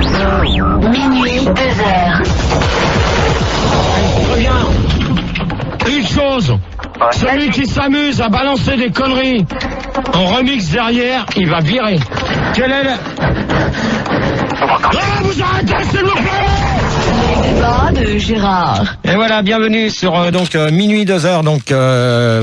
Minuit, 2h. Regarde, une chose, celui qui s'amuse à balancer des conneries en remix derrière, il va virer. Quel est le... Ah, vous arrêtez, s'il vous plaît! Les débats de Gérard. Et voilà, bienvenue sur minuit 2h, donc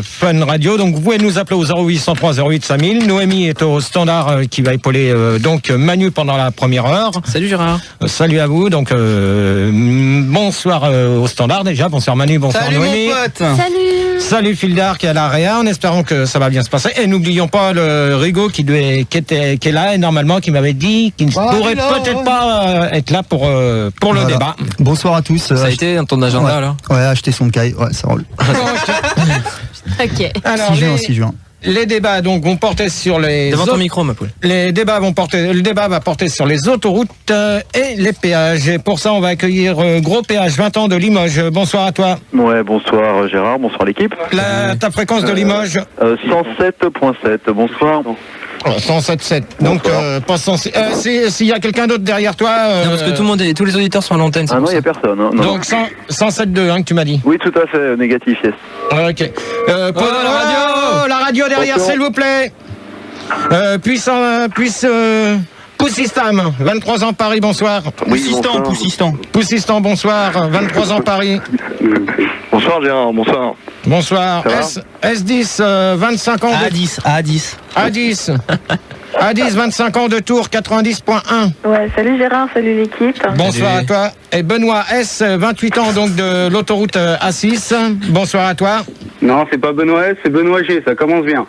Fun Radio. Donc vous pouvez nous appeler au 0803 08 5000. Noémie est au standard qui va épauler donc Manu pendant la première heure. Salut Gérard. Salut à vous. Donc bonsoir au standard déjà. Bonsoir Manu, bonsoir Salut Noémie. mon pote. Salut. Salut Fildar qui est à l'AREA, en espérant que ça va bien se passer. Et n'oublions pas le Rigaud qui est là et normalement qui m'avait dit qu'il ne pourrait peut-être pas être là pour le débat. Bonsoir à tous. Ça a été dans ton agenda alors? Ouais, acheter son caille, ouais, ça roule. Ok. Alors, 6 juin. Les débats donc vont porter sur les Devant ton micro ma poule. le débat va porter sur les autoroutes et les péages. Et pour ça, on va accueillir Gros Péage 20 ans de Limoges. Bonsoir à toi. Ouais, bonsoir Gérard, bonsoir l'équipe. Ta fréquence de Limoges 107.7, bonsoir. 107.7. Donc pas 106. S'il y a quelqu'un d'autre derrière toi. Non, parce que tous les auditeurs sont à l'antenne. Ah non, il n'y a personne. Hein, non. Donc 107.2 que tu m'as dit. Oui, tout à fait, négatif, yes. Ok. La radio derrière, Attention. s'il vous plaît. Poussistam, 23 ans Paris, bonsoir. Poussistan, bonsoir, 23 ans Paris. Bonsoir Gérard, bonsoir. Bonsoir. Ça va S10, 25 ans de... A10, 25 ans de Tours, 90.1. Ouais, salut Gérard, salut l'équipe. Bonsoir Salut. à toi. Et Benoît S, 28 ans donc de l'autoroute A6. Bonsoir à toi. Non, c'est pas Benoît S, c'est Benoît G, ça commence bien.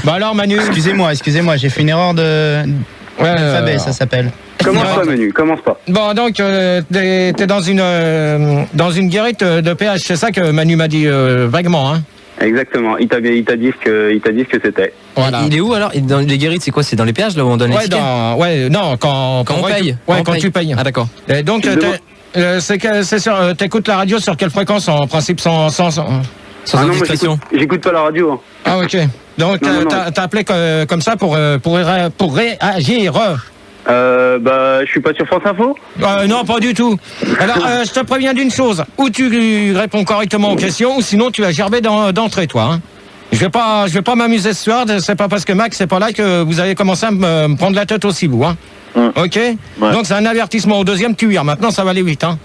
Bah alors Manu. Excusez-moi, j'ai fait une erreur d'alphabet, ça s'appelle. Commence pas Manu, commence pas. Bon donc t'es dans une guérite de péage, c'est ça que Manu m'a dit vaguement, hein. Exactement, il t'a dit ce que c'était. Voilà. Il est où alors? Dans les guérites, c'est quoi? C'est dans les péages là où on donne les tickets? Quand on paye. Quand tu payes. Ah d'accord. Et donc t'écoutes la radio sur quelle fréquence en principe sans Sans Ah non, moi indiscrétion. j'écoute pas la radio. Hein. Ah ok. Donc Non. t'as appelé comme ça pour réagir. Bah, je suis pas sur France Info. Non, pas du tout. Alors, je te préviens d'une chose. Ou tu réponds correctement aux questions, ou sinon tu vas gerber d'entrée, toi. Hein. Je vais pas m'amuser ce soir. C'est pas parce que Max n'est pas là que vous avez commencé à me prendre la tête aussi, vous. Hein. Ok. Ouais. Donc c'est un avertissement. Au deuxième, tu vires. Maintenant, ça va aller vite. Hein.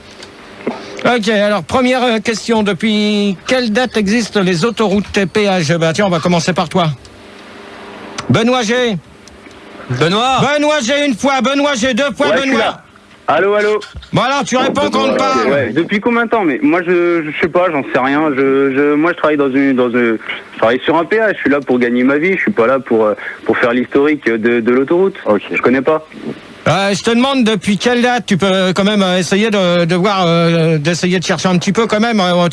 Ok. Alors, première question. Depuis quelle date existent les autoroutes et péages? Bah tiens, on va commencer par toi. Benoît G. Benoît G une fois. Benoît G deux fois. Ouais, je suis Benoît. là. Allô. Bon alors, tu réponds quand on te parle. Ouais. Depuis combien de temps? Mais moi je sais pas, j'en sais rien. Moi je travaille je travaille sur un péage. Je suis là pour gagner ma vie. Je suis pas là pour faire l'historique de l'autoroute. Ok. Je connais pas. Je te demande depuis quelle date. Tu peux quand même essayer de voir, d'essayer de chercher un petit peu quand même. 3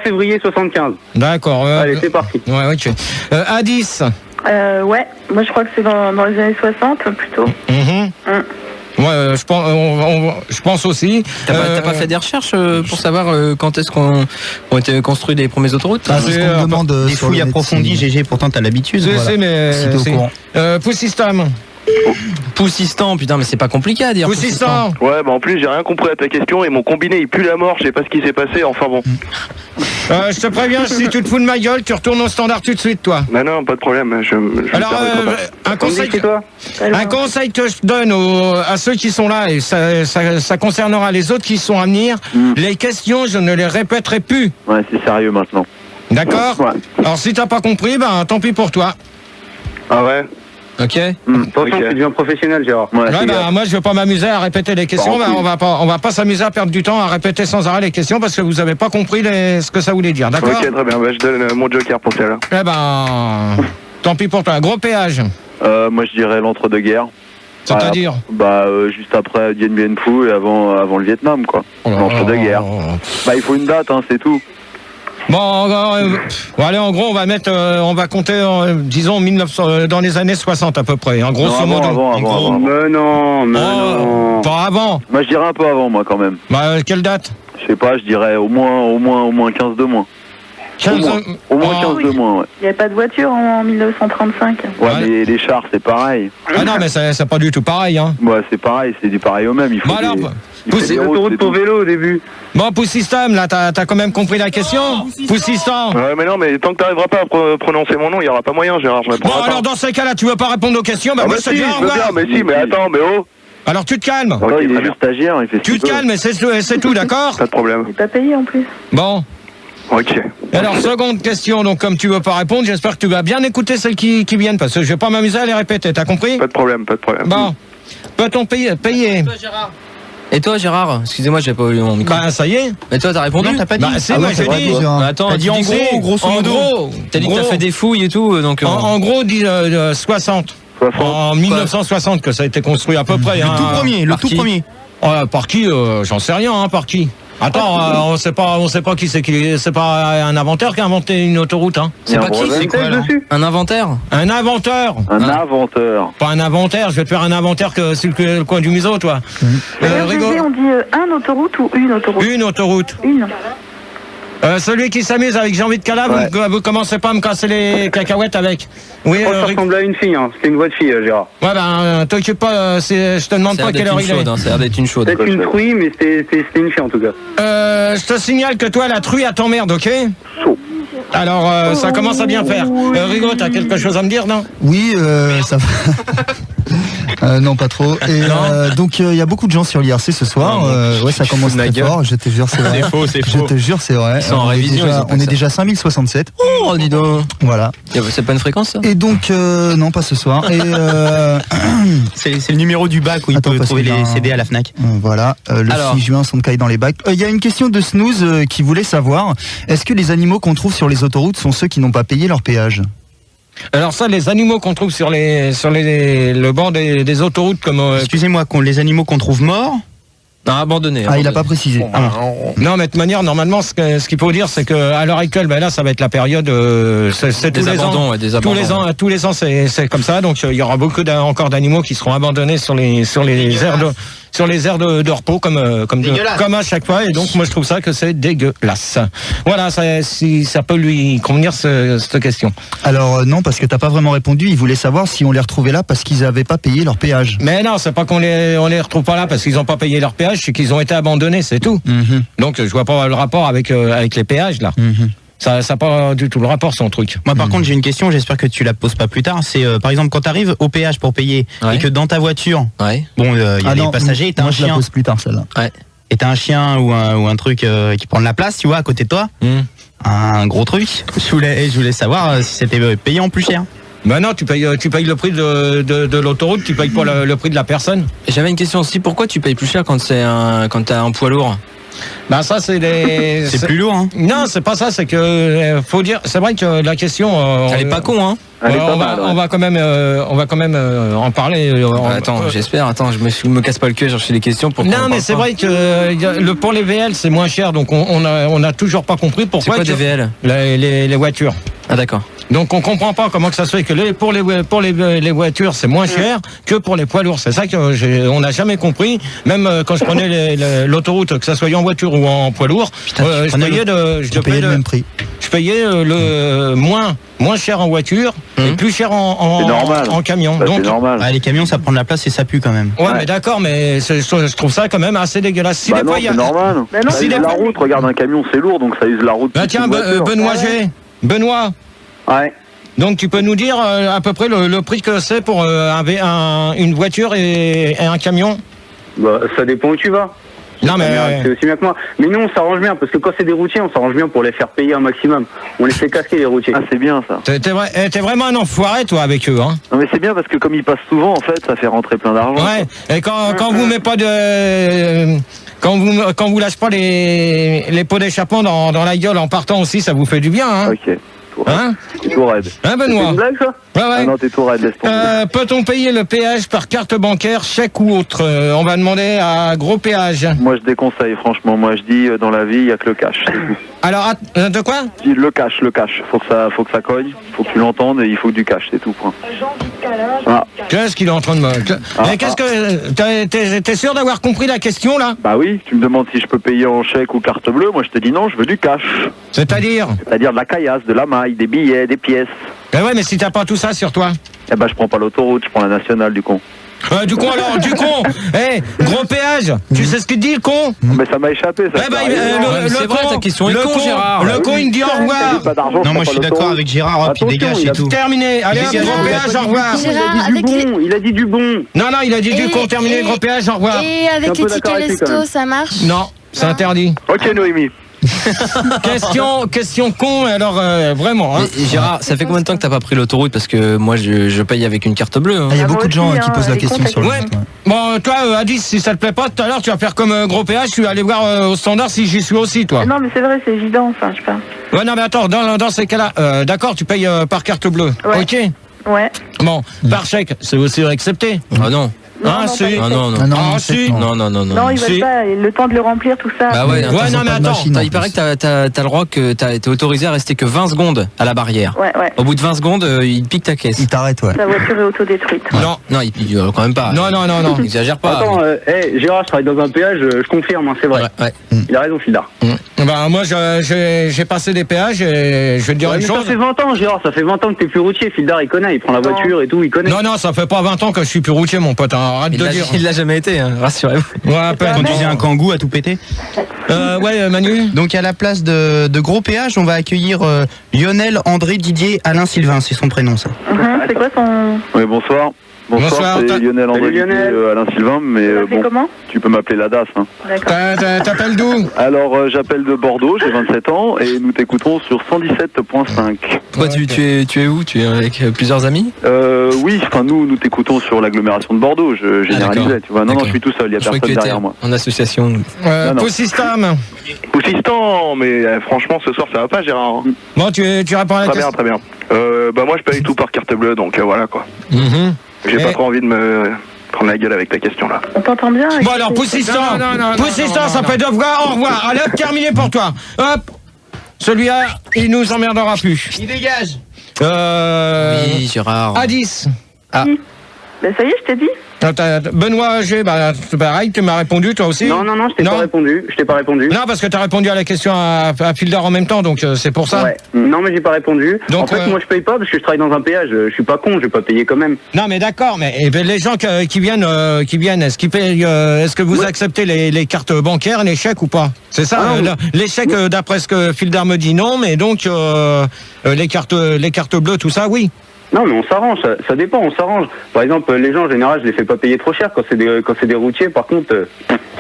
février 75. D'accord. Allez, c'est parti. Ouais, ok. A10. Ouais, moi je crois que c'est dans les années 60 plutôt. Ouais, je pense aussi. T'as pas fait des recherches pour savoir quand est-ce qu'ont été construits les premières autoroutes? C'est ce qu'on me demande Des sur fouilles le net, approfondies, GG, pourtant t'as l'habitude. Si, Voilà. si, mais... Si t'es au courant. Poussistam. Poussistan, putain, mais c'est pas compliqué à dire. Poussistan. Ouais, bah en plus j'ai rien compris à ta question et mon combiné il pue la mort, je sais pas ce qui s'est passé, enfin bon. Je te préviens, si tu te fous de ma gueule, tu retournes au standard tout de suite, toi. Non, pas de problème, je Alors, un conseil que je donne à ceux qui sont là, et ça concernera les autres qui sont à venir, les questions, je ne les répéterai plus. Ouais, c'est sérieux maintenant. D'accord? Ouais. Alors, si t'as pas compris, ben, tant pis pour toi. Ah ouais? Ok. Attention, tu deviens professionnel, Gérard. Ouais, Ouais, bah, moi, je vais pas m'amuser à répéter les questions. Bon, on va pas s'amuser à perdre du temps à répéter sans arrêt les questions parce que vous avez pas compris ce que ça voulait dire. D'accord? Ok, très bien, bah, je donne mon joker pour celle-là. Eh ben, tant pis pour toi. Gros péage. Moi je dirais l'entre-deux-guerres. C'est-à-dire? Juste après Dien Bien Phu et avant le Vietnam, quoi. L'entre-deux-guerres. Bah, il faut une date, hein, c'est tout. Bon, allez, en gros, on va compter, disons, 1900, dans les années 60 à peu près, en grosso modo. Avant. Mais non. Pas avant. Moi je dirais un peu avant, moi, quand même. Bah, quelle date? Je sais pas, je dirais au moins 15 de moins. Au moins 15 de moins, ouais. Il n'y avait pas de voiture en 1935. Ouais, mais les chars, c'est pareil. Ah non, mais c'est pas du tout pareil, hein. Ouais, c'est pareil, c'est du pareil au même. Il faut Bon, alors, C'est l'autoroute pour vélo au début. Bon, Poussystem, là, t'as quand même compris la question? Poussystem. Ouais, mais non, mais tant que t'arriveras pas à prononcer mon nom, il n'y aura pas moyen, Gérard. Je Bon, répondrai pas. alors, dans ces cas-là, tu veux pas répondre aux questions? Bah, Ah, moi, mais je te si, dis au je veux revoir. bien, mais si, mais attends, mais oh. Alors, tu te calmes. Non, il est juste stagiaire, il fait ce Tu qu'il te veut. calmes, et c'est tout, d'accord? Pas de problème. Il n'est pas payé en plus. Bon. Ok. Alors, seconde question, donc comme tu veux pas répondre, j'espère que tu vas bien écouter celles qui viennent, parce que je vais pas m'amuser à les répéter, t'as compris? Pas de problème, pas de problème. Bon. Peut-on payer? Et toi, Gérard? Excusez-moi, j'ai pas eu mon micro. Bah, ça y est. Mais toi, t'as répondu? Non, t'as pas dit. Bah, c'est Ah moi, non, j'ai c'est vrai, dit. déjà. Bah, attends, T'as dit tu en dis que gros, c'est- grosso En modo. gros. T'as dit que t'as fait des fouilles et tout, donc. En gros, 60. 60. En 1960 que ça a été construit à peu près. Le hein. tout premier, le Par tout qui premier. Par qui? J'en sais rien, hein, par qui? Attends, on sait pas qui c'est qui. C'est pas un inventeur qui a inventé une autoroute, hein. Il y a pas un qui, brevet c'est de quoi, tête là dessus. Un inventaire? Un inventeur. Un inventeur. Pas un inventaire. Je vais te faire un inventaire que sur le coin du museau, toi. D'ailleurs, Rigo- GG, on dit un autoroute ou une autoroute? Une autoroute. Une. Celui qui s'amuse avec Jean-Vite Cala, Ouais. vous commencez pas à me casser les cacahuètes avec. Oui, Je crois que ça Rigo- ressemble à une fille, hein. C'était une voix de fille, Gérard. Ouais, ben, t'occupe pas, je te demande Ça a pas l'air quelle heure d'être il une est. chaude, hein, ça a l'air d'être une chaude. Peut-être une truie, mais c'était une fille en tout cas. Je te signale que toi, la truie, elle t'emmerde, ok? Alors, ça commence à bien faire. Rigo, t'as quelque chose à me dire, non? Oui, ça va. Non, pas trop. Et donc, il y a beaucoup de gens sur l'IRC ce soir. Ouais, ça commence fous de ma très gueule. fort. Je te jure, c'est vrai. C'est faux, c'est Je faux. te jure, c'est vrai. Ils sont en On est révision, déjà- ils ont On est ça. déjà 5067. Oh, dis donc. Voilà. C'est pas une fréquence, ça? Et donc, non, pas ce soir. Et C'est le numéro du bac où il Attends, peut parce trouver qu'il y a les un- CD à la Fnac. voilà, le Alors. 6 juin, son caille dans les bacs. Il y a une question de Snooze qui voulait savoir, est-ce que les animaux qu'on trouve sur les autoroutes sont ceux qui n'ont pas payé leur péage? Alors ça, les animaux qu'on trouve sur le bord des autoroutes comme... Excusez-moi, les animaux qu'on trouve morts. Non, abandonné. Ah, il a pas précisé. Non, mais de toute manière, normalement, ce qu'il faut dire, c'est qu'à l'heure actuelle, ben là, ça va être la période... c'est Des tous les abandons, ans. ouais, des Tous abandons. les ans, tous les ans, c'est comme ça. Donc, il y aura beaucoup encore d'animaux qui seront abandonnés sur les aires de repos, comme à chaque fois. Et donc, moi, je trouve ça que c'est dégueulasse. Voilà, si ça peut lui convenir, cette question. Alors non, parce que t'as pas vraiment répondu. Il voulait savoir si on les retrouvait là parce qu'ils avaient pas payé leur péage. Mais non, c'est pas qu'on les retrouve pas là parce qu'ils ont pas payé leur péage, c'est qu'ils ont été abandonnés, c'est tout. Donc, je vois pas le rapport avec les péages, là. Ça n'a pas du tout le rapport, son truc. Moi, par contre, j'ai une question, j'espère que tu la poses pas plus tard. C'est, par exemple, quand tu arrives au péage pour payer Ouais. et que dans ta voiture, Ouais. bon, il y a les passagers et t'as moi, un je la chien. pose plus tard, celle-là. Ouais. Et t'as un chien ou un truc qui prend de la place, tu vois, à côté de toi. Un gros truc. Je voulais savoir si c'était payant plus cher. Ben non, tu payes le prix de l'autoroute, tu payes pas le prix de la personne. J'avais une question aussi. Pourquoi tu payes plus cher quand t'as un poids lourd? Ben ça, c'est des... C'est plus lourd, hein. Non, c'est pas ça, c'est que faut dire, c'est vrai que la question... Elle est pas con, hein? Elle est pas on mal, ouais. va quand même en parler. Attends, j'espère. Attends, je me casse pas le cul à chercher les questions pour. Non, mais c'est vrai que pour les VL, c'est moins cher, donc on a toujours pas compris C'est pourquoi. quoi des VL? Les voitures. Ah d'accord. Donc on comprend pas comment que ça se fait que pour les voitures c'est moins cher que pour les poids lourds. C'est ça que on n'a jamais compris. Même quand je prenais l'autoroute, que ça soit en voiture ou en poids lourd, je payais le même prix. Je payais le moins cher en voiture et plus cher C'est normal. en camion. Ça, Donc c'est normal. Ah, les camions, ça prend de la place et ça pue quand même. ouais, mais d'accord, mais je trouve ça quand même assez dégueulasse. Si Bah des non, fois, il y a... c'est normal. Bah non, Ça si use les- la route, regarde un camion, c'est lourd, donc ça use la route. Bah plus tiens, qu'une voiture. Benoît, Ouais. donc tu peux nous dire à peu près le prix que c'est pour une voiture et un camion? Bah, ça dépend où tu vas. Non, mais... C'est aussi bien que moi. Mais nous, on s'arrange bien, parce que quand c'est des routiers, on s'arrange bien pour les faire payer un maximum. On les fait casquer, les routiers. Ah, c'est bien ça. T'es vraiment un enfoiré, toi, avec eux, hein? Non, mais c'est bien parce que comme ils passent souvent, en fait, ça fait rentrer plein d'argent. Ouais, et quand vous met pas de... Quand vous lâchez pas les pots d'échappement dans la gueule en partant aussi, ça vous fait du bien, hein? Ok. Hein? T'es tout raide. Hein, C'est Benoît? une blague, ça? Ouais, Ah ouais. non, t'es tout raide, laisse tomber. Peut-on payer le péage par carte bancaire, chèque ou autre? On va demander à gros péage. Moi, je déconseille, franchement. Moi, je dis, dans la vie, il n'y a que le cash. c'est tout. Alors, de quoi? Je dis le cash. Faut que ça cogne, faut que tu l'entendes et il faut du cash, c'est tout, point. Qu'est-ce qu'il est en train de me... Mais qu'est-ce que... T'es sûr d'avoir compris la question, là? Bah oui, tu me demandes si je peux payer en chèque ou carte bleue. Moi, je te dis non, je veux du cash. C'est-à-dire? C'est-à-dire de la caillasse, de la maille, des billets, des pièces. Eh ouais, mais si t'as pas tout ça sur toi? Eh ben, je prends pas l'autoroute, je prends la nationale, du con. Du con alors, du con. Gros péage, tu sais ce qu'il te dit, le con? Mais ça m'a échappé, ça. Eh ben, le vrai, con, ta question est le con, con, Gérard. le con, il me dit au revoir. Non, moi je suis d'accord avec Gérard, hop, il dégage et tout. Terminé, allez, hop, gros péage, au revoir. Gérard, avec les... Il a dit du bon. Non, il a dit du con, terminé, gros péage, au revoir. Et avec les tickets resto, ça marche? Non, c'est interdit. Ok, Noémie. Question con, alors vraiment. Hein. Mais, Gérard, ça fait combien de temps que t'as pas pris l'autoroute? Parce que moi je paye avec une carte bleue. Hein. Il y a beaucoup de gens qui posent la question sur le Ouais. site. Bon, toi, Adis, si ça te plaît pas, tout à l'heure, tu vas faire comme gros péage, tu vas aller voir au standard si j'y suis aussi, toi. Non, mais c'est vrai, c'est évident, enfin, je sais pas. Ouais, non, mais attends, dans ces cas-là, d'accord, tu payes par carte bleue. Ouais. Ok. Ouais. Bon, par chèque, c'est aussi accepté. Ah non. Ah, si. Ah non, non. Ah non, Ah, si. Non. Non, ils Si. veulent pas, le temps de le remplir, tout ça. Bah ouais, Ouais, non, mais attends. Il paraît que t'as le droit que t'es autorisé à rester que 20 secondes à la barrière. Ouais. Au bout de 20 secondes, il pique ta caisse. Il t'arrête, ouais. Ta voiture est autodétruite. Non, il quand même pas. non. Exagère pas. Attends, Gérard, je travaille dans un péage, je confirme, hein, c'est vrai. Ouais. Il a raison, Fildar. Bah, moi, j'ai passé des péages et je vais te dire Ouais, une mais chose. ça fait 20 ans, Gérard, ça fait 20 ans que t'es plus routier. Fildar, il connaît, il prend la voiture et tout, il connaît. Non, ça fait pas 20 ans que je suis plus routier, mon pote. Hein. Arrête de dire. Il l'a jamais été, hein, rassurez-vous. Ouais, à peine. Conduisez un kangou à tout péter. Ouais, Manu. Donc à la place de gros péage, on va accueillir Lionel, André, Didier, Alain, Sylvain, c'est son prénom ça. C'est quoi son... Oui, bonsoir. Bonsoir, c'est Lionel André, Lionel. Alain Sylvain, mais T'appelles comment? tu peux m'appeler la DAS. Hein. D'accord. T'appelles d'où? Alors, j'appelle de Bordeaux, j'ai 27 ans, et nous t'écoutons sur 117.5. Pourquoi tu es où? Tu es avec plusieurs amis? Oui, enfin nous t'écoutons sur l'agglomération de Bordeaux, je généralisais, d'accord. tu vois. Non, D'accord. je suis tout seul, il y a Je croyais que personne tu étais derrière moi. en association. Non. Poussistam. Poussistan, mais franchement, ce soir, ça va pas, Gérard. Hein. Bon, tu réponds à la question. Très bien. Bah, moi, je paye tout par carte bleue, donc voilà quoi. Mhm. J'ai pas trop envie de me prendre la gueule avec ta question là. On t'entend bien? Bon, alors, Poussistan. Poussistan, ça fait de voir. Au revoir. Allez, hop, terminé pour toi. Hop. Celui-là, il nous emmerdera plus. Il dégage. Oui, Gérard. Adis. Ben ça y est, je t'ai dit. Benoît G, pareil, tu m'as répondu toi aussi? Non, je t'ai pas répondu. Non, parce que tu as répondu à la question à Fildar en même temps, donc c'est pour ça. Ouais. Non, mais j'ai pas répondu. Donc, en fait, moi, je paye pas parce que je travaille dans un péage. Je suis pas con, je vais pas payer quand même. Non, mais d'accord, mais les gens qui viennent, est-ce qu'ils payent, est-ce que vous acceptez les cartes bancaires, les chèques ou pas? C'est ça, les chèques, d'après ce que Fildar me dit, non, mais donc les cartes bleues, tout ça, oui. Non, mais on s'arrange, ça dépend, on s'arrange. Par exemple, les gens, en général, je les fais pas payer trop cher quand c'est des routiers. Par contre,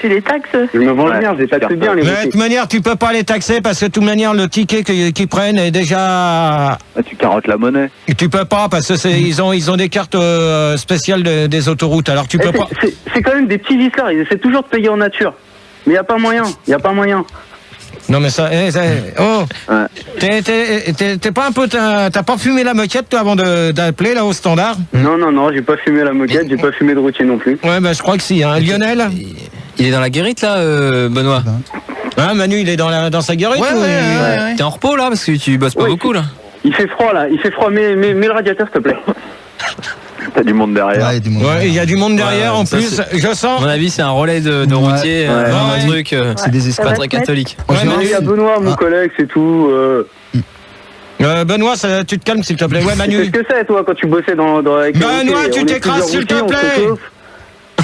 Tu les taxes? je me venge bien, je les taxe bien, les Mais de routiers. toute manière, tu peux pas les taxer parce que de toute manière, le ticket qu'ils prennent est déjà. Ah, tu carottes la monnaie. Tu peux pas parce que ils ont des cartes spéciales des autoroutes. Alors tu peux pas. C'est quand même des petits vices-là, ils essaient toujours de payer en nature. Mais y a pas moyen. Non mais ça. Oh. Ouais. T'es pas un peu. T'as pas fumé la moquette toi avant d'appeler là au standard? Non, j'ai pas fumé la moquette, j'ai pas fumé de routier non plus. Ouais, je crois que si. Hein. Lionel. Il est dans la guérite là, Benoît. Hein, Manu, il est dans sa guérite ou T'es en repos là parce que tu bosses pas beaucoup là. Il fait froid là, mets le radiateur s'il te plaît. T'as du monde derrière. Ouais, du monde. Ouais, il y a du monde derrière Ouais, en ça, plus. Je À sens. mon avis, c'est un relais de routier, un truc. C'est des Pas esclaves. très catholique. Ouais, Non, il y a Benoît, mon collègue, c'est tout. Benoît, tu te calmes s'il te plaît. Ouais, Manu. Qu'est-ce que c'est toi quand tu bossais avec Benoît, les routiers? tu On est t'écrases, plusieurs s'il te routiers, on se plaît. chauffe.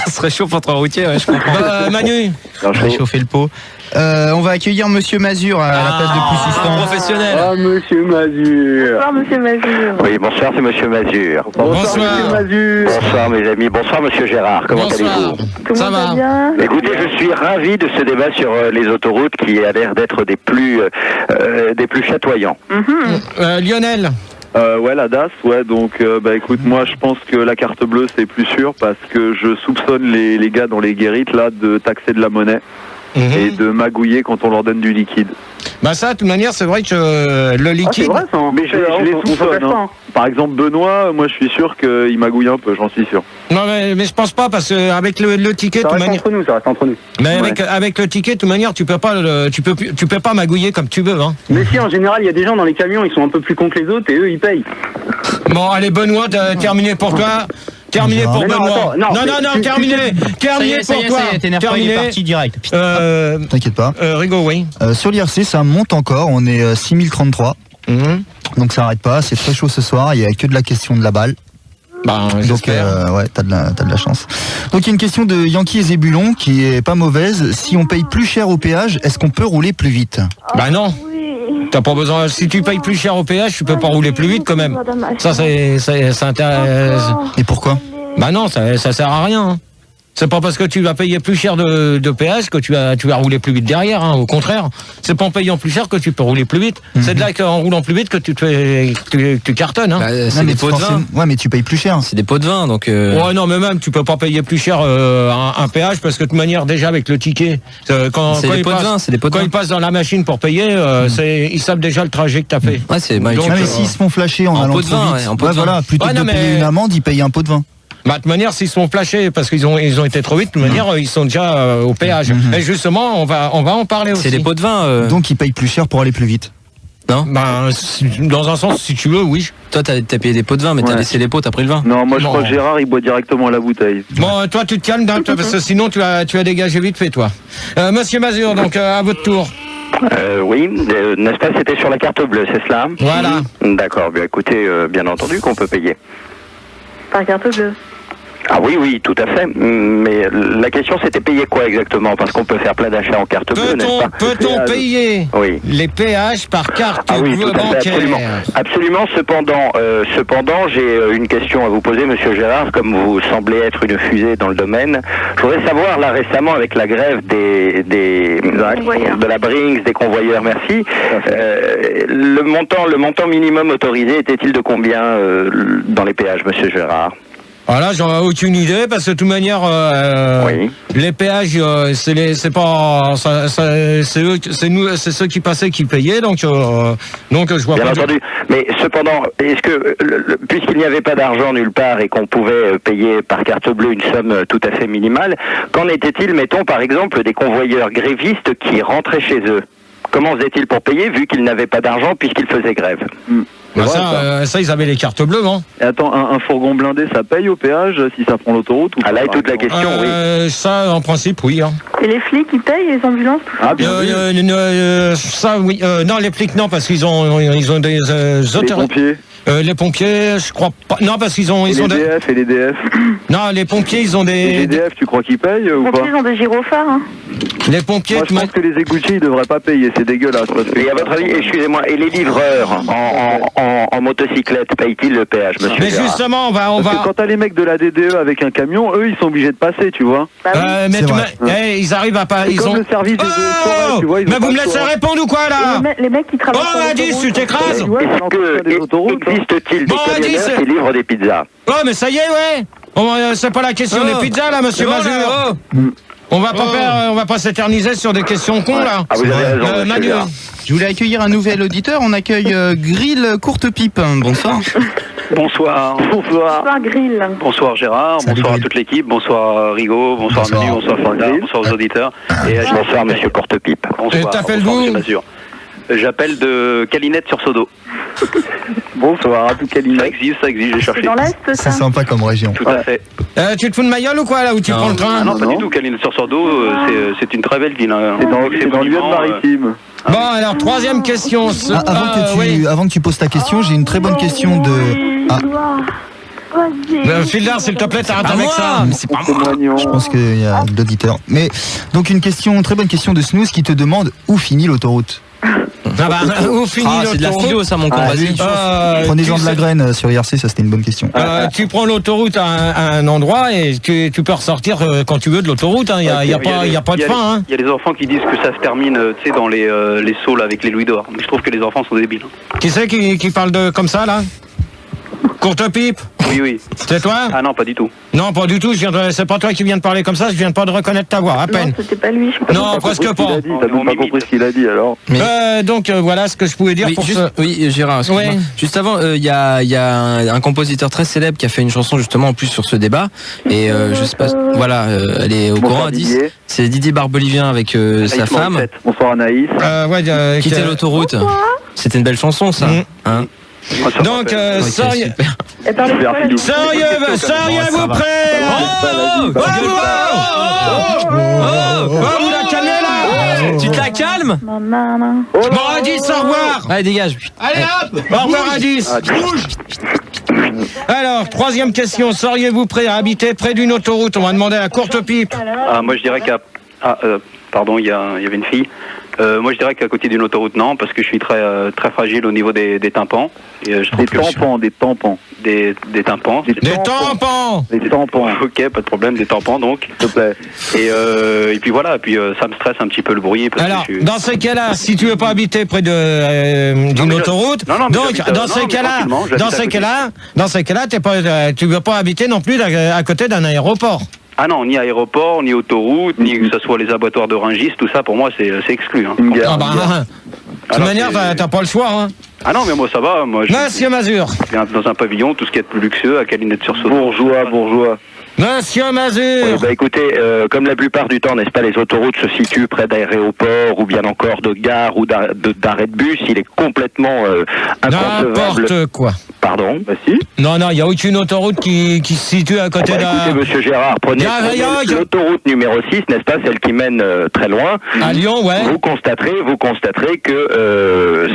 Ça serait chaud pour trois routiers, ouais, je comprends. Manu. Réchauffer le pot. On va accueillir Monsieur Mazur à la place de Poussistan. Professionnel. Ah, monsieur Mazur. Bonsoir, monsieur Mazur. Oui, bonsoir, c'est Monsieur Mazur. Bonsoir. Monsieur Mazur. Bonsoir, mes amis. Bonsoir, Monsieur Gérard. Comment Bonsoir. allez-vous? Comment Ça va bien? Écoutez, je suis ravi de ce débat sur les autoroutes qui a l'air d'être des plus chatoyants. Lionel. Ouais, la DAS, ouais, donc écoute, moi je pense que la carte bleue c'est plus sûr parce que je soupçonne les gars dans les guérites là de taxer de la monnaie et de magouiller quand on leur donne du liquide. Bah ça, de toute manière, c'est vrai que le liquide... c'est vrai, ça, hein. Mais je les soupçonne. Hein. Par exemple, Benoît, moi je suis sûr qu'il magouille un peu, j'en suis sûr. Non, mais je pense pas, parce qu'avec le ticket, de toute manière... Ça reste entre nous. Mais avec le ticket, de toute manière, tu peux pas magouiller comme tu veux. Hein. Mais si, en général, il y a des gens dans les camions, ils sont un peu plus cons que les autres et eux, ils payent. Bon, allez, Benoît, terminé pour toi. Terminé pour Benoît. Non, terminé. Terminé pour toi. Terminé. Parti direct. T'inquiète pas. Rigaud, oui. Sur l'IRC, ça monte encore. On est 6033. Donc ça arrête pas. C'est très chaud ce soir. Il y a que de la question de la balle. Bah, donc ouais, t'as de la chance. Donc il y a une question de Yankee et Zébulon qui est pas mauvaise. Si on paye plus cher au péage, est-ce qu'on peut rouler plus vite? Bah non. T'as pas besoin. Si tu payes plus cher au péage, tu peux pas rouler plus vite quand même. Ça intéresse. Et pourquoi? Bah non, ça sert à rien. Hein. C'est pas parce que tu vas payer plus cher de péage que tu vas rouler plus vite derrière. Hein. Au contraire, c'est pas en payant plus cher que tu peux rouler plus vite. C'est de là qu'en roulant plus vite que tu cartonnes. Hein. Bah, c'est des pots de vin. Ouais, mais tu payes plus cher. C'est des pots de vin, donc. Ouais, non, mais même tu peux pas payer plus cher un péage parce que de toute manière déjà avec le ticket, quand ils passent dans la machine pour payer, ils savent déjà le trajet que t'as fait. Ouais, c'est. Donc, mais s'ils se font flasher en allant pot de vin, trop vite, voilà, plutôt que de payer une amende, ils payent un pot de vin. Bah, de toute manière, s'ils sont flashés parce qu'ils ont été trop vite, de toute manière, ils sont déjà au péage. Et justement, on va en parler aussi. C'est des pots de vin. Donc, ils payent plus cher pour aller plus vite. Non? Bah, dans un sens, si tu veux, oui. Toi, t'as payé des pots de vin, mais t'as laissé les pots, t'as pris le vin. Non, moi je crois que Gérard, il boit directement à la bouteille. Bon, toi, tu te calmes, parce que sinon, tu as dégagé vite fait, toi. Monsieur Mazur, donc, à votre tour. Oui, n'est-ce pas, c'était sur la carte bleue, c'est cela? Voilà. D'accord, bien écoutez, bien entendu qu'on peut payer. Par carte bleue. Ah oui, tout à fait. Mais la question, c'était payer quoi exactement? Parce qu'on peut faire plein d'achats en carte bleue, n'est-ce pas? Peut-on payer les péages par carte bleue bancaire? Absolument. Cependant, j'ai une question à vous poser, Monsieur Gérard. Comme vous semblez être une fusée dans le domaine, je voudrais savoir, là, récemment, avec la grève de la Brinks, des convoyeurs, merci, le montant minimum autorisé était-il de combien dans les péages, Monsieur Gérard? Voilà, j'en ai aucune idée parce que de toute manière, les péages, c'est ceux qui passaient qui payaient, donc je vois bien pas. Bien entendu. Mais cependant, est-ce que puisqu'il n'y avait pas d'argent nulle part et qu'on pouvait payer par carte bleue une somme tout à fait minimale, qu'en était-il, mettons par exemple, des convoyeurs grévistes qui rentraient chez eux? Comment faisaient-ils pour payer vu qu'ils n'avaient pas d'argent puisqu'ils faisaient grève? Bah ça, ils avaient les cartes bleues, non? Et attends, un fourgon blindé, ça paye au péage si ça prend l'autoroute ou pas? Ah là est toute la question, oui. Ça, en principe, oui. Hein. Et les flics, ils payent, les ambulances, tout ça? Ah, bien ça, oui. Non, les flics, non, parce qu'ils ont des les pompiers. Les pompiers, je crois pas. Non, parce qu'ils ont... Et les DF et les DF. Non, les pompiers, ils ont des... Les DF, tu crois qu'ils payent ou pas? Les pompiers, ils ont des gyrophares, hein. Les pompiers... Moi, je pense que les égoutiers, ils devraient pas payer, c'est dégueulasse. Et à votre avis, excusez-moi, et les livreurs en motocyclette payent-ils le péage, monsieur? Mais justement, on va... Parce que quand t'as les mecs de la DDE avec un camion, eux, ils sont obligés de passer, tu vois. Mais ils arrivent à pas... Ils ont le service des forêts, tu vois. Mais vous me laissez répondre ou quoi, là? Les mecs qui travaillent sur Adis, tu t'écrases? Existe-t-il des camionneurs qui livrent des pizzas? Oh, mais ça y est, ouais. C'est pas la question des pizzas, là, monsieur Mazur. On va pas s'éterniser sur des questions cons, là. Ah, vous avez raison, Manu. Je voulais accueillir un nouvel auditeur. On accueille Grill Courte Pipe. Bonsoir. Bonsoir. Bonsoir Grill. Bonsoir Gérard, bonsoir à toute l'équipe, bonsoir Rigaud, bonsoir Manu, bonsoir Fanda, bonsoir aux auditeurs. Et bonsoir Monsieur Courtepipe. Et t'appelles d'où? J'appelle de Calinette sur Sodo. Bonsoir à tout Calinette. Ça existe, j'ai cherché. C'est dans l'Est, ça? C'est sympa comme région. Tout à fait. Tu te fous de ma gueule ou quoi, là, où tu prends le train? Ah non, pas du tout, Calinette sur Sodo, c'est une très belle ville. C'est dans l'Union maritime. Bon, alors, troisième question. Avant que tu poses ta question, j'ai une très bonne question de... Fildar, s'il te plaît, t'arrêtes avec ça. C'est pas moi. Je pense qu'il y a d'auditeurs. Mais donc une très bonne question de Snooze qui te demande où finit l'autoroute. Où finit l'autoroute? C'est de la philo, ça, mon con. Vas-y. Prenez-en de la graine sur IRC, ça c'était une bonne question. Tu prends l'autoroute à un endroit et tu peux ressortir quand tu veux de l'autoroute. Il n'y a pas de fin. Il y a des enfants qui disent que ça se termine, tu sais, dans les saules avec les louis d'or. Je trouve que les enfants sont débiles. Qui c'est qui parle comme ça, là? Courte pipe. Oui. C'est toi? Ah non, pas du tout. Non, pas du tout. C'est pas toi qui viens de parler comme ça. Je viens pas de reconnaître ta voix, à peine. Non, c'était pas lui. Non, presque pas. T'as même pas compris ce qu'il a dit alors. Donc voilà ce que je pouvais dire Oui, pour oui, Gérard, excuse-moi. Oui. Juste avant, il y a un compositeur très célèbre qui a fait une chanson justement en plus sur ce débat. Et je sais pas, voilà, elle est au courant à 10. C'est Didier Barbelivien avec sa femme. Bonsoir Anaïs. Quitter l'autoroute. C'était une belle chanson, ça. Hein. Donc, sérieux vous prêts? Vous la calmez là? Tu te la calmes? Bon, à 10, au revoir. Allez, dégage. Allez hop. Au revoir à 10. Alors, troisième question. Seriez-vous prêt à habiter près d'une autoroute? On va demander à Courte Pipe. Moi, je dirais qu'à... pardon, il y avait une fille. Moi, je dirais qu'à côté d'une autoroute, non, parce que je suis très fragile au niveau des tympans. Et je trouve des tampons. Des tympans. Des tampons. Des tampons. Ok, pas de problème, des tampons donc. S'il te plaît. Et puis voilà, ça me stresse un petit peu le bruit. Parce alors, que dans ces cas-là, si tu veux pas habiter près d'une autoroute, donc dans ces cas-là, tu veux pas habiter non plus à côté d'un aéroport. Ah non, ni aéroport, ni autoroute, ni que ce soit les abattoirs de Rungis, tout ça, pour moi, c'est exclu. Hein. De toute manière, t'as pas le choix. Hein. Ah non, mais moi, ça va. Moi, Monsieur Mazur. Dans un pavillon, tout ce qui est plus luxueux, à Calinette sur Saône. Bourgeois. Monsieur Mazur. Oui, écoutez, comme la plupart du temps, n'est-ce pas, les autoroutes se situent près d'aéroports ou bien encore de gares ou d'arrêts de bus, il est complètement inconcevable. N'importe quoi. Pardon? Bah si. Non, il n'y a aucune autoroute qui se situe à côté d'un... Écoutez, monsieur Gérard, prenez l'autoroute numéro 6, n'est-ce pas, celle qui mène très loin. À Lyon, ouais. Vous constaterez que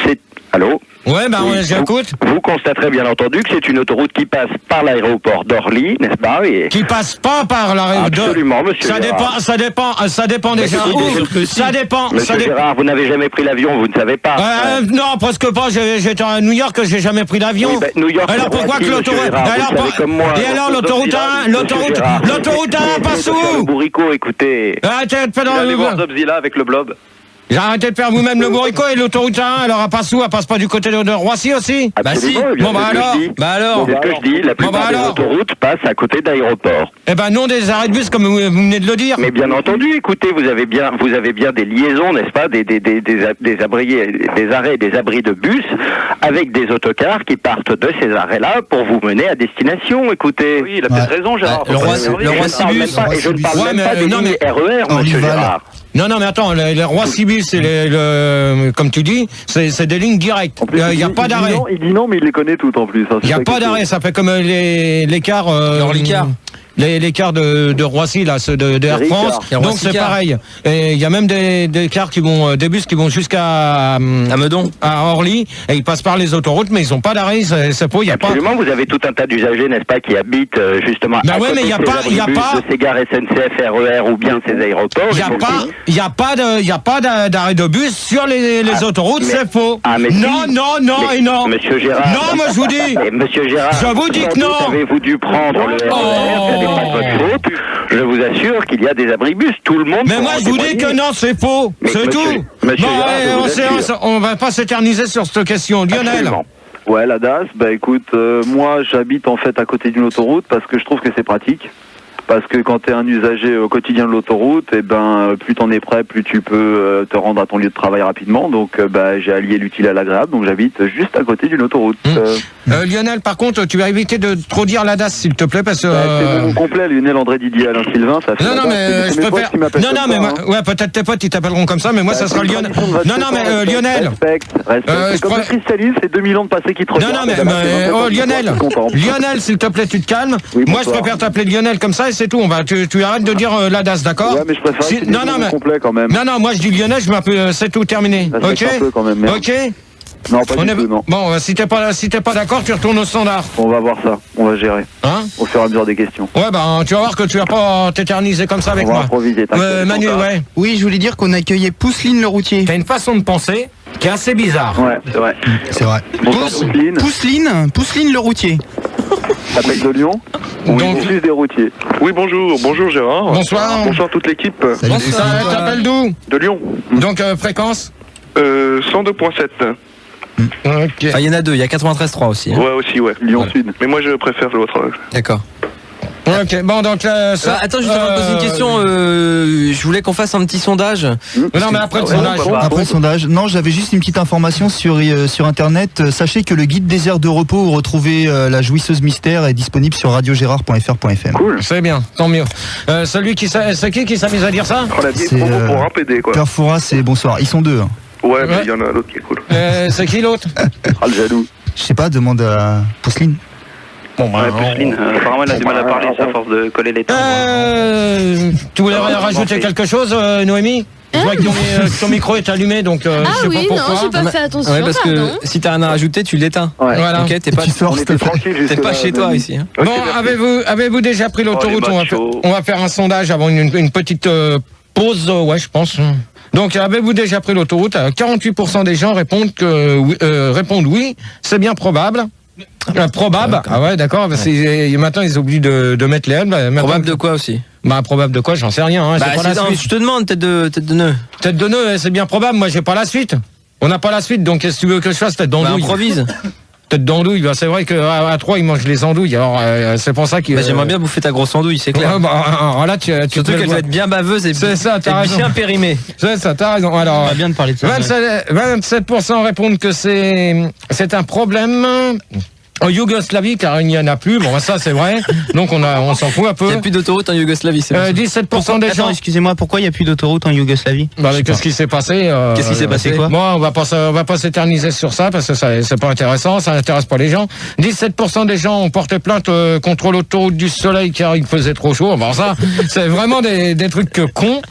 c'est... Allô? Ouais, j'écoute. Vous constaterez bien entendu que c'est une autoroute qui passe par l'aéroport d'Orly, n'est-ce pas? Qui passe pas par l'aéroport. Absolument, monsieur Gérard. Ça dépend déjà. Ça dépend. Monsieur Gérard, vous n'avez jamais pris l'avion, vous ne savez pas. Non, presque pas. J'étais à New York, j'ai jamais pris l'avion. Oui, New York. Alors pourquoi que l'autoroute... Et alors l'autoroute 1, l'autoroute 1 passe où? Le bourricot, écoutez. Arrêtez de faire dans le Zobzilla avec le blob. Arrêtez de faire vous-même le bourricot et l'autoroute 1, alors elle passe où? Elle passe pas du côté de Roissy aussi? Absolument, si. Bon alors. C'est ce que je dis, la plupart des autoroutes passent à côté d'aéroports. Eh ben non des arrêts de bus comme vous venez de le dire. Mais bien entendu, écoutez, vous avez bien des liaisons, n'est-ce pas, des arrêts, des abris de bus avec des autocars qui partent de ces arrêts-là pour vous mener à destination, écoutez. Oui, il a peut-être raison, Gérard. Le Roissy-Bus. Et je ne parle même pas des lignes RER, monsieur Gérard. Non, mais attends, les Roissy-Bus, comme tu dis, c'est des lignes directes. Il n'y a pas d'arrêt. Il dit non, mais il les connaît toutes en plus. Il n'y a pas d'arrêt, ça fait comme l'écart. L'écart de Roissy, là, ceux de Air France. Donc c'est pareil. Et il y a même des bus qui vont jusqu'à Meudon, à Orly, et ils passent par les autoroutes, mais ils n'ont pas d'arrêt. C'est pas, il y a absolument, pas. vous avez tout un tas d'usagers, n'est-ce pas, qui habitent justement. Ben ouais, mais il y a pas de ces gares SNCF, RER ou bien ces aéroports. Il y a pas d'arrêt de bus sur les autoroutes, c'est faux. Non. Monsieur Gérard. Non, moi je vous dis. Monsieur Gérard. Je vous dis que non. Avez-vous dû prendre le RER? Pas de votre faute. Je vous assure qu'il y a des abribus. Tout le monde. Mais moi je vous dis que non, c'est faux. C'est tout. Monsieur on va pas s'éterniser sur cette question. Lionel. Absolument. Ouais, la DAS, écoute, moi j'habite en fait à côté d'une autoroute parce que je trouve que c'est pratique. Parce que quand tu es un usager au quotidien de l'autoroute, plus t'en es prêt, plus tu peux te rendre à ton lieu de travail rapidement. Donc j'ai allié l'utile à l'agréable, donc j'habite juste à côté d'une autoroute. Lionel, par contre, tu vas éviter de trop dire la DAS, s'il te plaît, parce que... c'est mon nom complet, Lionel André Didier Alain Sylvain, ça fait... Non, mais je préfère... Ouais, peut-être tes potes, ils t'appelleront comme ça, mais moi, ça sera Lionel. Non, mais Lionel... Respect. Comme le cristalline, c'est 2000 ans de passé qui te regardent. Non, mais Lionel, s'il te plaît, tu te calmes. Moi, je préfère t'appeler Lionel comme ça, et c'est tout. Tu arrêtes de dire la DAS, d'accord? Ouais, mais je préfère mais complet quand même. Non, moi je dis Lionel, je m'appelle, c'est tout, terminé. Ok? Quand même, ok? Non, pas du tout, non. Bon, si t'es pas d'accord, tu retournes au standard. On va voir ça, on va gérer. Hein? Au fur et à mesure des questions. Ouais, tu vas voir que tu vas pas t'éterniser comme ça avec moi. On va improviser, Manu, ouais. Oui, je voulais dire qu'on accueillait Pousseline le routier. T'as une façon de penser qui est assez bizarre. Ouais, c'est vrai. C'est vrai. Pousseline le routier. T'appelles de Lyon? Donc, plus des routiers. Oui, bonjour Gérard. Bonsoir. Bonsoir toute l'équipe. Bonsoir. T'appelles d'où? De Lyon. Donc fréquence 102.7. Ok. Enfin, il y en a deux, il y a 93.3 aussi. Ouais, aussi, ouais. Lyon-Sud. Mais moi, je préfère l'autre. D'accord. Ok, bon, donc là, ça, attends, juste avant de poser une question, je voulais qu'on fasse un petit sondage. Non, mais après le sondage. Après le sondage, non, j'avais juste une petite information sur internet. Sachez que le guide des aires de repos où retrouver la jouisseuse mystère est disponible sur radiogérard.fr.fm. Cool. C'est bien, tant mieux. C'est qui s'amuse à dire ça? Oh, la vieille promo pour un PD, quoi. Père Fouras et bonsoir. Ils sont deux. Hein. Ouais, mais il y en a un autre qui est cool. C'est qui l'autre? Ah, le jaloux. Je sais pas, demande à Pousseline. Bon, bah, Pusseline, apparemment, elle a du mal à parler, ça, à force de coller les temps. Tu voulais rajouter quelque chose, Noémie? Je vois que ton micro est allumé, donc je sais pas pourquoi. Non, j'ai pas fait attention. Ouais, parce que si t'as rien à rajouter, tu l'éteins. Ouais. Voilà. Ok, t'es pas chez toi ici. Hein. Bon, avez-vous déjà pris l'autoroute? On va faire un sondage avant une petite pause, ouais, je pense. Donc, avez-vous déjà pris l'autoroute? 48% des gens répondent oui, c'est bien probable. Probable. Ah ouais, d'accord. Maintenant, ils oublient de mettre les L. Probable de quoi aussi? Bah, probable de quoi? J'en sais rien. Hein. Je te demande, tête de nœud. Tête de nœud, c'est bien probable. Moi, j'ai pas la suite. On n'a pas la suite, donc qu'est-ce que tu veux que je fasse? Tête d'andouille. Improvise. Tête d'andouille. Bah, c'est vrai qu'à 3, ils mangent les andouilles. Alors, c'est pour ça que. J'aimerais bien bouffer ta grosse andouille, c'est clair. Ouais, bah, là, surtout qu'elle doit être bien baveuse et c'est ça, t'as raison. Bien périmée. C'est ça, t'as raison. Alors, On va bien de parler de ça. 27% répondent que c'est un problème. En Yougoslavie, car il n'y en a plus. Bon, ça, c'est vrai. Donc, on s'en fout un peu. Il n'y a plus d'autoroute en Yougoslavie, c'est 17% des gens. Excusez-moi, pourquoi il n'y a plus d'autoroute en Yougoslavie? Qu'est-ce qui s'est passé? Qu'est-ce qui s'est passé quoi? Moi, on va pas s'éterniser sur ça parce que c'est pas intéressant, ça n'intéresse pas les gens. 17% des gens ont porté plainte contre l'autoroute du Soleil car il faisait trop chaud. Bon, ça, c'est vraiment des trucs cons.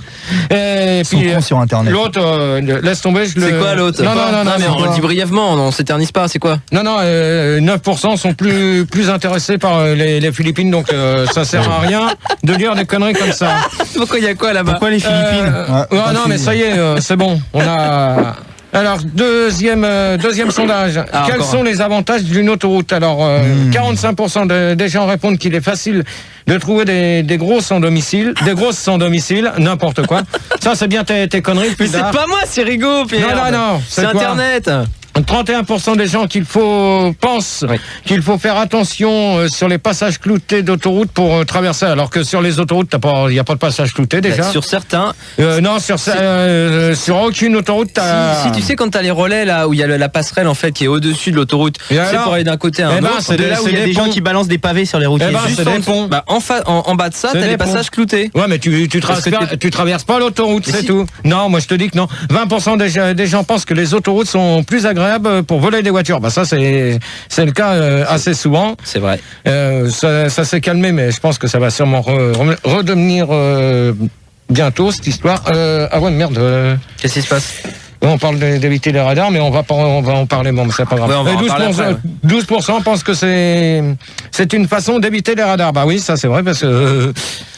Et puis sur internet. L'autre, laisse tomber. C'est quoi l'autre? Non, mais on le dit brièvement, on s'éternise pas. C'est quoi? Non, 9% sont plus intéressés par les Philippines, donc ça sert à rien de dire des conneries comme ça. Pourquoi il y a quoi là-bas? Pourquoi les Philippines? Non, mais ça y est, c'est bon. On a. Alors, deuxième sondage. Quels sont les avantages d'une autoroute? Alors, 45% des gens répondent qu'il est facile de trouver des grosses sans domicile, n'importe quoi. Ça, c'est bien tes conneries. Mais c'est pas moi, c'est Rigaud, Pierre. Non. C'est Internet. 31% des gens pensent qu'il faut faire attention sur les passages cloutés d'autoroute pour traverser, alors que sur les autoroutes, il n'y a pas de passage clouté déjà. Sur certains. Non, sur aucune autoroute. Si tu sais quand t'as les relais là où il y a la passerelle en fait qui est au-dessus de l'autoroute, c'est pour aller d'un côté à un autre. C'est là où il y a des gens qui balancent des pavés sur les routiers. C'est des ponts. En bas de ça, t'as les passages cloutés. Ouais, mais tu traverses pas l'autoroute, c'est tout. Non, moi je te dis que non. 20% des gens pensent que les autoroutes sont plus agréables pour voler des voitures. Ça c'est le cas assez souvent. C'est vrai. Ça s'est calmé, mais je pense que ça va sûrement redevenir bientôt cette histoire. Ah ouais, merde. Qu'est-ce qui se passe? On parle d'éviter les radars, mais on va en parler, bon, mais c'est pas grave. Ouais, 12% pensent que c'est une façon d'éviter les radars. Bah oui, ça c'est vrai, parce que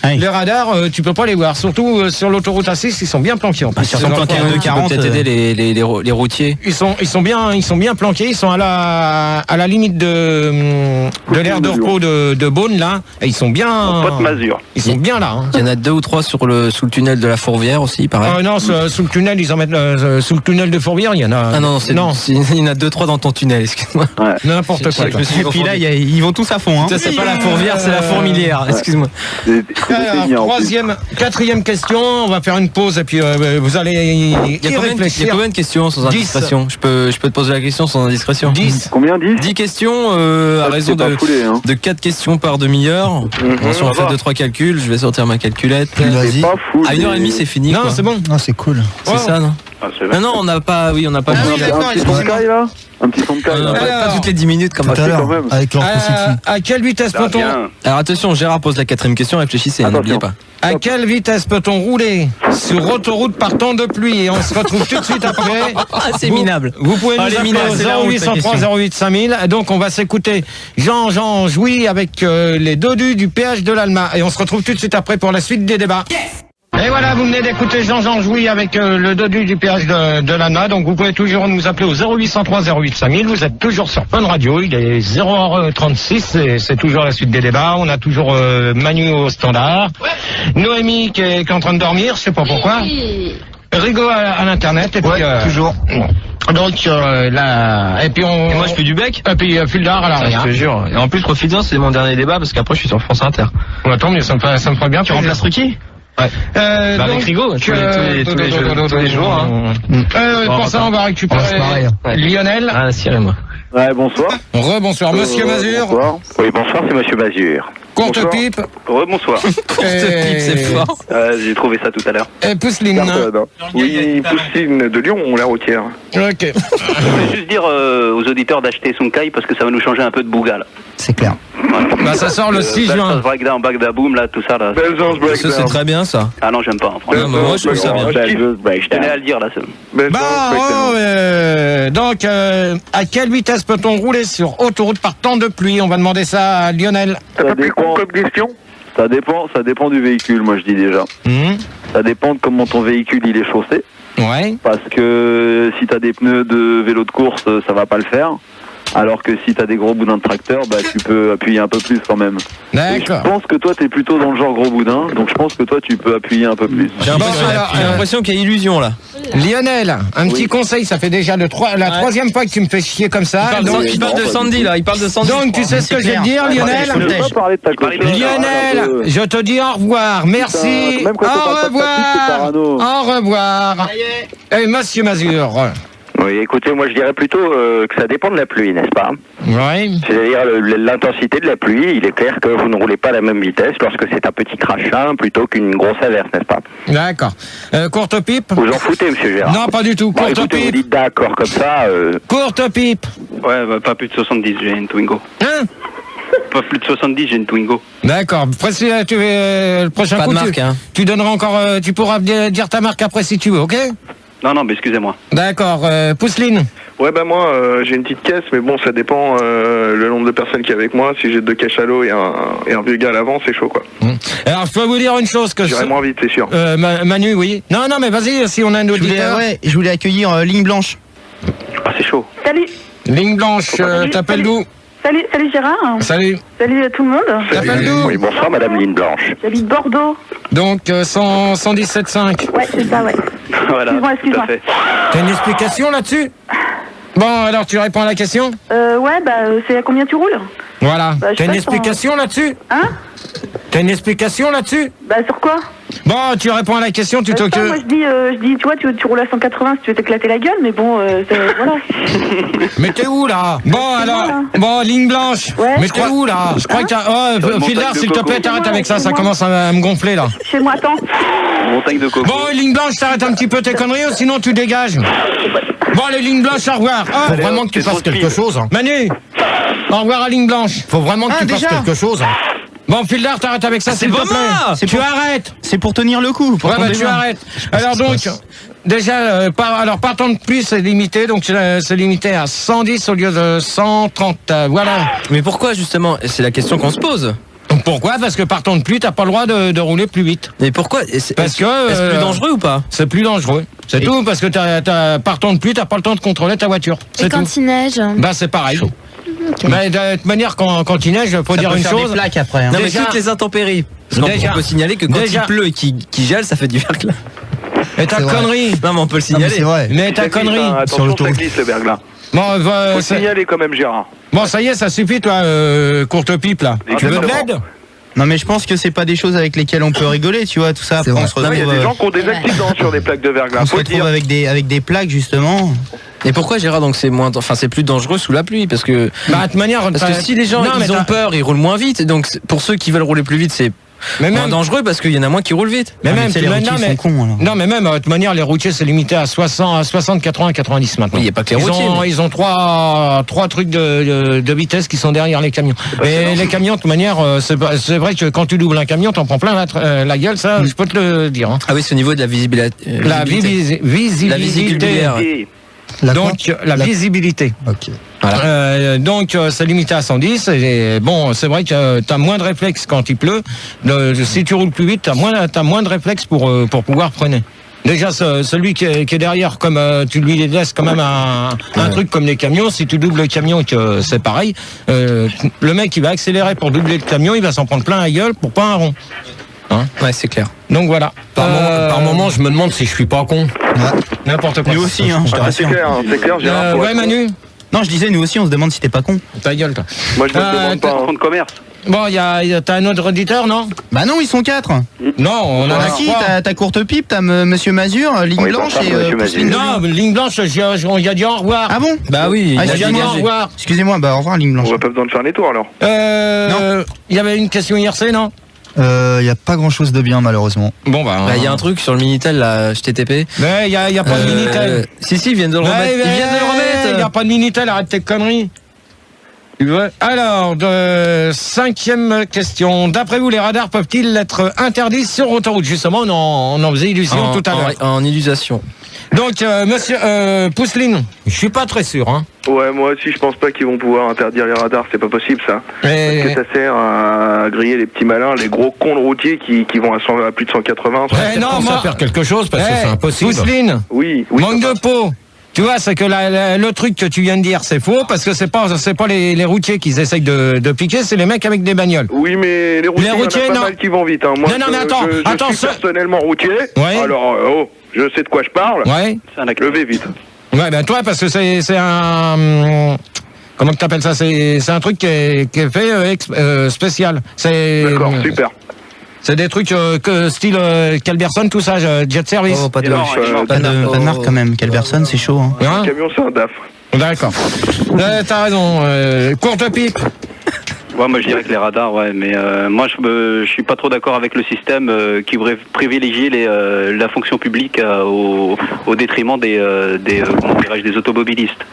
les radars, tu peux pas les voir. Surtout sur l'autoroute A6, ils sont bien planqués. Ils sont planqués à 2,40. Peut-être aider les routiers. Ils sont bien planqués. Ils sont à la limite de l'aire de repos de Beaune là. Et ils sont bien. Pas de masure. Ils sont bien là. Il y en a 2 ou 3 sous le tunnel de la Fourvière aussi, pareil. Non, sous le tunnel, ils en mettent sous le tunnel de Fourvière, il y en a. Ah non, il y en a 2-3 dans ton tunnel, excuse-moi. Ouais. N'importe quoi. Et puis là, ils vont tous à fond. Hein. Ça, c'est pas la Fourvière, c'est la Fourmilière, excuse-moi. Alors, quatrième question, on va faire une pause et puis vous allez y réfléchir. Il y a combien de questions sans indiscrétion? Je peux te poser la question sans indiscrétion. 10. Combien? 10 questions à raison de 4 questions par demi-heure. Si on fait 2-3 calculs, je vais sortir ma calculette. C'est pas fou. À 1h30 c'est fini. Non, c'est bon. Non, c'est cool. C'est ça, non? Non, on n'a pas. Oui, on n'a pas. Un petit son de caille là. Un petit son de caille. Pas toutes les 10 minutes comme Tout à l'heure, avec leur à quelle vitesse peut-on Alors attention, Gérard pose la 4e question, réfléchissez, n'oubliez pas. À quelle vitesse peut-on rouler sur autoroute par temps de pluie? Et on se retrouve tout de suite après. C'est minable. Vous pouvez nous appeler au 0803 08 5000. Donc on va s'écouter Jean jouit avec les dodus du péage de l'Alma. Et on se retrouve tout de suite après pour la suite des débats. Et voilà, vous venez d'écouter Jean jouit avec le dodu du péage de l'Alma. Donc vous pouvez toujours nous appeler au 0803 08 5000. Vous êtes toujours sur Fun Radio. Il est 0h36 et c'est toujours la suite des débats. On a toujours Manu au standard. Noémie qui est en train de dormir, je sais pas pourquoi. Rigaud à l'internet et puis toujours. Donc là, et puis Et moi je fais du bec. Et puis Fulda à l'arrière. Je te jure. Et en plus profite-en, c'est mon dernier débat parce qu'après je suis sur France Inter. Attends, mais ça me ferait bien. Tu remplaces Ruquier? Ouais. Avec Rigaud, tous les jours. Hein. Pour ça, on va récupérer Lionel. Ah, Cyril, moi. Ouais, bonsoir. Bonsoir, monsieur Mazur. Bonsoir. Oui, bonsoir, c'est monsieur Mazur. Courte Bonsoir. pipe. Bonsoir. Courte pipe, c'est fort. J'ai trouvé ça tout à l'heure. Et Pousseline. Oui, Pousseline de Lyon, la routière. Ok. Je voulais juste dire aux auditeurs d'acheter son caille parce que ça va nous changer un peu de bouga là. C'est clair. Bah ça sort le 6 juin. Breakdown, Bagdaboom, là, tout ça là. Belzance Ça c'est Breakdown. très bien ça. Ah non, j'aime pas. Non, mais moi je trouve ça bien. Je tenais à le dire là. Donc, à quelle vitesse peut-on rouler sur autoroute par temps de pluie? On va demander ça à Lionel. Ça dépend comme question. Ça dépend du véhicule, moi je dis déjà. Ça dépend de comment ton véhicule il est chaussé. Ouais. Parce que si t'as des pneus de vélo de course, ça va pas le faire. Alors que si t'as des gros boudins de tracteur, bah tu peux appuyer un peu plus quand même. D'accord. Je pense que toi t'es plutôt dans le genre gros boudin, donc je pense que toi tu peux appuyer un peu plus. J'ai l'impression qu'il y a illusion là. Lionel, un petit conseil, ça fait déjà la troisième fois que tu me fais chier comme ça. Il parle de Sandy là, il parle de Sandy. Donc tu sais ce que je vais te dire, Lionel? Je ne pas parler de ta copine. Lionel, je te dis au revoir, merci, Même quand on parle pas de ta petite, c'est parano. au revoir. Et monsieur Mazur. Oui, écoutez, moi je dirais plutôt que ça dépend de la pluie, n'est-ce pas? Oui. C'est-à-dire l'intensité de la pluie, il est clair que vous ne roulez pas à la même vitesse lorsque c'est un petit crachin plutôt qu'une grosse averse, n'est-ce pas? D'accord. Courte pipe? Vous en foutez, monsieur Gérard? Non, pas du tout. Bon, Courte écoutez, vous pipe. dites d'accord comme ça. Courte pipe. Ouais, bah, pas plus de 70, j'ai une Twingo. Hein? Pas plus de 70, j'ai une Twingo. D'accord. Précis, le prochain Pas coup, de marque, hein. tu donneras encore, tu pourras dire ta marque après si tu veux, ok? Non, mais excusez-moi. D'accord. Pousseline. Ouais, bah moi, j'ai une petite caisse, mais bon, ça dépend le nombre de personnes qui est avec moi. Si j'ai deux cachalots et un vieux gars à l'avant, c'est chaud, quoi. Alors, je peux vous dire une chose que J'irai moins vite, c'est sûr. Manu, oui. Non, mais vas-y, si on a un auditeur. Je voulais accueillir Ligne Blanche. Ah, c'est chaud. Salut. Ligne Blanche, t'appelles d'où? Salut Gérard. Salut. Salut à tout le monde. T'appelles d'où? Oui, bonsoir, Madame Ligne Blanche. J'habite Bordeaux. Donc, 117.5. Ouais, c'est ça, ouais. Voilà, Excuse-moi. tout à fait. T'as une explication là-dessus? Bon, alors tu réponds à la question? Ouais, bah, c'est à combien tu roules? Voilà. Bah, je T'as une passe explication là-dessus? Hein? T'as une explication là-dessus? Bah, sur quoi? Bon, tu réponds à la question, tu Moi, je dis, tu vois, tu roules à 180 si tu veux t'éclater la gueule, mais bon, voilà. Mais t'es où là? Bon, alors, bon, Ligne Blanche. Ouais. Mais t'es où là? Je crois que t'as. Oh, Fildar, s'il te plaît, t'arrêtes avec ça, ça commence à me gonfler là. Chez moi, attends. Montagne de coco. Bon, Ligne Blanche, t'arrêtes un petit peu tes conneries, sinon tu dégages. Bon, les Lignes Blanches, au revoir. Ah, faut vraiment que tu fasses quelque chose. Manu, au revoir à Ligne Blanche. Faut vraiment que tu fasses quelque chose. Bon, Fildar, t'arrêtes avec ça, s'il te plaît. Tu arrêtes. C'est pour tenir le coup. Ouais, bah tu arrêtes. Alors donc, déjà, partant de plus, c'est limité, donc c'est limité à 110 au lieu de 130. Voilà. Mais pourquoi justement? C'est la question qu'on se pose. Pourquoi? Parce que partant de pluie, t'as pas le droit de rouler plus vite. Mais pourquoi? Parce que est-ce plus dangereux ou pas? C'est plus dangereux. C'est tout, parce que partant de pluie, t'as pas le temps de contrôler ta voiture. Et quand il neige? Bah c'est pareil. Mais de toute manière, quand il neige, faut dire une chose. Des plaques après. Hein. Non, mais toutes les intempéries. Parce qu'on peut signaler que quand il pleut et qu'il gèle, ça fait du verglas. Et ta connerie. Non, mais on peut le signaler. C'est vrai. Mais ta connerie. Attention, ça glisse le verglas. Bon, Faut signaler quand même, Gérard. Bon, ça y est, ça suffit, toi, courte pipe là. Tu veux de l'aide? Non, mais je pense que c'est pas des choses avec lesquelles on peut rigoler, tu vois, tout ça. Après, on se retrouve. Il y a des gens qui ont des accidents sur des plaques de verglas. On se retrouve avec des plaques justement. Et pourquoi, Gérard, donc c'est plus dangereux sous la pluie? Parce que, bah, de toute manière, parce que si les gens ils ont peur, ils roulent moins vite. Donc pour ceux qui veulent rouler plus vite, c'est moins dangereux parce qu'il y en a moins qui roulent vite. Mais même, les routiers sont cons. Alors. Non, mais même, de toute manière, les routiers, c'est limité à 60, 80, 90 maintenant. Oui, il n'y a pas que les routiers. Ils ont trois trucs de vitesse qui sont derrière les camions. Mais les camions, de toute manière, c'est vrai que quand tu doubles un camion, t'en prends plein la gueule, ça, je peux te le dire. Hein. Ah oui, c'est au niveau de la visibilité. La visibilité. Donc la visibilité. Ok. Voilà. Donc c'est limité à 110 et bon c'est vrai que t'as moins de réflexes quand il pleut. Si tu roules plus vite, t'as moins de réflexes pour pouvoir freiner. Déjà celui qui est derrière, comme tu lui laisses quand même un truc comme les camions, si tu doubles le camion et que c'est pareil, le mec il va accélérer pour doubler le camion, il va s'en prendre plein la gueule pour pas un rond. Hein, ouais, c'est clair. donc voilà. Par moment, je me demande si je suis pas con. N'importe quoi. Nous aussi, hein, je te rassure. C'est clair, Gérard. Ouais, Manu. Non, je disais, nous aussi, on se demande si t'es pas con. Ta gueule, toi. Moi, je me demande pas. Fonds de commerce. Bon, t'as un autre auditeur, non? Bah non, ils sont 4. Non, on en a qui? 3. T'as Courte Pipe, t'as Monsieur Mazur, Ligne Oui, Blanche bonsoir, et Monsieur Pousseline. Non, ligne blanche, il y a dit au revoir. Ah bon? Bah oui, Ah, il a excusez-moi, dégagé. Au revoir. Excusez-moi, bah au revoir, Ligne Blanche. On va pas besoin de faire les tours alors. Il y avait une question IRC, non? Il n'y a pas grand chose de bien, malheureusement. Bon, bah. Bah, il y a un truc sur le Minitel, là, HTTP. Mais il y a pas de Minitel. Si, ils viennent de le remettre. Ils viennent de le remettre. Il n'y a pas de Minitel, arrête tes conneries. Alors, 5e question. D'après vous, les radars peuvent-ils être interdits sur autoroute? Justement, on en faisait illusion tout à l'heure. En illusion. Donc, monsieur Pousseline, je suis pas très sûr. Hein. Ouais, moi aussi, je pense pas qu'ils vont pouvoir interdire les radars. C'est pas possible, ça. Parce que ça sert à griller les petits malins, les gros cons de routiers qui vont à plus de 180. Non, ça faire quelque chose parce que c'est impossible. Pousseline, oui. manque de peau. Tu vois, c'est que le truc que tu viens de dire, c'est faux, parce que c'est pas les routiers qui essayent de piquer, c'est les mecs avec des bagnoles. Oui, mais les routiers, il y en a pas mal qui vont vite. Hein. Moi, non, mais attends, je suis personnellement routier. Ouais. Alors, je sais de quoi je parle. Ouais. Levez vite. Ouais, ben toi, parce que c'est un... Comment que t'appelles ça? C'est un truc qui est fait spécial. D'accord, super. C'est des trucs style Calberson, tout ça, jet service. Oh, pas de marque. Pas de marque quand même, quelle personne, c'est chaud. Hein. Hein? Le camion, c'est un DAF. D'accord. T'as raison. Courte pipe. Ouais, moi je dirais que les radars, ouais, mais moi je suis pas trop d'accord avec le système qui voudrait privilégier la fonction publique au détriment des comment dirais-je, des automobilistes.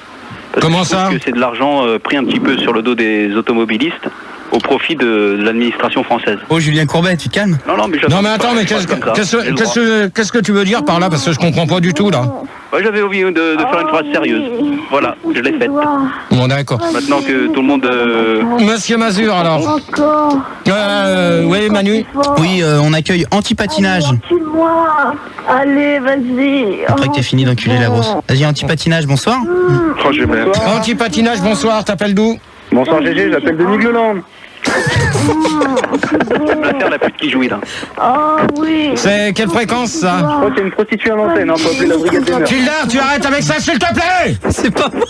Parce Comment que je trouve ça? que c'est de l'argent pris un petit peu sur le dos des automobilistes au profit de l'administration française. Oh, Julien Courbet, tu te calmes? Non, mais attends, mais qu'est-ce que tu veux dire par là? Parce que je comprends pas du tout, là. Ouais, j'avais envie de faire une phrase sérieuse. Voilà, je l'ai faite. Bon, d'accord. Maintenant que tout le monde... Monsieur Mazur, alors. Oui, Manu. Oui, on accueille Antipatinage. Moi. Allez, vas-y. Après que t'aies fini d'enculer la grosse. Vas-y, Antipatinage, bonsoir. Antipatinage, bonsoir, t'appelles d'où? Bonsoir GG, j'appelle Denis Gleland. C'est l'affaire la pute qui jouit là. Oh oui. C'est quelle fréquence ça? Je crois qu'il y a une prostituée à l'antenne, hein, faut appeler la brigade des mœurs. Gildard, tu arrêtes avec ça s'il te plaît. C'est pas moi.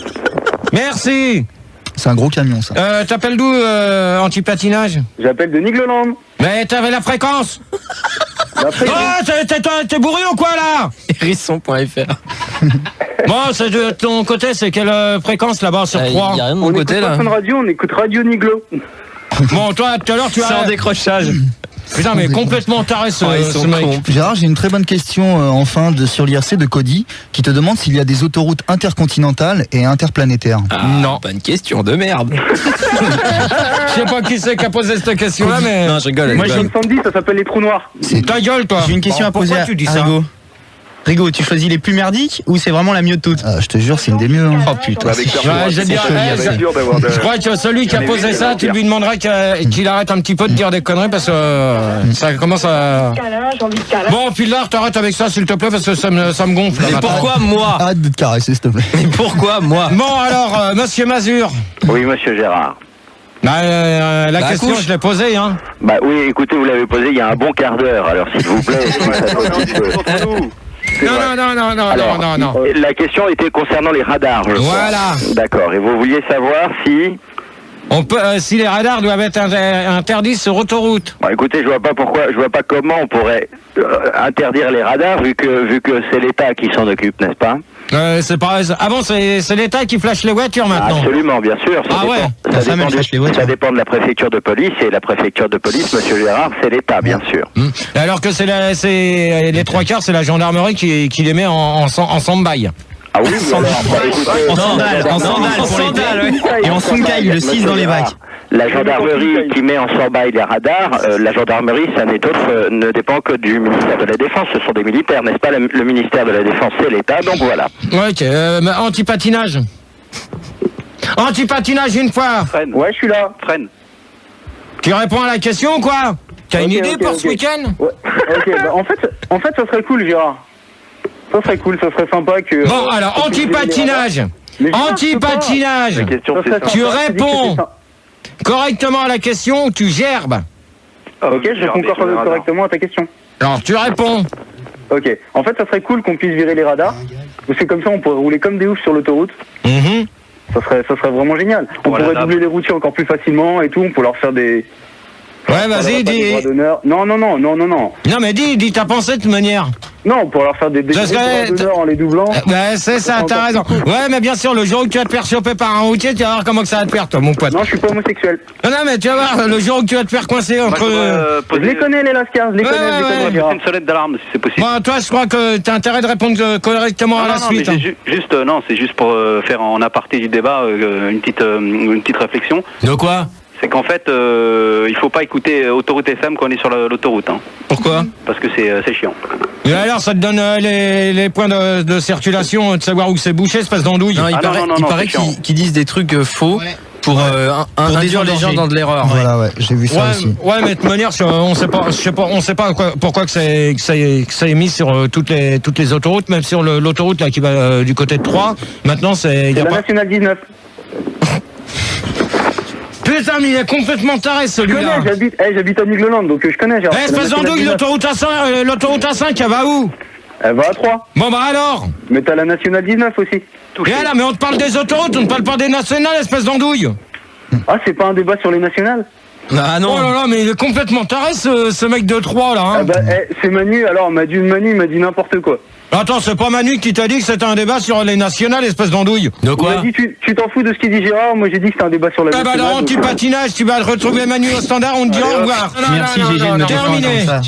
Merci. C'est un gros camion, ça. T'appelles d'où, Antipatinage? J'appelle Denis Gleland. Mais t'avais la fréquence. T'es bourré ou quoi là? Hérisson.fr. Bon, c'est de ton côté, c'est quelle fréquence là-bas sur 3? Il y a rien de mon côté là. On écoute pas radio, on écoute Radio Niglo. Bon, toi, tout à l'heure, tu as... C'est en décrochage. Putain, mais complètement taré ce mec. Gérard, j'ai une très bonne question sur l'IRC de Cody qui te demande s'il y a des autoroutes intercontinentales et interplanétaires. Non, pas une question de merde. Je sais pas qui c'est qui a posé cette question-là, mais... Non, je rigole. Moi j'ai une Sandy, ça s'appelle les trous noirs. Ta gueule, toi. J'ai une question à poser à Rigo. Rigo, tu choisis les plus merdiques ou c'est vraiment la mieux de toutes? Je te jure, c'est une des mieux. Hein. Oh putain, je crois que celui qui a posé ça, tu lui demanderas qu'il arrête un petit peu de dire des conneries parce que ça commence à... Bon, Pilar, t'arrêtes avec ça s'il te plaît parce que ça me gonfle. Mais pourquoi moi? Arrête de te caresser s'il te plaît. Mais pourquoi moi? Bon alors, monsieur Mazur. Oui, monsieur Gérard. La question, je l'ai posée, hein. Bah oui, écoutez, vous l'avez posée il y a un bon quart d'heure, alors s'il vous plaît. Non. La question était concernant les radars, je crois. Voilà. D'accord, et vous vouliez savoir si... si les radars doivent être interdits sur autoroute. Bon, écoutez, je vois pas comment on pourrait interdire les radars vu que c'est l'État qui s'en occupe, n'est-ce pas? C'est pareil. Ah bon, c'est l'État qui flash les voitures maintenant? Absolument, bien sûr. Ça dépend de la préfecture de police, et la préfecture de police, monsieur Gérard, c'est l'État, bien sûr. Alors que c'est les trois quarts, c'est la gendarmerie qui les met en stand-by. Ah oui, en sandales et en sunkai le 6 dans les vagues. La gendarmerie qui met en stand-by les radars, la gendarmerie, ça n'est autre, ne dépend que du ministère de la Défense. Ce sont des militaires, n'est-ce pas? Le ministère de la Défense, c'est l'État, donc voilà. Ok, anti-patinage. Anti-patinage une fois. Freine. Ouais, je suis là. Freine. Tu réponds à la question ou quoi? T'as une idée pour ce week-end? Ouais. Ok, bah, en fait, ça serait cool, Gérard. Ça serait cool, ça serait sympa que... Bon, alors, anti-patinage. Anti-patinage. Tu réponds correctement à la question ou tu gerbes? Ok, je réponds correctement à ta question. Alors, tu réponds. Ok. En fait, ça serait cool qu'on puisse virer les radars. Parce que comme ça, on pourrait rouler comme des oufs sur l'autoroute. Ça serait vraiment génial. On pourrait doubler les routiers encore plus facilement et tout. On pourrait leur faire des... Ouais, vas-y, dis. Non. Non, mais dis ta pensée de toute manière. Non, on pourrait leur faire des droits d'honneur en les doublant. Ouais, c'est ça, t'as raison. Ouais, mais bien sûr, le jour où tu vas te faire choper par un routier, tu vas voir comment que ça va te faire, toi, mon pote. Non, je suis pas homosexuel. Non, mais tu vas voir, le jour où tu vas te faire coincer entre... Je les connais, les lascars, je les connais. Une sonnette d'alarme, si c'est possible. Bon, toi, je crois que t'as intérêt de répondre correctement à la suite. C'est juste pour faire en aparté du débat une petite réflexion. De quoi? C'est qu'en fait, il faut pas écouter Autoroute FM quand on est sur l'autoroute. Hein. Pourquoi? Parce que c'est chiant. Et alors, ça te donne les points de circulation, de savoir où c'est bouché, espèce d'andouille. Non, il paraît qu'ils disent des trucs faux pour induire les gens dans de l'erreur. Voilà, ouais, j'ai vu ça aussi. Ouais, mais de toute manière, on sait pas pourquoi que ça est mis sur toutes les autoroutes, même sur l'autoroute là qui va du côté de Troyes. Maintenant, c'est la nationale 19. Putain, mais il est complètement taré celui-là. Je connais, j'habite à Nigloland, donc je connais. Espèce d'andouille, l'autoroute A5, elle va où? Elle va à 3. Bon bah alors. Mais t'as la nationale 19 aussi. Et là, mais on te parle des autoroutes, on te parle pas des nationales, espèce d'andouille. Ah, c'est pas un débat sur les nationales? Ah non. Oh là là, mais il est complètement taré ce mec de 3 là. Hein. Ah bah, c'est Manu, alors Manu il m'a dit n'importe quoi. Attends, c'est pas Manu qui t'a dit que c'était un débat sur les nationales, espèce d'andouille. De quoi? Il m'a dit, tu t'en fous de ce qu'il dit Gérard, moi j'ai dit que c'était un débat sur la nationale. Ah bah alors, anti-patinage, tu vas retrouver Manu au standard, on te dit au revoir. Merci GG de me défendre comme ça.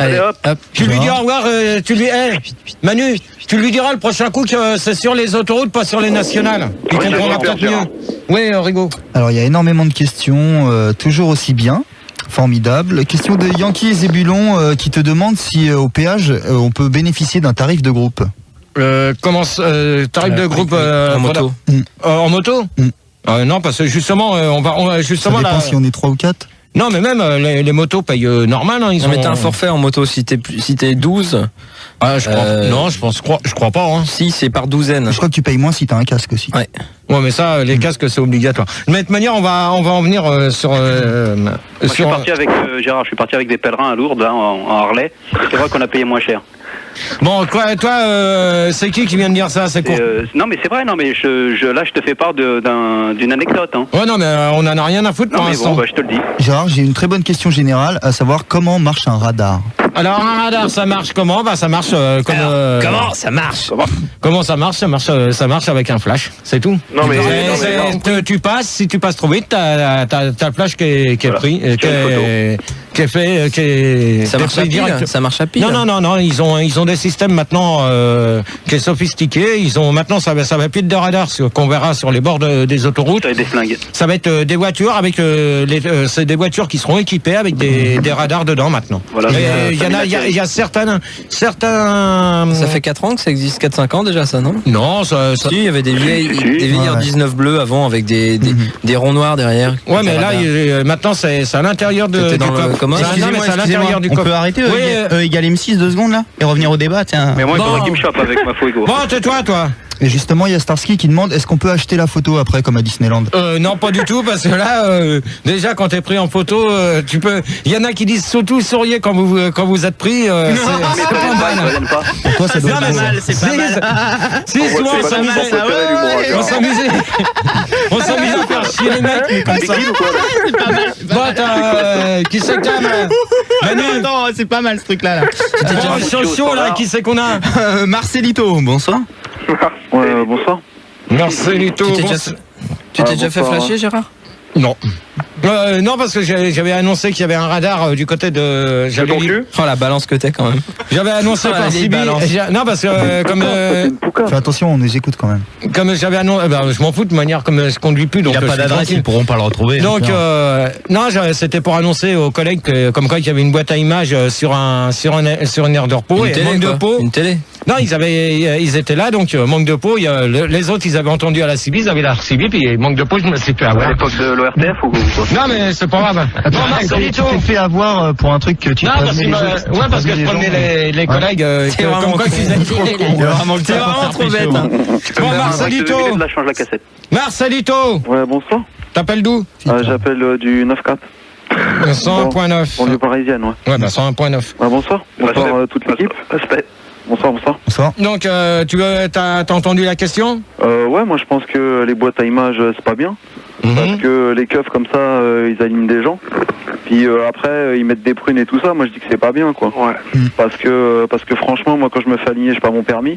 Allez hop. Tu lui dis au revoir, Manu, tu lui diras le prochain coup que c'est sur les autoroutes, pas sur les nationales. Il comprendra peut-être mieux. Oui, Rigaud. Alors, il y a énormément de questions, toujours aussi bien. Formidable. Question de Yankee et Zébulon qui te demande si au péage on peut bénéficier d'un tarif de groupe. Tarif de groupe en moto. En moto non, parce que justement, on va justement ça dépend si on est 3 ou 4. Non, mais même les motos payent normal. Hein, ils ont mis un forfait en moto si t'es 12. Ah, je crois. Non, je crois pas. Hein. Si, c'est par douzaine. Je crois que tu payes moins si t'as un casque aussi. Ouais. Ouais, mais ça, les casques, c'est obligatoire. Mais de toute manière, on va en venir sur. Je suis parti avec Gérard. Je suis parti avec des pèlerins à Lourdes, là, en Harley. C'est vrai qu'on a payé moins cher. Bon, toi, c'est qui vient de dire ça? C'est quoi? Non, mais c'est vrai. Non, mais là, je te fais part d'une anecdote. Hein. Ouais, non, mais on en a rien à foutre pour l'instant. Bon, bah, je te le dis. Gérard, j'ai une très bonne question générale, à savoir comment marche un radar. Alors un radar, ça marche comment? Bah ça marche comme. Comment ça marche? Comment ça marche? Ça marche avec un flash, c'est tout. Non mais, tu passes, si tu passes trop vite, t'as le flash qui est pris, qui est fait, ça marche à pile. Ça marche à pile. Non, ils ont des systèmes maintenant qui est sophistiqué. Maintenant ça va plus être de radar qu'on verra sur les bords des autoroutes. Des flingues. Ça va être des voitures avec c'est des voitures qui seront équipées avec des radars dedans maintenant. Voilà. Il y a certains. Ça fait 4 ans que ça existe, 4-5 ans déjà, ça, non? Non, ça. Si, il y avait des vieilles R19 bleues avant avec des ronds noirs derrière. Ouais, mais là, maintenant, c'est à l'intérieur du coffre. Comment? C'est à l'intérieur du coffre. On peut arrêter égal M6 2 secondes là et revenir au débat, tiens. Mais moi, il faudrait qu'il me chope avec ma Fuego. Bon, tais-toi, toi. Et justement, il y a Starsky qui demande est-ce qu'on peut acheter la photo après comme à Disneyland? Non, pas du tout, parce que là, déjà quand t'es pris en photo, tu peux. Il y en a qui disent surtout souriez quand vous êtes pris. C'est pas mal. Pour toi, ça doit être mal, c'est pas mal. Si, souvent on s'amusait à faire chier les mecs, mais comme ça. Bon, qui c'est que t'as, Manu? Non, c'est pas mal ce truc-là. Chaud, là, qui c'est qu'on a? Marcelito, bonsoir. Ouais, bonsoir. Marcelito. Tu t'es déjà fait flasher, Gérard? Non. Non, parce que j'avais annoncé qu'il y avait un radar du côté de. Oh, la balance que t'es quand même. J'avais annoncé par Sibi. Non, parce que comme. Fais attention, on nous écoute quand même. Comme j'avais annoncé. Je m'en fous de manière, comme je conduis plus. Donc il n'y a pas d'adresse, ils ne pourront pas le retrouver. Donc, non, c'était pour annoncer aux collègues comme quoi il y avait une boîte à images sur une aire de repos. Une télé. Non, ils étaient là, donc manque de peau. Les autres, ils avaient entendu à la CIVI, ils avaient la CIVI, puis manque de peau, je me suis fait avoir. À l'époque de l'ORTF ou quoi? Non, mais c'est pas grave. Attends, tu t'es fait avoir pour un truc que tu parce que je prenais les collègues comme quoi qu'ils étaient trop cons. C'est vraiment trop bête. Bon, Marcelito. Change la cassette. Marcelito. Ouais, bonsoir. T'appelles d'où? J'appelle du 9-4. 101.9. Banlieue parisienne, ouais. Ouais, bah 101.9. Bonsoir. Bonsoir toute l'équipe. Bonsoir. Donc, t'as entendu la question? Ouais, moi je pense que les boîtes à images, c'est pas bien. Parce que les keufs comme ça, ils alignent des gens. Puis après, ils mettent des prunes et tout ça. Moi je dis que c'est pas bien, quoi. Ouais. Parce que franchement, moi quand je me fais aligner, j'ai pas mon permis.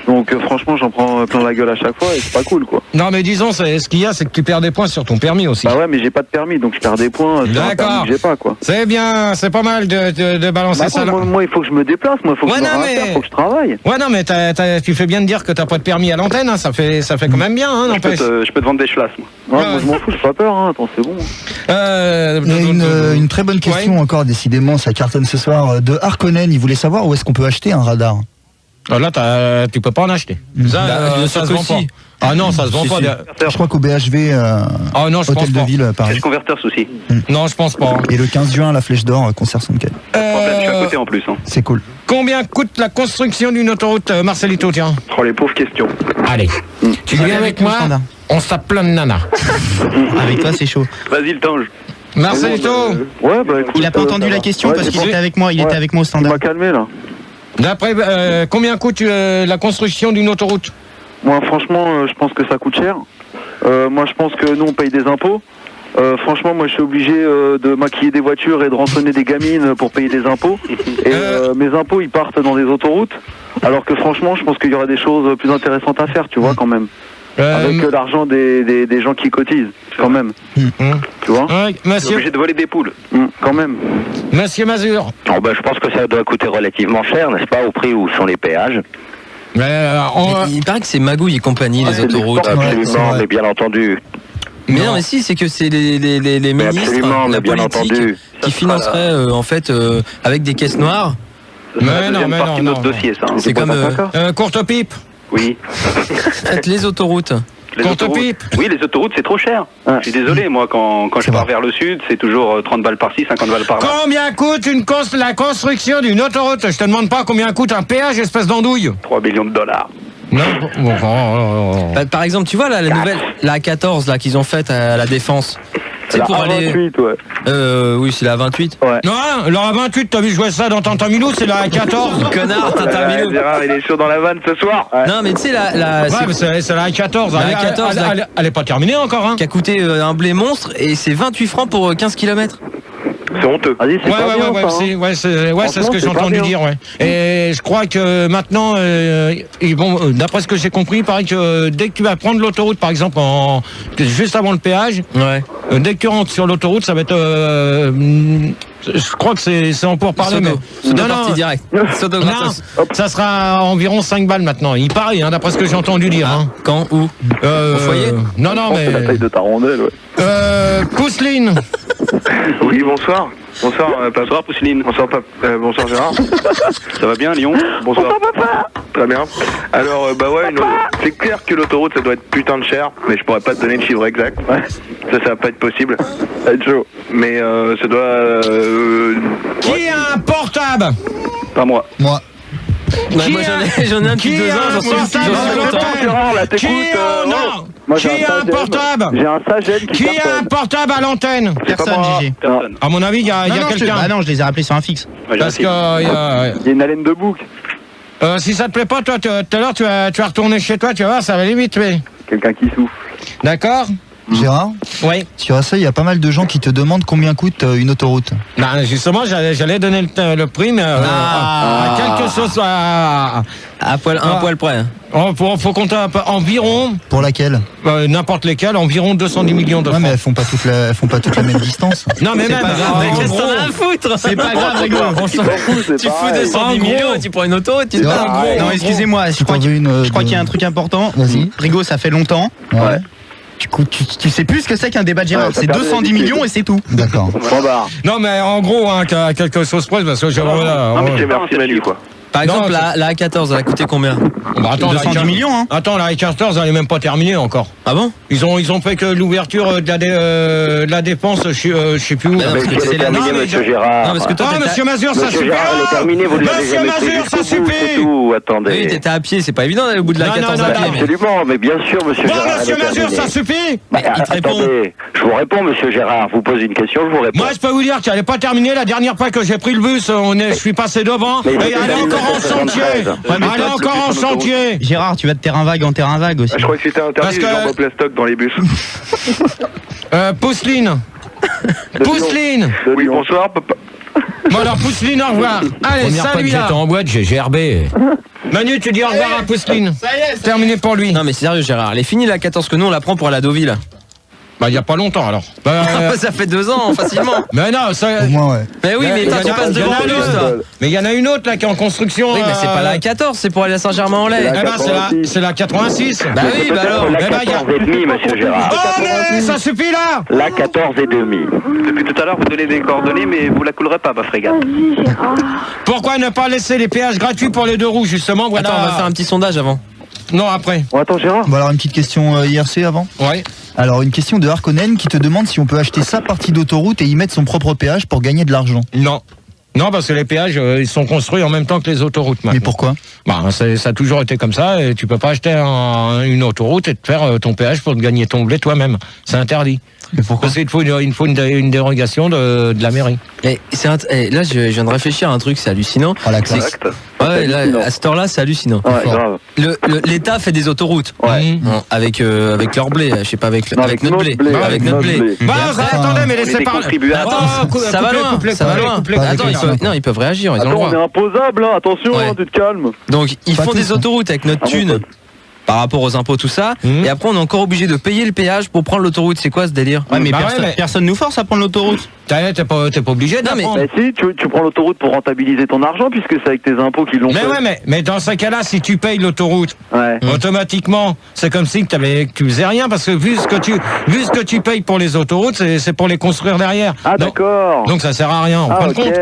Donc franchement, j'en prends plein la gueule à chaque fois et c'est pas cool, quoi. Non, mais disons, ce qu'il y a, c'est que tu perds des points sur ton permis aussi. Bah ouais, mais j'ai pas de permis, donc je perds des points sur un permis que j'ai pas, quoi. C'est bien, c'est pas mal de balancer ça. Moi, il faut que je me déplace, moi, il faut que faut que je travaille. Ouais, non, mais tu fais bien de dire que t'as pas de permis à l'antenne, hein, ça fait quand même bien, hein, n'empêche. Je peux te vendre des chlasses, moi. Ouais, moi je m'en fous, j'ai pas peur, hein. Attends, c'est bon. Il y a une très bonne question encore, décidément, ça cartonne ce soir. De Harkonnen, il voulait savoir où est-ce qu'on peut acheter un radar. Là, tu peux pas en acheter. Ça se vend pas. Ah non, ça se vend pas. Je crois qu'au BHV, Hôtel de Ville, Paris. C'est le converteur souci. Non, je pense pas. Et le 15 juin, la Flèche d'Or, concert 64. Je suis à côté en plus. Hein. C'est cool. Combien coûte la construction d'une autoroute, Marcelito, tiens? Oh, les pauvres questions. Allez. Tu viens avec moi, on se tape plein de nanas. Avec toi, c'est chaud. Vas-y, le tange. Marcelito. Ouais, bah écoute. Il a pas entendu la question parce qu'il était avec moi. Il était avec moi au standard. Il m'a calmé, là. D'après, combien coûte la construction d'une autoroute? Moi, franchement, je pense que ça coûte cher. Moi, je pense que nous, on paye des impôts. Franchement, moi, je suis obligé de maquiller des voitures et de rançonner des gamines pour payer des impôts. Et mes impôts, ils partent dans des autoroutes. Alors que franchement, je pense qu'il y aurait des choses plus intéressantes à faire, tu vois, quand même. Avec l'argent des gens qui cotisent, quand même. Tu vois, monsieur... obligé de voler des poules. Quand même. Monsieur Mazur. Oh, je pense que ça doit coûter relativement cher, n'est-ce pas, au prix où sont les péages. Il paraît que c'est magouille et compagnie, les autoroutes. Absolument, mais bien entendu. Mais non, mais si, c'est que c'est les ministres, la politique, qui financeraient en fait avec des caisses noires. Mais non, notre dossier, ça. C'est comme courte pipe. Oui. Les autoroutes. Oui, les autoroutes, c'est trop cher. Je suis désolé, moi, quand je pars vers le sud, c'est toujours 30 balles par-ci, 50 balles par-là. Combien coûte la construction d'une autoroute? Je te demande pas combien coûte un péage, espèce d'andouille. 3 millions de dollars. Non. Par exemple, tu vois là, la nouvelle, la A14 là qu'ils ont faite à la Défense. C'est pour aller. A28, ouais. Oui, c'est la 28. Ouais. Non, la 28, t'as vu jouer ça dans Tantamilou, c'est la 14. Connard, Tantamilou. Gérard, il est chaud dans la vanne ce soir. Non, mais tu sais, c'est la 14. La 14, elle est pas terminée encore, hein. Qui a coûté un blé monstre et c'est 28 francs pour 15 km. C'est honteux. Vas-y, c'est ce que j'ai entendu dire, ouais. Et je crois que maintenant, d'après ce que j'ai compris, il paraît que dès que tu vas prendre l'autoroute, par exemple, juste avant le péage, dès que tu rentres sur l'autoroute, ça va être... je crois que c'est en pourparler, mais... Non, direct. Ça sera environ 5 balles maintenant. Il paraît, hein, d'après ce que j'ai entendu dire. Hein. Quand? Où? Au foyer? Non, mais... C'est la taille de ta rondelle, ouais. Pousseline. Oui, bonsoir. Bonsoir, papa. Bonsoir, Pousseline. Bonsoir, bonsoir, Gérard. Ça va bien, Lyon? Bonsoir, papa. Très bien. Alors, c'est clair que l'autoroute, ça doit être putain de cher, mais je pourrais pas te donner le chiffre exact. Ça va pas être possible. Ça va être chaud. Mais ça doit... Qui a un portable? Pas moi. Moi. Moi j'en ai un depuis 2 ans, j'en suis longtemps. Qui a un portable? J'ai un Saged qui a un portable à l'antenne? Personne, Gigi. À mon avis, il y a quelqu'un. Ah non, je les ai rappelés sur un fixe. Parce qu'il y a une haleine de bouc. Si ça te plaît pas, toi, tout à l'heure, tu vas retourner chez toi, tu vas voir, ça va limite. Quelqu'un qui souffle. D'accord? Gérard? Oui. Sur ça, il y a pas mal de gens qui te demandent combien coûte une autoroute. Justement, j'allais donner le prix, mais à quelque chose... Un poil près. Faut compter environ... Pour laquelle? N'importe lesquelles, environ 210 millions de francs. Ouais, mais elles font pas toute la même distance. Non, mais même... Qu'est-ce que t'en as à foutre? C'est pas grave, Rigo. Tu fous 210 millions et tu prends une autoroute. Non, excusez-moi, je crois qu'il y a un truc important. Rigo, ça fait longtemps. Ouais. Tu sais plus ce que c'est qu'un débat de Gérard, c'est 210 millions et c'est tout. D'accord. Non, mais en gros, qu'à quelque chose près, parce que j'ai... Non, mais j'ai merci Manu, quoi. Par exemple, Non, la A14, elle a coûté combien? Bah attends, 210 millions, hein. Attends, la A14, elle est même pas terminée encore. Ah bon? Ils ont fait que l'ouverture de la dépense, je sais plus où. Mais c'est terminé, monsieur Gérard. Non, parce que toi, monsieur Mazur, ça Monsieur suffit. Gérard, elle est terminée, vous ne l'avez Monsieur jamais Mazur, fait ça jusqu'au bout, suffit. c'est tout. Attendez. Oui, t'étais à pied, c'est pas évident d'aller au bout de la Non, 14 non, à non, pied. mais- Absolument, mais bien sûr, monsieur Bon, Gérard. monsieur elle est Mazur, ça terminée. suffit. Bah, il te répond. attendez, je vous réponds, monsieur Gérard. Vous posez une question, je vous réponds. Moi, je peux vous dire qu'elle n'est pas terminée. La dernière fois que j'ai pris le bus, je suis passé devant. Mais Et elle est c'était encore en 1973. chantier. Ouais, mais Elle est toi, encore en chantier. Gérard, tu vas de terrain vague en terrain vague aussi. Je crois que c'était Parce interdit que- les jambes au plastoc dans les bus. Pousseline. Pousseline. Oui, bonsoir, papa. Bon alors, Pousseline, au revoir. Allez, Première fois que salut là. j'étais en boîte, j'ai gerbé. Manu, tu dis au revoir à Pousseline. Terminé pour lui. Non mais sérieux Gérard, elle est finie la 14 que nous on la prend pour aller à Deauville. Bah, il y a pas longtemps alors. Ça fait 2 ans facilement. Mais non, ça. Au moins, ouais. Mais oui, mais Il y toi en tu a- passes il y en devant a le une bus, autre. toi. Mais il y en a une autre là qui est en construction. Oui, mais c'est pas la 14, c'est pour aller à Saint-Germain-en-Laye. Eh ben, c'est la 86. Bah oui, bah alors. La Eh ben, il y a- 14 et demi, monsieur Gérard. Oh, mais ça suffit là. La 14 et demi. Depuis tout à l'heure, vous donnez des coordonnées, mais vous la coulerez pas, ma frégate. Vas-y, Gérard. Pourquoi ne pas laisser les péages gratuits pour les deux roues, justement? Voilà. Attends, on va faire un petit sondage avant. Non, après. Bon, attends, Gérard. Bon, alors une petite question IRC avant. Ouais. Alors une question de Harkonnen qui te demande si on peut acheter sa partie d'autoroute et y mettre son propre péage pour gagner de l'argent. Non. Non, parce que les péages, ils sont construits en même temps que les autoroutes maintenant. Mais pourquoi? Bah, ça a toujours été comme ça, et tu peux pas acheter une autoroute et te faire ton péage pour te gagner ton blé toi-même. C'est interdit. Mais pourquoi? Parce qu'il faut une dérogation de la mairie. Et là, je viens de réfléchir à un truc, c'est hallucinant. Oh, la C'est- classe. Ouais, là, à cette heure-là, c'est hallucinant. Ouais, grave. L'État fait des autoroutes. Ouais. Non, avec leur blé, je sais pas, avec Non, notre blé. blé, Avec notre blé. Bah, Et après- attendez, mais on est laissez des parler. contribuables. Attends, ça va loin, ça va loin. Attends, ils peuvent réagir, ils ont le Attends, on est droit. imposable, hein. Attention, Ouais. hein, tu te calmes. Donc, ils Pas font tous, des hein. autoroutes avec notre Ah, mon thune pote. par rapport aux impôts, tout ça. Et après, on est encore obligé de payer le péage pour prendre l'autoroute. C'est quoi ce délire? Ouais, mais Bah personne, ouais, mais- personne nous force à prendre l'autoroute. T'es pas obligé de Non, la mais- prendre. Mais si, tu prends l'autoroute pour rentabiliser ton argent, puisque c'est avec tes impôts qu'ils l'ont Mais fait. ouais, mais dans ce cas-là, si tu payes l'autoroute, Ouais. automatiquement, c'est comme si que tu faisais rien, parce que vu ce que tu payes pour les autoroutes, c'est pour les construire derrière. Ah, d'accord. Donc ça sert à rien, en Ah, fin de ok. compte.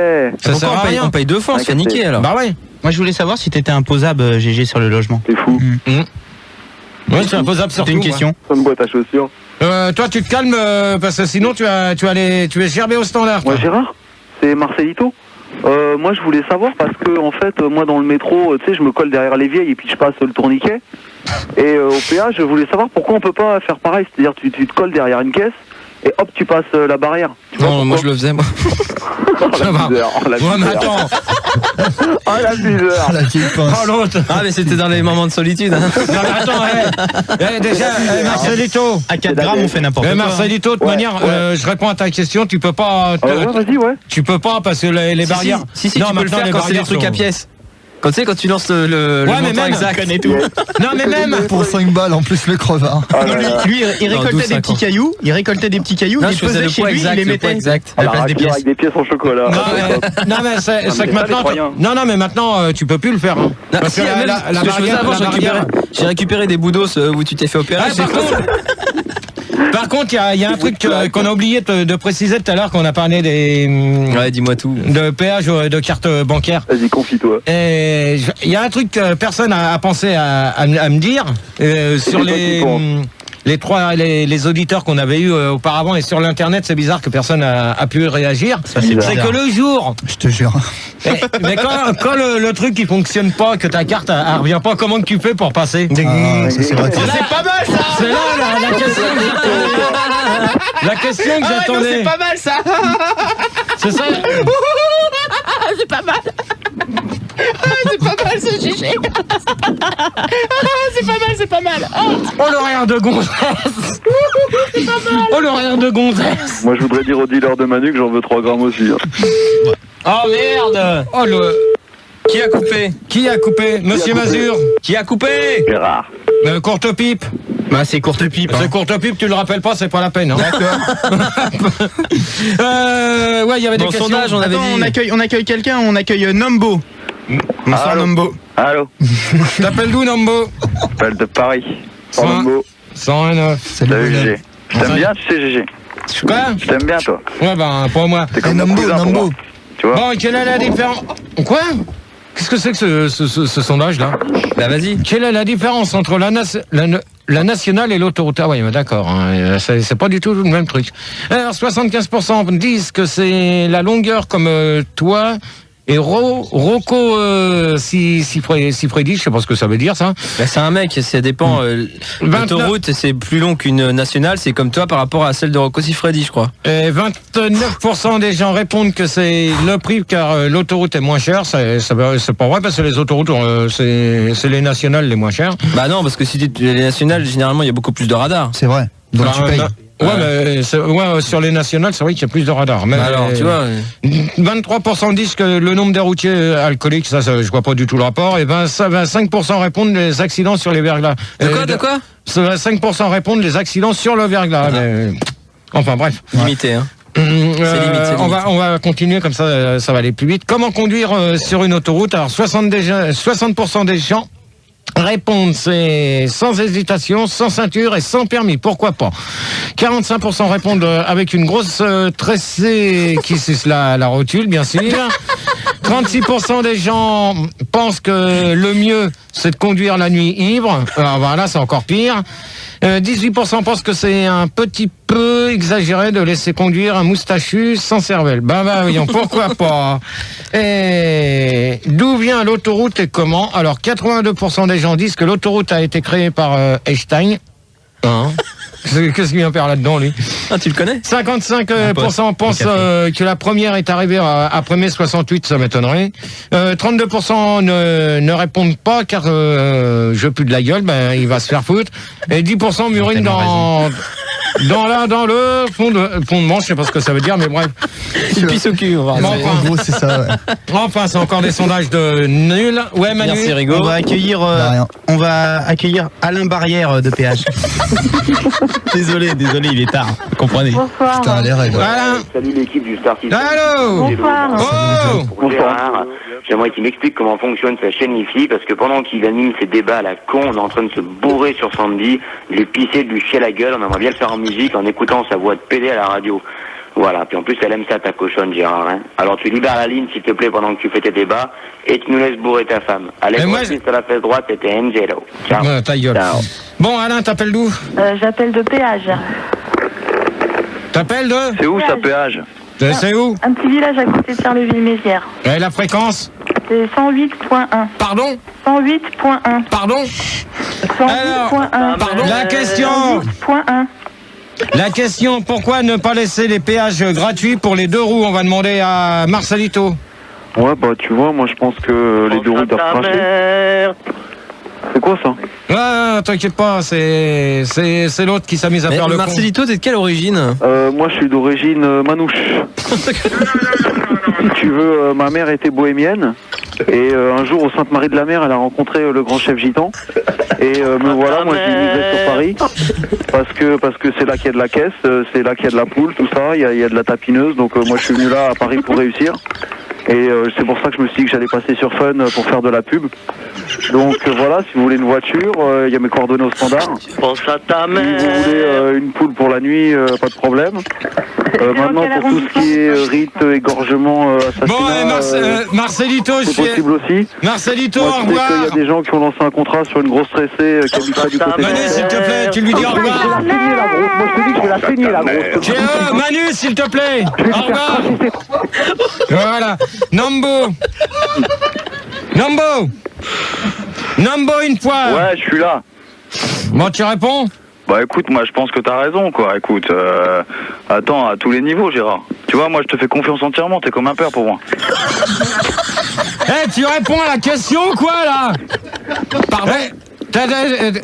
Ça sert à Pourquoi rien. on paye 2 fois, on se fait Ouais, niquer alors. Bah ouais. Moi, je voulais savoir si t'étais imposable, GG, sur le logement. C'est fou. Ouais, c'est imposable sur C'était une question. Ça me boîte à chaussures. Toi, tu te calmes, parce que sinon tu es gerbé au standard. Moi, toi. Gérard, c'est Marcelito. Moi, je voulais savoir parce que, en fait, moi, dans le métro, tu sais, je me colle derrière les vieilles et puis je passe le tourniquet. Et au péage, je voulais savoir pourquoi on peut pas faire pareil. C'est-à-dire, tu te colles derrière une caisse et hop, tu passes la barrière. Tu vois Non, moi je le faisais, moi. Ça va. la Ouais, mais attends. Oh, la bizarre. La vieille pince. Oh, l'autre. Ah, mais c'était dans les moments de solitude. Hein. Non, mais attends, déjà, Marcelito. À 4 grammes, on fait n'importe quoi. Marcelito, de toute Ouais, manière, ouais. je réponds à ta question, tu peux pas. Ouais, vas-y, ouais. Tu peux pas parce que les barrières. Si, Non, tu peux le maintenant, faire les quand c'est des barrières trucs sont- à pièces. Quand tu sais, quand tu lances le Ouais, mais montant même, exact. connais tout. Non, mais même. Pour 5 balles en plus le crevard. Ah, Non, là, là. lui, il Non, récoltait 12, des petits cailloux, il récoltait des petits cailloux, Non, il je faisais pesait le chez poids lui, exact, il les le poids mettait exact. à Ah, la la place des raclure pièces. avec des pièces en chocolat. Non, Ah, c'est top. non, mais c'est mais que ça, les maintenant. Troyens. Non, mais maintenant, tu peux plus le faire. Hein. Non, Parce si, que même, ce que je faisais avant, j'ai récupéré des boudos où tu t'es fait opérer. Ah, par contre, il y a un truc qu'on a oublié de préciser tout à l'heure, qu'on a parlé Ouais, dis-moi tout. de péage de carte bancaire. Vas-y, confie-toi. Et il y a un truc que personne a pensé à me dire sur toi qui penses. les auditeurs qu'on avait eu auparavant, et sur l'internet, c'est bizarre que personne a pu réagir. c'est C'est bizarre. que le jour, Je te jure. mais quand le truc qui fonctionne pas, que ta carte elle revient pas, comment que tu fais pour passer? Ah, ça c'est vrai. C'est pas mal ça. C'est là la question. La question que j'attendais. C'est pas mal ça. C'est ça. C'est pas mal. C'est pas mal ce GG. C'est pas mal. Oh l'horaire de gonzesse. Oh l'horaire de gonzesse. Moi, je voudrais dire au dealer de Manu que j'en veux 3 grammes aussi. Hein. Oh merde. Oh le. Qui a coupé? Qui a coupé? Monsieur Mazur. Qui a coupé? Gérard. Courte pipe. Bah, c'est courte pipe. C'est courte pipe, tu le rappelles pas, c'est pas la peine. Hein. Ouais, il y avait des Dans le questions. sondage, on avait dit. On accueille quelqu'un, on accueille Nombo. Bonsoir Allô. Nombo. Allô. T'appelles d'où, Nambo? Appelle de Paris. Cent- En Nombo. 109. Salut Salut Bonhomme. GG. Je t'aime bien, tu sais GG. Quoi? Je t'aime bien toi. Ouais, ben, pour moi. C'est Eh, comme mon Nambo, cousin pour Nambo. moi. Tu vois. Bon, quelle est la différence? Quoi? Qu'est-ce que c'est que ce sondage-là? Bah vas-y. Quelle est la différence entre la nationale et l'autoroute? Ah oui, d'accord, hein, c'est pas du tout le même truc. Alors, 75% disent que c'est la longueur comme toi. Et Rocco Siffredi, je sais pas ce que ça veut dire ça. Bah, c'est un mec, ça dépend. L'autoroute c'est plus long qu'une nationale, c'est comme toi par rapport à celle de Rocco Siffredi, je crois. Et 29% des gens répondent que c'est le prix car l'autoroute est moins chère. C'est pas vrai parce que les autoroutes c'est les nationales les moins chères. Bah non, parce que si les nationales généralement il y a beaucoup plus de radars. C'est vrai. Donc tu payes. Ouais, mais sur les nationales, c'est vrai qu'il y a plus de radars. Mais alors, tu vois. 23% disent que le nombre des routiers alcooliques, ça, je vois pas du tout le rapport. Et 25% répondent les accidents sur les verglas. De quoi 5% répondent les accidents sur le verglas. Mais, enfin, bref. Limité, hein. C'est limite. On va continuer comme ça va aller plus vite. Comment conduire sur une autoroute? Alors, 60% des gens répondent, c'est sans hésitation, sans ceinture et sans permis. Pourquoi pas? 45% répondent avec une grosse tressée qui suce la rotule, bien sûr. 36% des gens pensent que le mieux, c'est de conduire la nuit ivre. Alors voilà, c'est encore pire. 18% pensent que c'est un petit peu exagéré de laisser conduire un moustachu sans cervelle. Ben voyons, pourquoi pas. Et d'où vient l'autoroute et comment? Alors 82% des gens disent que l'autoroute a été créée par Einstein. Hein? Qu'est-ce qu'il vient faire là-dedans, lui? Ah, tu le connais? 55% pensent que la première est arrivée après mai 68, ça m'étonnerait. 32% ne répondent pas car je pue de la gueule, ben il va se faire foutre. Et 10% murine dans le fond de manche, je sais pas ce que ça veut dire, mais bref. Il pisse au cul, on va en gros, c'est ça. Ouais. Enfin, c'est encore des sondages de nuls. Ouais, Manu. Merci, Rigo. On va accueillir Alain Barrière de péage. désolé, il est tard. Vous comprenez. Bonsoir. Putain, les règles. Voilà. Salut l'équipe du Star System. Allô. Bonsoir. Oh. Pour Gérard, j'aimerais qu'il m'explique comment fonctionne sa chaîne IFI, parce que pendant qu'il anime ses débats à la con, on est en train de se bourrer sur Sandy, de lui pisser, de lui chier la gueule, on aimerait bien le faire en musique en écoutant sa voix de PD à la radio. Voilà, puis en plus elle aime ça ta cochonne, Gérard. Hein. Alors tu libères la ligne s'il te plaît pendant que tu fais tes débats et tu nous laisses bourrer ta femme. Allez, sur la fesse droite, c'était Angelo. Ciao. Ta gueule. Ciao. Bon, Alain, t'appelles d'où? J'appelle de péage. T'appelles de? C'est où ça, péage? C'est où? Un petit village à côté de Charleville-Mézières. Et la fréquence? C'est 108.1. Pardon? 108.1. Pardon? 108.1. Pardon? La question? 108.1. La question, pourquoi ne pas laisser les péages gratuits pour les deux roues? On va demander à Marcelito. Ouais, bah tu vois, moi je pense que les deux roues doivent cracher. C'est quoi ça? Ouais, t'inquiète pas, c'est l'autre qui s'amuse à faire le con. Marcelito, t'es de quelle origine? Moi je suis d'origine manouche. Si tu veux, ma mère était bohémienne. Et un jour, au Sainte-Marie-de-la-Mer, elle a rencontré le grand chef gitan. Et me voilà, moi je vivais sur Paris. Parce que c'est là qu'il y a de la caisse, c'est là qu'il y a de la poule, tout ça, il y a de la tapineuse. Donc moi je suis venu là à Paris pour réussir. Et c'est pour ça que je me suis dit que j'allais passer sur Fun pour faire de la pub. Donc voilà, si vous voulez une voiture, il y a mes coordonnées au standard. Pense à ta mère. Si vous voulez une poule pour la nuit, pas de problème. Maintenant, pour tout ce qui est rite, égorgement, assassinat, bon, Marcelito, c'est possible aussi. Marcelito, moi, au revoir. il y a des gens qui ont lancé un contrat sur une grosse tressée qui habiterait du côté. Manu, s'il te plaît, tu lui dis au revoir. Moi, je te dis que je vais la saigner, la grosse. Manu, s'il te plaît, au revoir. Voilà. Nambo, une fois. Ouais, je suis là. Bon, tu réponds? Bah écoute, moi je pense que t'as raison, quoi. Écoute, attends, à tous les niveaux, Gérard. Tu vois, moi je te fais confiance entièrement, t'es comme un père pour moi. Eh, tu réponds à la question, quoi, là? Pardon?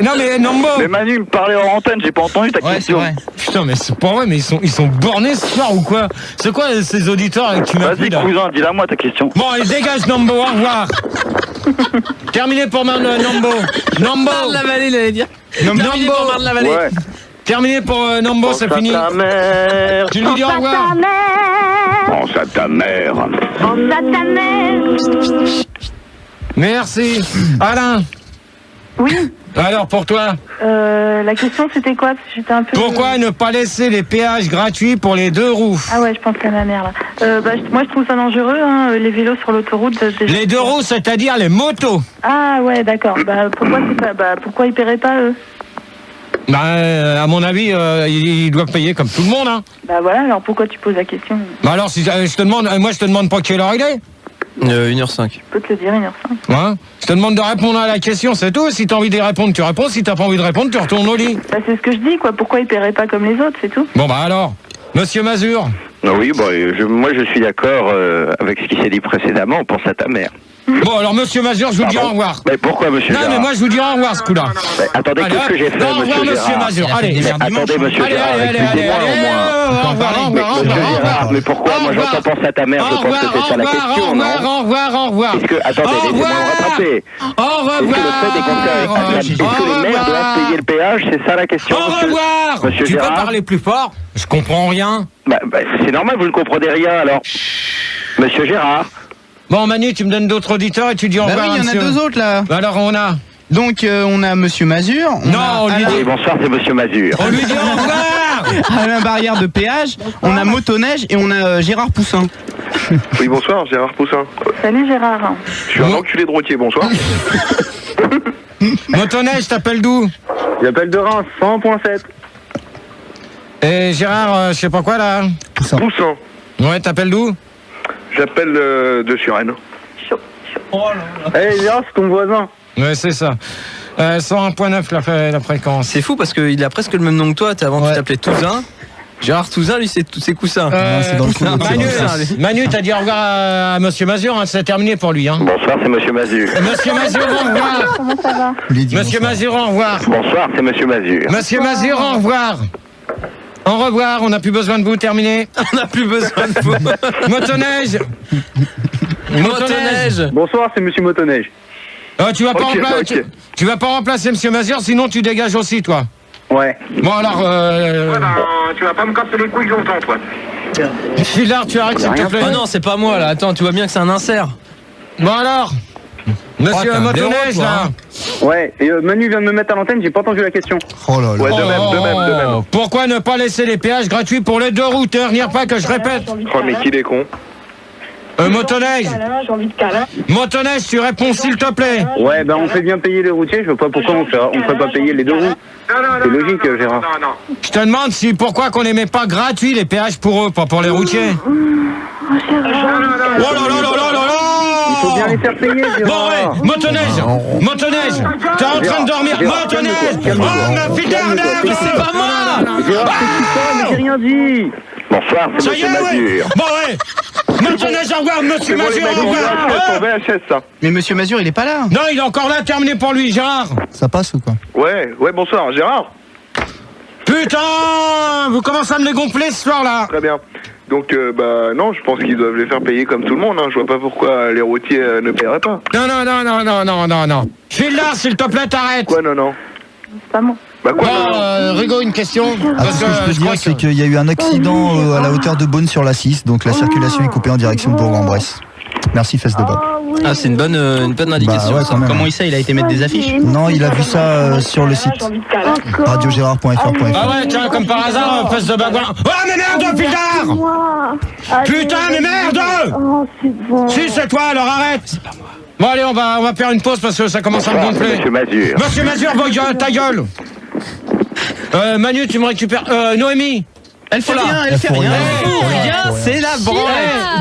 Non mais Nambo. Mais Manu me parlait en antenne, j'ai pas entendu ta question. Putain mais c'est pas vrai, mais ils sont bornés ce soir ou quoi? C'est quoi ces auditeurs avec qui m'as pris là? Vas-y cousin, dis-la moi ta question. Bon allez dégage Nambo, au revoir. Terminé pour Nambo. Marne la vallée, il allait dire. Nambo. Marne la vallée. Ouais. Terminé pour Nambo, c'est fini. Tu lui dis au revoir. Pense à ta mère. Pense à ta mère. Merci. Alain. Oui. Alors pour toi? La question c'était quoi? Parce que j'étais un peu... Pourquoi ne pas laisser les péages gratuits pour les 2 roues? Ah ouais, je pense à ma mère là. Moi je trouve ça dangereux, hein, les vélos sur l'autoroute. Les 2 roues, c'est-à-dire les motos. Ah ouais, d'accord. Pourquoi ils paieraient pas eux? À mon avis, ils doivent payer comme tout le monde. Hein. Bah voilà, alors pourquoi tu poses la question? Alors si je te demande, moi je te demande pas quelle heure il est. 1h05. Je peux te le dire, 1h05. Ouais. Je te demande de répondre à la question, c'est tout. Si t'as envie d'y répondre, tu réponds. Si t'as pas envie de répondre, tu retournes au lit. Bah c'est ce que je dis, quoi. Pourquoi ils paieraient pas comme les autres, c'est tout. Bon bah alors, Monsieur Mazur. Oui, moi je suis d'accord avec ce qui s'est dit précédemment, on pense à ta mère. Bon alors Monsieur Mazur, je vous dis au revoir. Mais pourquoi Monsieur Gérard? Non mais moi je vous dis au revoir ce coup-là. Attendez, qu'est-ce que j'ai fait, au revoir Monsieur Mazur. Allez, attendez Monsieur Gérard, mais pourquoi? Moi j'entends penser à ta mère, je pense que c'est ça la question, non? Au revoir. Attendez, laissez-moi me rattraper. Au revoir. Est-ce que les maires doivent payer le péage? C'est ça la question? Au revoir. Monsieur Tu peux Gérard parler plus fort? Je comprends rien. C'est normal, vous ne comprenez rien alors. Monsieur Gérard. Bon Manu, tu me donnes d'autres auditeurs et tu dis au revoir. Oui, il y en a 2 autres là. Alors on a. Donc on a Monsieur Mazur. On lui dit bonsoir, c'est Monsieur Mazur. On lui dit au revoir. Alain Barrière de péage. On a Motoneige et on a Gérard Poussin. Oui, bonsoir, Gérard Poussin. Salut Gérard. Je suis un enculé de routier, bonsoir. Motoneige, t'appelles d'où? J'appelle de Reims, 100.7. Et Gérard, je sais pas quoi là. Poussin. Ouais, t'appelles d'où? J'appelle de Suresnes. Eh Gérard, c'est ton voisin. Ouais, c'est ça. 101.9 la fréquence. C'est fou parce qu'il a presque le même nom que toi. Avant, tu t'appelais Touzin. Gérard Touzin, lui, c'est tous ses coussins. C'est dans le coup. Manu, t'as dit au revoir à Monsieur Mazur, hein, c'est terminé pour lui. Hein. Bonsoir, c'est Monsieur Mazur. Monsieur Mazur, au revoir. Comment ça va? Monsieur Mazur, au revoir. Bonsoir, c'est Monsieur Mazur. Monsieur Mazur, au revoir. Au revoir, on n'a plus besoin de vous, terminé. On n'a plus besoin de vous. Motoneige. Bonsoir, c'est Monsieur Motoneige. Tu vas pas tu vas pas remplacer Monsieur Mazur, sinon tu dégages aussi, toi. Ouais. Bon alors, tu vas pas me casser les couilles longtemps, toi. Philard, tu arrêtes s'il te plaît. Oh non, c'est pas moi là. Attends, tu vois bien que c'est un insert. Bon alors, Monsieur Motoneige là. Ouais, et Manu vient de me mettre à l'antenne, j'ai pas entendu la question. Oh là là. Ouais, de même. Pourquoi ne pas laisser les péages gratuits pour les 2 routeurs? N'y a pas que je répète. Oh mais qu'il est con. Motoneige. J'ai envie de câlin. Motoneige, tu réponds s'il te plaît. Ouais, on fait bien payer les routiers, je vois pas pourquoi on ferait pas payer les 2 roues. C'est logique, Gérard. Je te demande pourquoi qu'on les met pas gratuits les péages pour eux, pas pour les routiers. Oh là. Il faut bien les faire payer, Gérard. Bon ouais, Motoneige, t'es en train de dormir. Motoneige. Oh ma fille d'Arnhem, mais c'est pas moi. Gérard, mais j'ai rien dit. Bonsoir, c'est Monsieur Mazur. Bon ouais. Motoneige, au revoir, Monsieur Mazur, au revoir. VHS, ça. Mais Monsieur Mazur, il est pas là. Non, il est encore là, terminé pour lui, Gérard. Ça passe ou quoi? Ouais, bonsoir, Gérard. Putain, vous commencez à me les gonfler ce soir-là. Très bien. Donc, non, je pense qu'ils doivent les faire payer comme tout le monde. Hein. Je vois pas pourquoi les routiers ne paieraient pas. Non. Philard, s'il te plaît, t'arrêtes. Quoi, non? C'est pas moi. Bah quoi, Rigo, une question. Ce que je peux dire, c'est qu'il y a eu un accident à la hauteur de Beaune sur la 6, donc la circulation est coupée en direction de Bourg-en-Bresse. Merci, fesse de Bob. Ah, c'est une bonne indication. Bah ouais, quand même. Comment il sait? Il a été mettre des affiches? Non, il a vu ça sur le site radiogérard.fr.fr. Ah ouais, tiens, comme par hasard, fesse de bagouin. Oh, mais merde, Philard. Putain, mais merde. Oh, c'est bon. Si, c'est toi, alors arrête. C'est pas moi. Bon, allez, on va faire une pause parce que ça commence à me gonfler. Monsieur Mazur, ta gueule. Manu, tu me récupères. Noémie. Elle fait rien. C'est la branle.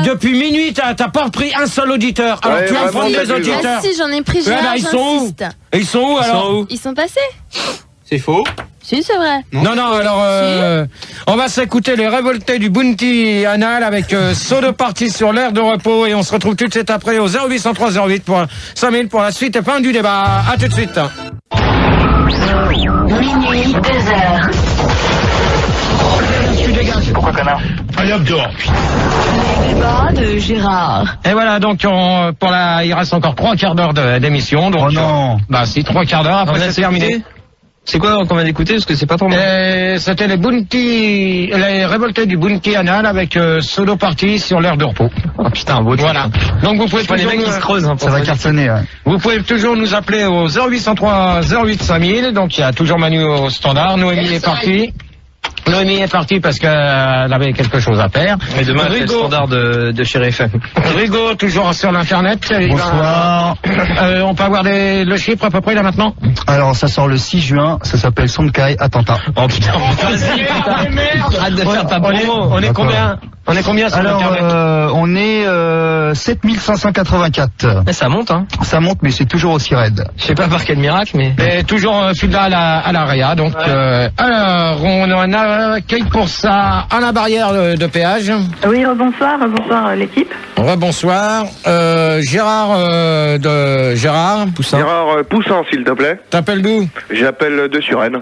Depuis minuit, t'as pas repris un seul auditeur. Alors tu vas me prendre les auditeurs. Ah si, j'en ai pris Gérard, ils sont où? Ils sont où alors? Ils sont passés. C'est faux. Si, c'est vrai. Non, alors on va s'écouter les révoltés du Bounty Anal avec saut de partie sur l'air de repos et on se retrouve tout de suite après au 0803 08 pour 5000 pour la suite et fin du débat. À tout de suite. Minuit, 2h. Tu dégages. Pourquoi connard? Allez hop dehors. Le débat de Gérard. Et voilà, donc il reste encore 3 quarts d'heure d'émission. Donc, oh non. Bah si, 3 quarts d'heure, après c'est terminé. C'est quoi qu'on vient d'écouter parce que c'est pas trop mal. C'était les révoltés du Bounty Anal avec Solo Party sur l'air de repos. Oh putain, beau. Voilà. Donc vous pouvez les mecs qui se creusent. Ça va cartonner. Ouais. Vous pouvez toujours nous appeler au 0803 08 5000. Donc il y a toujours Manu au standard. Noémie est partie. Noémie est partie parce qu'elle avait quelque chose à faire. Et demain, c'est le standard de chez FM. Rigo, toujours sur l'internet. Bonsoir. On peut avoir le chiffre à peu près là maintenant? Alors ça sort le 6 juin, ça s'appelle Sonkai Attentat. Oh putain, vas-y, arrête de faire ta promo. On est combien? On est combien sur internet? On est 7584. Mais ça monte, hein. Ça monte, mais c'est toujours aussi raide. Je sais pas par quel miracle, mais... Et toujours fidèle à l'AREA. Donc, alors, on en accueille pour ça à la barrière de péage. Oui, rebonsoir l'équipe. Rebonsoir. Gérard Poussin. Gérard Poussin, s'il te plaît. T'appelles d'où? J'appelle de Suresnes.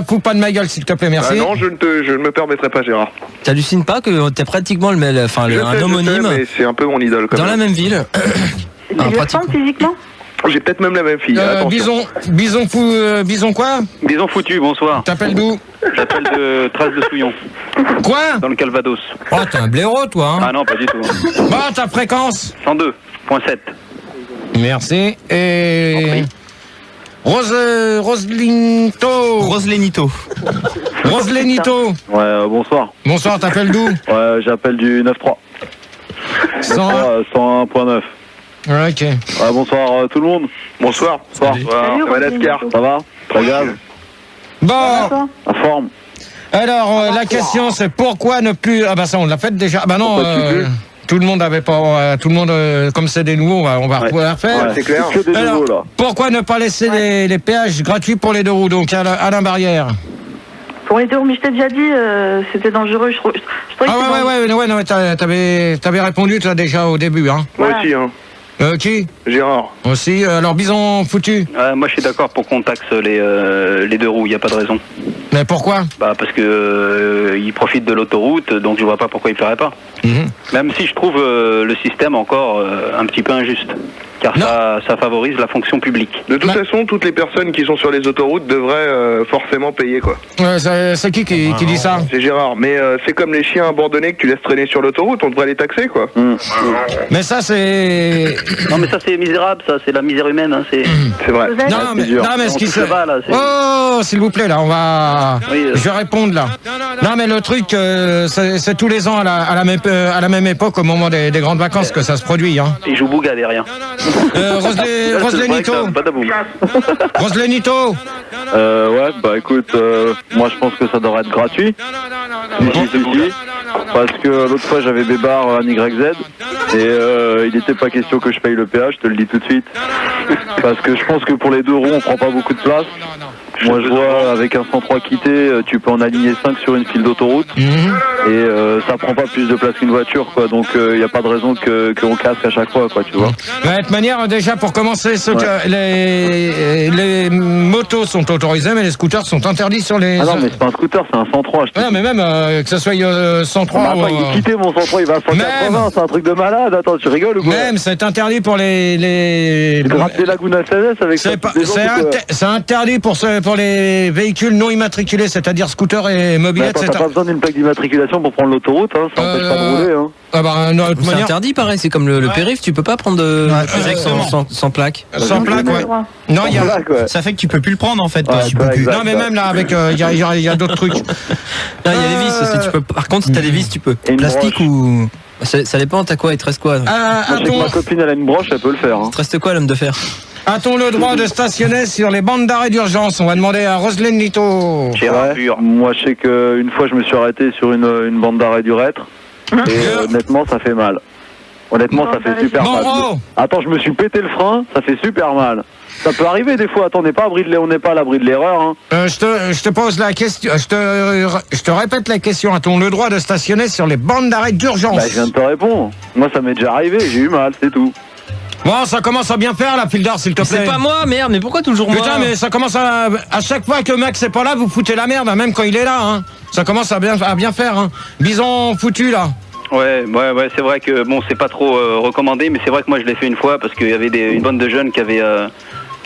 Fous pas de ma gueule, s'il te plaît, merci. Non, je ne me permettrai pas, Gérard. T'hallucines pas que t'es pratiquement un homonyme mais c'est un peu mon idole. Dans la même ville. Tu lui ressembles physiquement? J'ai peut-être même la même fille. Bison quoi? Bison foutu, bonsoir. T'appelles d'où? J'appelle de Trace de Souillon. Quoi? Dans le Calvados. Oh, t'es un blaireau, toi, hein? Ah non, pas du tout. Bah, ta fréquence? 102.7. Merci. Et... Roselenito. Ouais, bonsoir. Bonsoir, t'appelles d'où? Ouais, j'appelle du 9.3. 101.9. Ouais, ok. Ouais, bonsoir tout le monde. Bonsoir. Salut, Madagascar, ça va? Très grave. Bon. En forme. Alors, la question c'est pourquoi ne plus... Ah bah ça, on l'a fait déjà. Ah bah non, tout le monde avait pas... tout le monde, comme c'est des nouveaux, on va pouvoir faire. Ouais, c'est clair. Que des Alors, nouveaux, là. pourquoi ne pas laisser les péages gratuits pour les deux roues, donc à la barrière? Pour les deux roues, mais je t'ai déjà dit, c'était dangereux. Je trouvais que ouais, non, t'avais répondu toi déjà au début, hein. Moi aussi, hein. Qui? Gérard. Aussi, alors Bison foutu. Moi je suis d'accord pour qu'on taxe les deux roues, il n'y a pas de raison. Mais pourquoi? Bah parce que ils profitent de l'autoroute, donc je vois pas pourquoi ils feraient pas. Même si je trouve le système encore un petit peu injuste. Car ça favorise la fonction publique. De toute façon, toutes les personnes qui sont sur les autoroutes devraient forcément payer, quoi. C'est qui dit ça? C'est Gérard, mais c'est comme les chiens abandonnés que tu laisses traîner sur l'autoroute, on devrait les taxer, quoi. Mais ça, c'est... Non, mais ça, c'est misérable, ça, c'est la misère humaine, hein, c'est... C'est vrai. Non, mais ce qui se... Oh, s'il vous plaît, là, on va... Oui, je vais répondre, là. Non, mais le truc, c'est tous les ans, à la même époque, au moment des grandes vacances, que ça se produit, hein. Ils jouent Bouga derrière. Roselenito. Roselenito. Ouais, bah écoute, moi je pense que ça devrait être gratuit. Parce que l'autre fois j'avais Bébar en YZ et il n'était pas question que je paye le péage, je te le dis tout de suite. Parce que je pense que pour les deux roues on prend pas beaucoup de place. Moi je vois avec un 103 quitté, tu peux en aligner 5 sur une file d'autoroute et ça prend pas plus de place qu'une voiture, quoi. Donc il n'y a pas de raison qu'on casque à chaque fois, quoi, tu vois. De toute manière, déjà pour commencer, les motos sont autorisées, mais les scooters sont interdits sur les... Ah non, mais c'est pas un scooter, c'est un 103. Non, mais même que ce soit 103 attends, il est quitté mon 103, il va à 180, c'est un truc de malade. Attends, tu rigoles ou quoi? Même, c'est interdit pour les... Gratter Laguna 16 avec ça. C'est interdit pour les véhicules non immatriculés, c'est-à-dire scooters et mobilettes. T'as pas besoin d'une plaque d'immatriculation pour prendre l'autoroute, hein, ça empêche pas de rouler. Hein. Ah bah, non, c'est interdit, pareil, c'est comme le périph', tu peux pas prendre sans plaque. Sans plaque, ouais. Non, ça fait que tu peux plus le prendre en fait. Non, mais même là, avec il y a d'autres trucs. Non, il y a les vis, tu peux. Par contre, si t'as des vis, tu peux. Plastique ou... Ça dépend, t'as quoi? Il te reste quoi? Moi, je sais que ma copine, elle a une broche, elle peut le faire. Hein. Il te reste quoi, l'homme de fer? A-t-on le droit de stationner sur les bandes d'arrêt d'urgence? On va demander à Roselenito. Moi, je sais qu'une fois, je me suis arrêté sur une bande d'arrêt du Rêtre. Et honnêtement, ça fait mal. Honnêtement, ça fait super mal. Attends, je me suis pété le frein, ça fait super mal. Ça peut arriver des fois. Attends, on n'est pas à l'abri de l'erreur. Hein. Je te pose la question. Je te répète la question. A-t-on le droit de stationner sur les bandes d'arrêt d'urgence? Bah, je viens de te répondre. Moi, ça m'est déjà arrivé. J'ai eu mal, c'est tout. Bon, ça commence à bien faire, la Fildar, s'il te plaît. C'est pas moi, merde, mais pourquoi toujours moi? Putain, mais ça commence à chaque fois que Max est pas là, vous foutez la merde, même quand il est là, hein. Ça commence à bien faire, hein. Bison foutu, là. Ouais, c'est vrai que, bon, c'est pas trop recommandé, mais c'est vrai que moi je l'ai fait une fois parce qu'il y avait une bande de jeunes qui avaient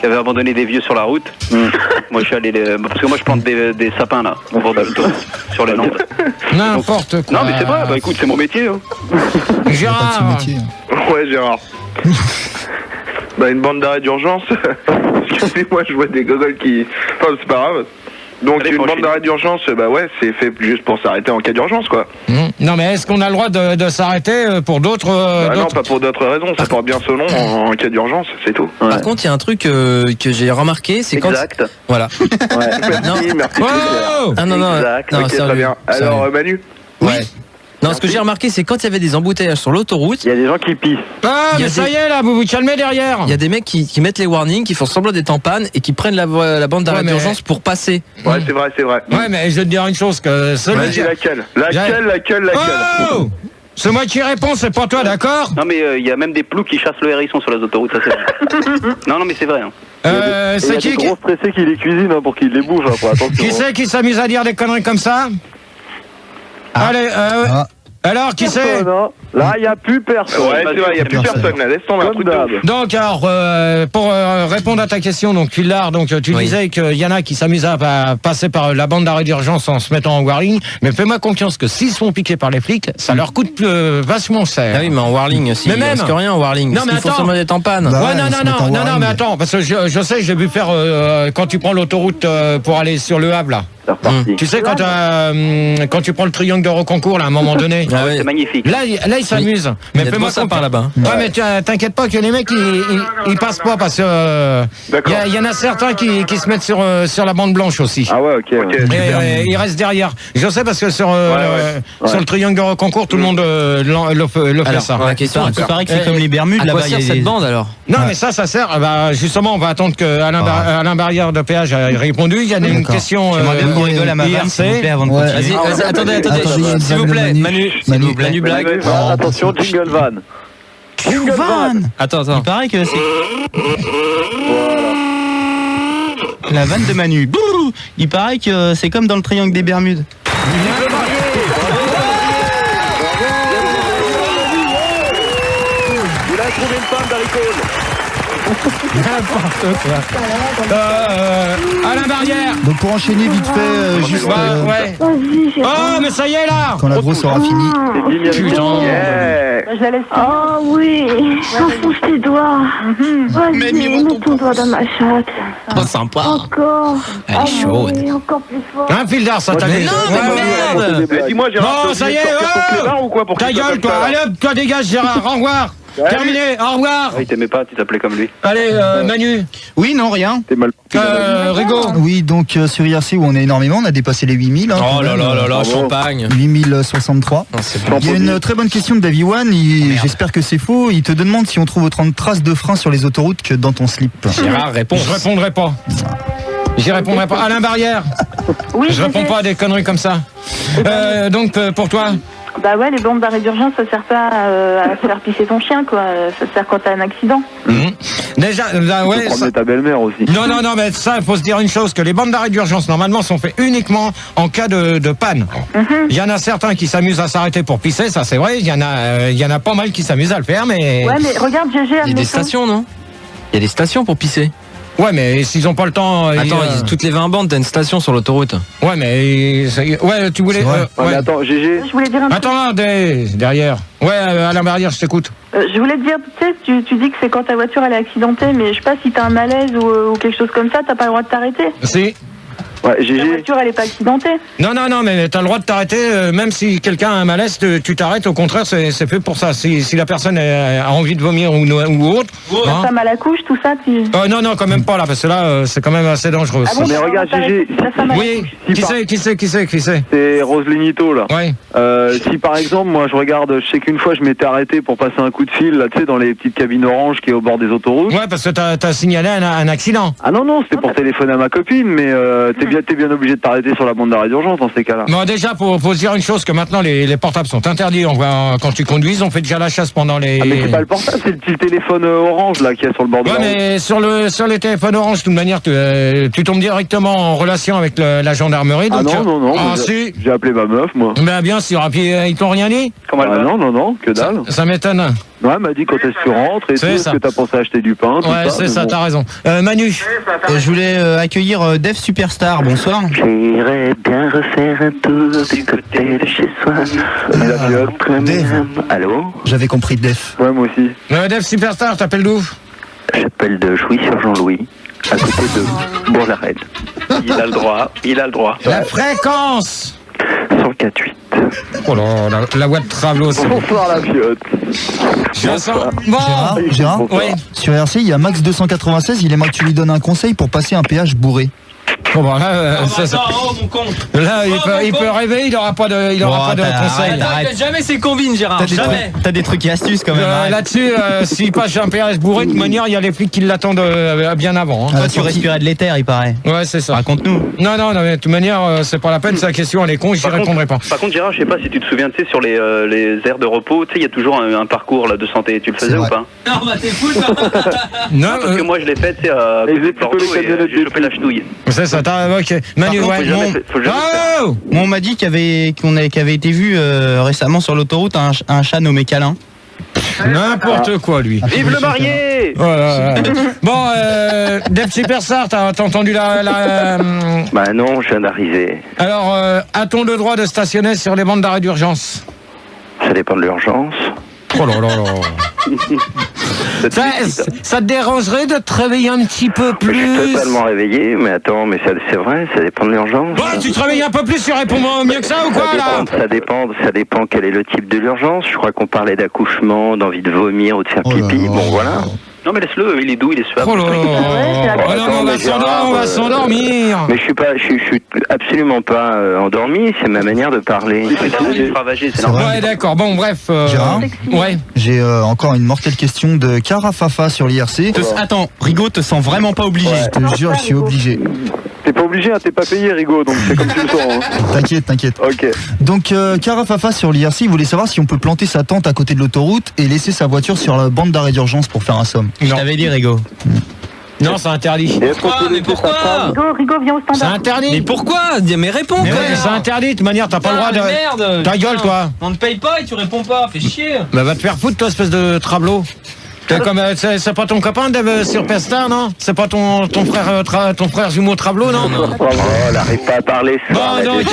qui avait abandonné des vieux sur la route. Moi je suis allé parce que moi je plante des sapins là au bord de l'autoroute sur les Landes. N'importe quoi. Non mais c'est vrai, bah écoute, c'est mon métier. Hein. Gérard. Ouais, Gérard. Bah une bande d'arrêt d'urgence. Excusez-moi, je vois des gogoles qui... Enfin, c'est pas grave. Donc une bande d'arrêt d'urgence, bah ouais, c'est fait juste pour s'arrêter en cas d'urgence, quoi. Non, mais est-ce qu'on a le droit de s'arrêter pour d'autres... non, pas pour d'autres raisons, ça porte bien son nom en cas d'urgence, c'est tout. Par contre, il y a un truc que j'ai remarqué, c'est quand... Exact. Voilà. Merci. Oh ah non, non, exact. non, Ok, sérieux, très bien. Alors, sérieux. Manu. Ouais. Non, ce que j'ai remarqué, c'est quand il y avait des embouteillages sur l'autoroute. Il y a des gens qui pissent. Ah, mais ça y est, là, vous vous calmez derrière. Il y a des mecs qui mettent les warnings, qui font semblant d'être en panne et qui prennent la bande d'arrêt d'urgence pour passer. Ouais, c'est vrai, c'est vrai. Ouais, mais je vais te dire une chose, que celui Vas-y, laquelle Oh, c'est moi qui réponds, c'est pas toi, d'accord? Non mais il y a même des ploucs qui chassent le hérisson sur les autoroutes, ça c'est vrai. non mais c'est vrai. Hein. C'est qui gros stressés qui les cuisinent hein, pour qu'ils les bougent. Hein, attention. Qui c'est qui s'amuse à dire des conneries comme ça? Allez, alors, qui c'est? Là, il n'y a plus personne. Ouais, c'est vrai, il n'y a plus personne là. Laisse tomber un truc de ouf. Donc, alors, pour répondre à ta question, donc, Philard, donc, tu disais qu'il y en a qui s'amusent à passer par la bande d'arrêt d'urgence en se mettant en warning, mais fais-moi confiance que s'ils se font piquer par les flics, ça leur coûte vachement cher. Ah oui, mais en warling aussi. Mais même. Parce que rien en warling. Non, mais il faut attends. semblant d'être en panne. Ouais, non, mais attends, parce que je sais, j'ai vu faire quand tu prends l'autoroute pour aller sur Le Havre, là. Tu sais, quand tu prends le triangle de Rocancourt, là, à un moment donné. Ah ouais, c'est magnifique. Là, ils s'amusent. Mais fais-moi ça par là-bas. Ouais, mais t'inquiète pas que les mecs, ils passent pas parce que il y en a certains qui se mettent sur la bande blanche aussi. Ah ouais, ok. Et ils restent derrière. Je sais parce que sur le triangle de Rocancourt, tout le monde le fait ça. La question, il paraît que c'est comme les Bermudes à là-bas. quoi sert cette bande alors? Non, mais ça sert. Justement, on va attendre que Alain Barrière de péage ait répondu. Il y a une question. On rigole à ma vanne, s'il vous plaît, avant de continuer. Vas-y, attendez, s'il vous plaît, Manu, Manu blague. Attention, jingle van. Jingle van. Attends. Il paraît que c'est... La vanne de Manu. Bouh. Il paraît que c'est comme dans le triangle des Bermudes. Il a trouvé une femme d'Haricole. N'importe quoi. Alain Barrière. Donc pour enchaîner vite fait, juste ouais. Oh, mais ça y est là. quand l'agro sera fini. Putain. Je la laisse. Oh oui, enfonce tes doigts. Vas-y, mets ton doigt dans ma chatte. Oh, sympa. Encore. Elle est chaude. Oui, encore plus fort. Un Philard, ça t'a dit. Non, mais merde. Dis-moi, Gérard, Bon, ça y est, ou quoi pour ta gueule, toi. Allez hop, toi dégage, Gérard. Au revoir. Terminé, au revoir. Il t'aimait pas, tu t'appelais comme lui. Allez, Manu. Oui, non, rien. T'es mal. Rigo. Oui, donc sur IRC où on est énormément, on a dépassé les 8000. Hein, Oh là là là là, champagne. 8063. Il y a une très bonne question de Davy One, j'espère que c'est faux. Il te demande si on trouve autant de traces de frein sur les autoroutes que dans ton slip. Gérard, réponds. Je répondrai pas. J'y répondrai pas. Alain Barrière. Oui, Je réponds pas à des conneries comme ça. Donc, pour toi. Bah ouais, les bandes d'arrêt d'urgence, ça sert pas à faire pisser ton chien, quoi. Ça sert quand t'as un accident. Déjà, ouais. Promener ta belle-mère aussi. Non, mais ça, il faut se dire une chose, que les bandes d'arrêt d'urgence, normalement, sont faites uniquement en cas de panne. Il y en a certains qui s'amusent à s'arrêter pour pisser, ça c'est vrai. Il y en a pas mal qui s'amusent à le faire, mais... Ouais, mais regarde, GG, Il y a des stations, non? Il y a des stations pour pisser. Ouais, mais s'ils ont pas le temps... Attends, toutes les 20 bandes, t'as une station sur l'autoroute. Ouais, mais... Ouais, tu voulais... Ouais, mais attends, GG. Je voulais dire un truc. Attends, derrière. Ouais, Alain Barrière, je t'écoute. Je voulais te dire, tu sais, tu dis que c'est quand ta voiture elle est accidentée, mais je sais pas si t'as un malaise ou quelque chose comme ça, t'as pas le droit de t'arrêter. Si. Ouais, Ta GG. voiture elle est pas accidentée. Non, mais t'as le droit de t'arrêter, même si quelqu'un a un malaise, tu t'arrêtes, au contraire, c'est fait pour ça. Si la personne a envie de vomir ou autre... Ta hein. femme à la couche, tout ça, tu... Non, quand même pas là, parce que là, c'est quand même assez dangereux. Ah bon, Mais regarde, GG. ta femme à la Oui, couche. qui c'est C'est Roselinito là. Ouais. Si par exemple, moi je regarde, je sais qu'une fois je m'étais arrêté pour passer un coup de fil, là tu sais, dans les petites cabines oranges qui est au bord des autoroutes. Ouais, parce que t'as signalé un accident. Ah non, c'était pour téléphoner à ma copine, mais t'es bien obligé de t'arrêter sur la bande d'arrêt d'urgence dans ces cas-là. Bon, déjà, faut se dire une chose, que maintenant les portables sont interdits. Quand tu conduises, on fait déjà la chasse pendant les... Ah mais c'est pas le portable, c'est le petit téléphone orange là qui est sur le bord de la route. mais sur les téléphones orange, de toute manière, tu tombes directement en relation avec la gendarmerie. Ah Donc, non, Ah, j'ai si. appelé ma meuf, moi. Ben bien sûr, puis ils t'ont rien dit? Non, que dalle. Ça m'étonne. Ouais, elle m'a dit quand est-ce que tu rentres et tout, est-ce que t'as pensé à acheter du pain, tout ouais, ça. c'est ça, t'as raison. Manu. Je voulais accueillir Def Superstar, bonsoir. J'irais bien refaire un tour du côté de chez soi. Dave. Allô? J'avais compris Def. Ouais, moi aussi. Def Superstar, t'appelles d'où? J'appelle de Jouy-sur-Jean-Louis, à côté de Bourg-la-Reine. Il a le droit, il a le droit. La fréquence 104.8. Oh là, la voix de Travelo. Bonsoir la fiotte. Je sens. Bon. Gérard, oui. Sur RC, il y a Max 296, il aimerait que tu lui donnes un conseil pour passer un péage bourré. Bon, bah là, là il peut rêver, il n'aura pas de, conseil. Arrête jamais ses combines, Gérard. Jamais. T'as des trucs et astuces quand même. Là-dessus, s'il passe un PRS bourré, de toute manière, il y a les flics qui l'attendent bien avant. Hein. Toi, tu respirais de l'éther, il paraît. Ouais, c'est ça. Raconte-nous. Non, mais de toute manière, c'est pas la peine, c'est la question, elle est con, j'y répondrai pas. Par contre, Gérard, je sais pas si tu te souviens, tu sais, sur les aires de repos, tu sais, il y a toujours un parcours là, de santé. Tu le faisais ou pas? Non, bah t'es fou, Non, parce que moi, je l'ai fait, tu sais, à Bordeaux et j'ai chopé la chenouille. C'est ça, ok. Manu, ouais. Moi, on m'a dit qu'il y avait été vu récemment sur l'autoroute un chat nommé Câlin. N'importe quoi, lui. Vive le marié. Voilà. Bon, Def Superstar, t'as entendu la... Bah non, je viens d'arriver. Alors, a-t-on le droit de stationner sur les bandes d'arrêt d'urgence? Ça dépend de l'urgence. Oh là là là. Ça te dérangerait de te réveiller un petit peu plus? Je suis totalement réveillé, mais attends, mais c'est vrai, ça dépend de l'urgence. Ouais, tu te réveilles un peu plus, tu réponds mieux que ça ou quoi là? Ça dépend quel est le type de l'urgence. Je crois qu'on parlait d'accouchement, d'envie de vomir ou de faire pipi. Bon, voilà. Non mais laisse-le, il est doux, il est suave. Oh là là, on va s'endormir. Mais je suis absolument pas endormi, c'est ma manière de parler. C'est normal. Ouais, d'accord, bon bref. Gérard, ouais. J'ai encore une mortelle question de Carafafa sur l'IRC. Attends, Rigaud te sent vraiment pas obligé. Je te jure, je suis obligé. T'es pas obligé, hein, t'es pas payé, Rigaud, donc c'est comme tu le sens. Hein. T'inquiète. Ok. Donc, Carafafa sur l'IRC, il voulait savoir si on peut planter sa tente à côté de l'autoroute et laisser sa voiture sur la bande d'arrêt d'urgence pour faire un somme. Je t'avais dit, Rigaud. Non, c'est interdit. Mais pourquoi? Rigaud, viens au standard. C'est interdit. Mais pourquoi? Mais réponds. Mais ouais, c'est interdit, de toute manière, t'as pas le droit de... Merde. Ta gueule, toi. On ne paye pas et tu réponds pas, fais chier. Bah va te faire foutre, toi, espèce de trablot. C'est pas ton copain Dave Superstar, non? C'est pas ton frère jumeau Trablot, non? Oh, elle arrive pas à parler. Bon, donc...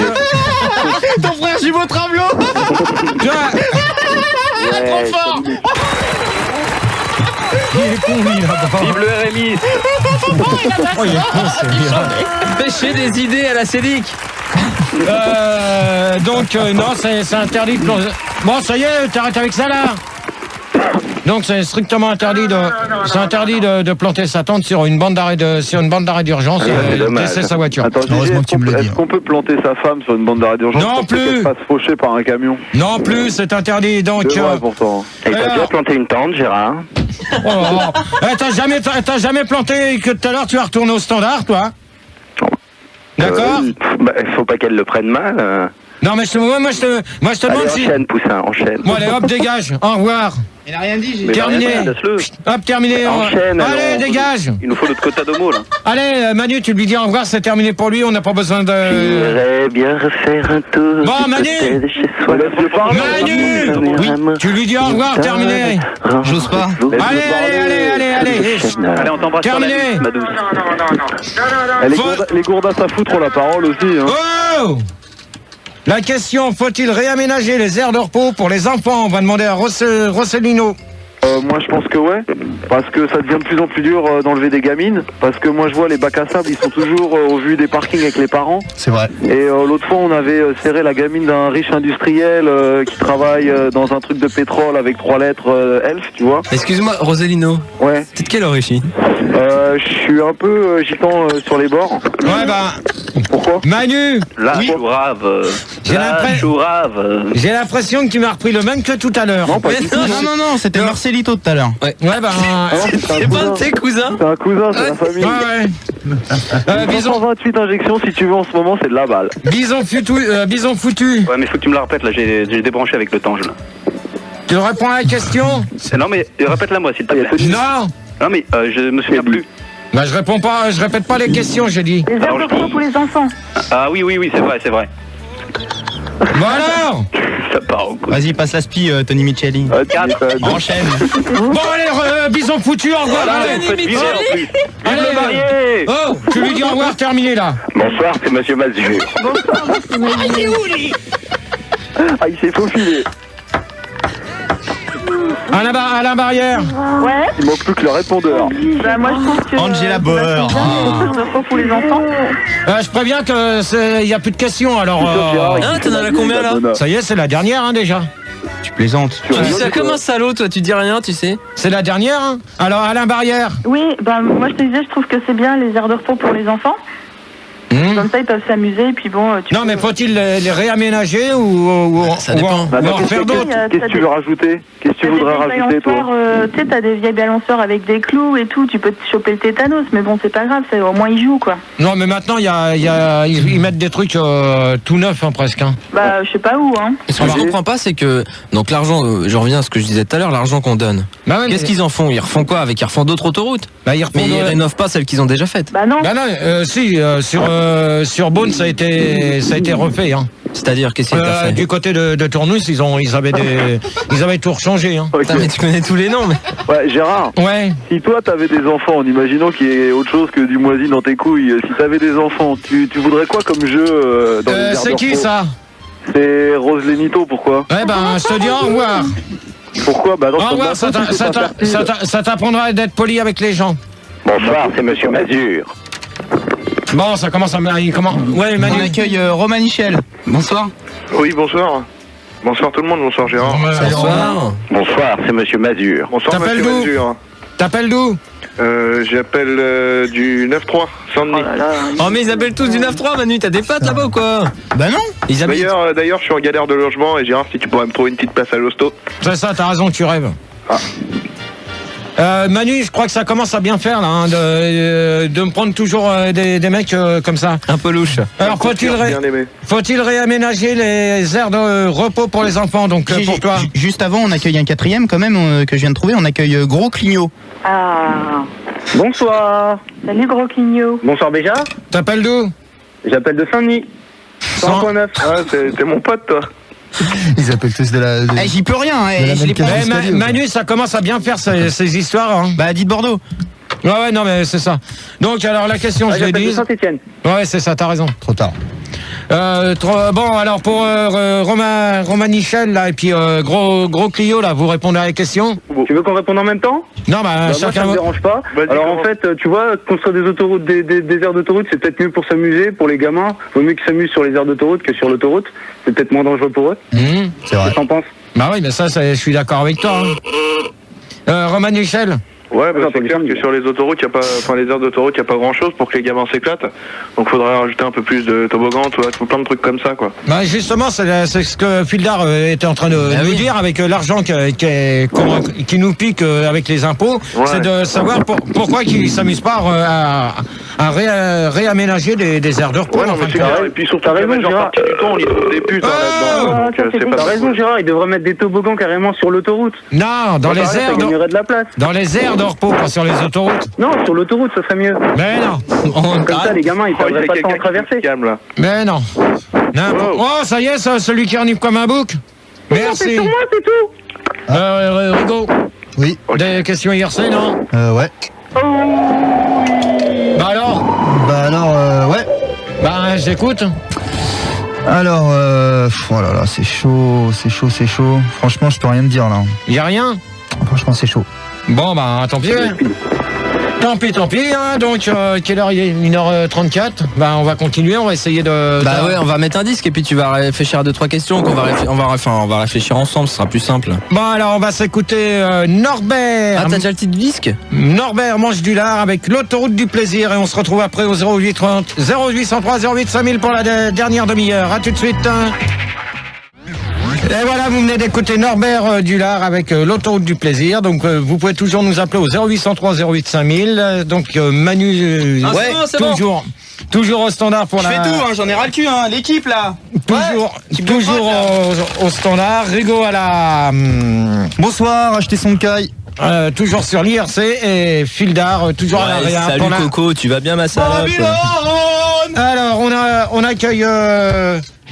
Ton frère jumeau Trablot. Trop fort. Il est con, lui, là. Vive le RMI. Oh, il est con, c'est Pêcher des idées à la Célic. Donc, non, c'est interdit de... Bon, ça y est, t'arrêtes avec ça, là. Donc c'est strictement interdit de planter sa tente sur une bande d'arrêt d'urgence et laisser sa voiture. Attends, est-ce qu'on peut planter sa femme sur une bande d'arrêt d'urgence Non pour plus. qu'elle se fasse faucher par un camion? Non plus, c'est interdit. Donc. C'est vrai, pourtant. Et t'as déjà planté une tente, Gérard? T'as jamais planté que tout à l'heure tu vas retourner au standard, toi? D'accord. Il faut pas qu'elle le prenne mal. Non mais moi je te demande si... Enchaîne, poussin, enchaîne. Bon allez hop, dégage, au revoir. Il a rien dit, j'ai terminé. Hop, terminé. Enchaîne, allez, dégage. Il nous faut notre quota d'homo là. Allez, Manu, tu lui dis au revoir, c'est terminé pour lui, on n'a pas besoin de... J'irais bien refaire un tour. Bon, Manu. Manu. Oui, tu lui dis au revoir, terminé. J'ose pas. Allez. Allez, on t'embrasse. Terminé. Ma douce. Les gourdasses à foutre ont la parole aussi. Hein. Oh. La question, faut-il réaménager les aires de repos pour les enfants? On va demander à Rossellino. Moi je pense que ouais, parce que ça devient de plus en plus dur d'enlever des gamines, parce que moi je vois les bacs à sable, ils sont toujours au vu des parkings avec les parents. C'est vrai. Et l'autre fois on avait serré la gamine d'un riche industriel qui travaille dans un truc de pétrole avec 3 lettres Elf, tu vois. Excuse-moi, Rossellino. Ouais. T'es de quelle origine? Je suis un peu gitan sur les bords. Ouais bah... Pourquoi? Manu. La chourave. J'ai l'impression que tu m'as repris le même que tout à l'heure. Non, c'était Marcelito tout à l'heure. Ouais bah... C'est pas de tes cousins? C'est un cousin, c'est la famille. Ouais. Bison 28 injections si tu veux en ce moment, c'est de la balle. Bison foutu. Ouais mais faut que tu me la répètes là, j'ai débranché avec le temps là. Tu réponds à la question? Non mais répète-la moi s'il te plaît. Non mais je me souviens plus. Bah je réponds pas, je répète pas les questions, j'ai dit. Les aires de repos pour les enfants. Ah oui, c'est vrai. Bon alors. Ça part au coup. Vas-y, passe la spi, Tony Micheli. Enchaîne. Bon allez, bison foutu, au revoir. Allez, faites virer en plus. Allez, le marié. Oh, tu lui dis au revoir, terminé là. Bonsoir, c'est Monsieur Mazur. Bonsoir, monsieur Mazur. Il est où lui? Ah, il s'est faufilé. Alain Barrière. Ouais. Il manque plus que le répondeur. Bah, moi, je trouve que. Angela Bauer. Pour les enfants. Je préviens que il y a plus de questions alors. Ah, t'en as la combien là? Ça y est, c'est la dernière hein, déjà. Tu plaisantes. Tu dis ça comme un salaud, toi, tu dis rien, tu sais. C'est la dernière. Hein. Alors Alain Barrière. Oui, bah moi je te disais, je trouve que c'est bien les aires de repos pour les enfants. Comme ça, ils peuvent s'amuser et puis bon. Non, mais faut-il les réaménager ou ça dépend. ou en faire d'autres? Qu'est-ce que tu veux rajouter? Qu'est-ce que tu voudrais rajouter, toi? Tu sais, t'as des vieilles balançoires avec des clous et tout, tu peux te choper le tétanos, mais bon, c'est pas grave, au moins ils jouent quoi. Non, mais maintenant, ils mettent des trucs tout neufs hein, presque. Hein. Bah, je sais pas où, hein. Ce que je comprends pas, c'est que donc l'argent, je reviens à ce que je disais tout à l'heure, l'argent qu'on donne. Bah ouais, qu'est-ce qu'ils en font? Ils refont quoi avec? Ils refont d'autres autoroutes? Bah, ils rénovent pas celles qu'ils ont déjà faites. Bah non. Bah non, si sur Beaune ça a été refait. Hein. C'est-à-dire qu'est-ce qu'il a fait? Du côté de Tournus, ils avaient tout rechangé. Hein. Okay. Mais tu connais tous les noms. Mais... Ouais, Gérard. Ouais. Si toi t'avais des enfants, en imaginant qu'il y ait autre chose que du moisi dans tes couilles, si t'avais des enfants, tu voudrais quoi comme jeu dans les aires c'est de qui repos? ça? C'est Rose Lenito, pourquoi? Ouais, ben je te dis au revoir. Pourquoi? Bah non, au revoir, ça t'apprendra d'être poli avec les gens. Bonsoir, c'est Monsieur Mazur. Bon, ça commence à... Ouais, Manu. On accueille Romain Michel. Bonsoir. Oui, bonsoir. Bonsoir tout le monde, bonsoir Gérard. Bonsoir. Bonsoir, c'est Monsieur Mazur. Bonsoir T'appelles Monsieur d'où? Mazur. T'appelles d'où? J'appelle du 9-3, Saint-Denis. Oh mais ils appellent tous du 9-3, Manu, t'as des potes là-bas ou quoi? Bah non. Ils habitent... D'ailleurs, je suis en galère de logement et Gérard, si tu pourrais me trouver une petite place à l'hosto. C'est ça, t'as raison, tu rêves. Ah. Manu, je crois que ça commence à bien faire là, hein, de me prendre toujours des mecs comme ça. Un peu louche. Alors faut-il réaménager les aires de repos pour les enfants, donc pour toi? Juste avant, on accueille un quatrième quand même que je viens de trouver, on accueille Gros Clignot. Ah. Bonsoir. Salut Gros Clignot. Bonsoir Béja. T'appelles d'où? J'appelle de Saint-Denis. 100.9. Ah, t'es mon pote toi. Ils appellent tous de la... J'y peux rien, je l'ai pas. Manu, ça commence à bien faire ces histoires. Hein. Bah, dites Bordeaux. Ouais, non, mais c'est ça. Donc, alors, la question, je l'ai dit. Saint-Etienne. Ouais, c'est ça, t'as raison. Trop tard. Bon, alors, pour Romain Michel, là, et puis Gros Clio, là, vous répondez à la question? Tu veux qu'on réponde en même temps? Non, bah, moi, chacun... ça me dérange pas. Alors, en fait, tu vois, construire des autoroutes, des aires d'autoroute, c'est peut-être mieux pour s'amuser, pour les gamins. Vaut mieux qu'ils s'amusent sur les aires d'autoroute que sur l'autoroute. C'est peut-être moins dangereux pour eux. C'est vrai. Qu'est-ce que t'en penses? Bah oui, mais ça, je suis d'accord avec toi. Hein. Romain Michel? Ouais, bah, c'est clair que sur les autoroutes, les aires d'autoroute, il n'y a pas grand chose pour que les gamins s'éclatent. Donc faudrait rajouter un peu plus de toboggans, plein de trucs comme ça, quoi. Bah justement, c'est ce que Fildar était en train de nous dire avec l'argent qui nous pique avec les impôts. Ouais. C'est de savoir pourquoi ils ne s'amusent pas à réaménager des aires de repos. Ouais, non, mais c'est clair. Et puis surtout, la majeure partie du temps, on y trouve des putes là-dedans. T'as raison, Gérard, ils devraient mettre des toboggans carrément sur l'autoroute. Non, dans les aires. Ça gagnerait de la place. Dans les aires de repos, pas sur les autoroutes. Non, sur l'autoroute, ça serait mieux. Mais non. Comme ça, les gamins, ils perdraient pas le temps à traverser. Mais non. Oh, ça y est, celui qui enivre comme un bouc. Merci. C'est sur moi, c'est tout. Rigaud. Oui. Des questions IRC, non? Ouais. Bah alors, ouais. Bah, j'écoute. Alors, oh là là, c'est chaud. Franchement, je peux rien te dire là. Y a rien? Franchement, c'est chaud. Bon, bah, tant pis. Tant pis, hein. Donc, quelle heure il est? 1h34. Bah, on va continuer, on va essayer de... Bah ouais, on va mettre un disque et puis tu vas réfléchir à 2-3 questions qu'on on va réfléchir ensemble, ce sera plus simple. Bon, alors, on va s'écouter Norbert. Ah, t'as déjà le titre du disque? Norbert mange du lard avec l'autoroute du plaisir et on se retrouve après au 0803 08 5000 pour la dernière demi-heure. À tout de suite. Et voilà, vous venez d'écouter Norbert Dulard avec l'autoroute du plaisir. Donc vous pouvez toujours nous appeler au 0803 08 5000. Donc Manu, toujours au standard pour Je fais tout, hein, j'en ai ras le cul, hein, l'équipe là. Toujours au standard. Rigaud à la... Bonsoir, achetez son caille. Toujours sur l'IRC et Fildar toujours à la réa. Salut Coco, tu vas bien ma salope? Alors on accueille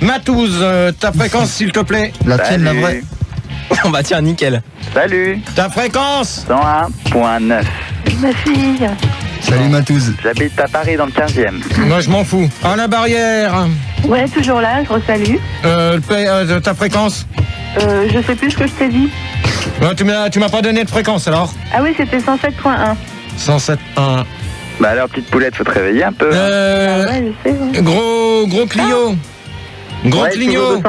Matouze, ta fréquence, s'il te plaît. La tienne, la vraie. Bah tiens, nickel. Salut. Ta fréquence 101.9. Ma fille. Salut Matouze. J'habite à Paris dans le 15e. Moi, je m'en fous. À la barrière. Ouais, toujours là, je resalue. Ta fréquence Je sais plus ce que je t'ai dit. Tu m'as pas donné de fréquence, alors? Ah oui, c'était 107.1. 107.1. Bah alors, petite poulette, faut te réveiller un peu. Ouais, je sais. Ouais. Gros Clio. Gros Clio.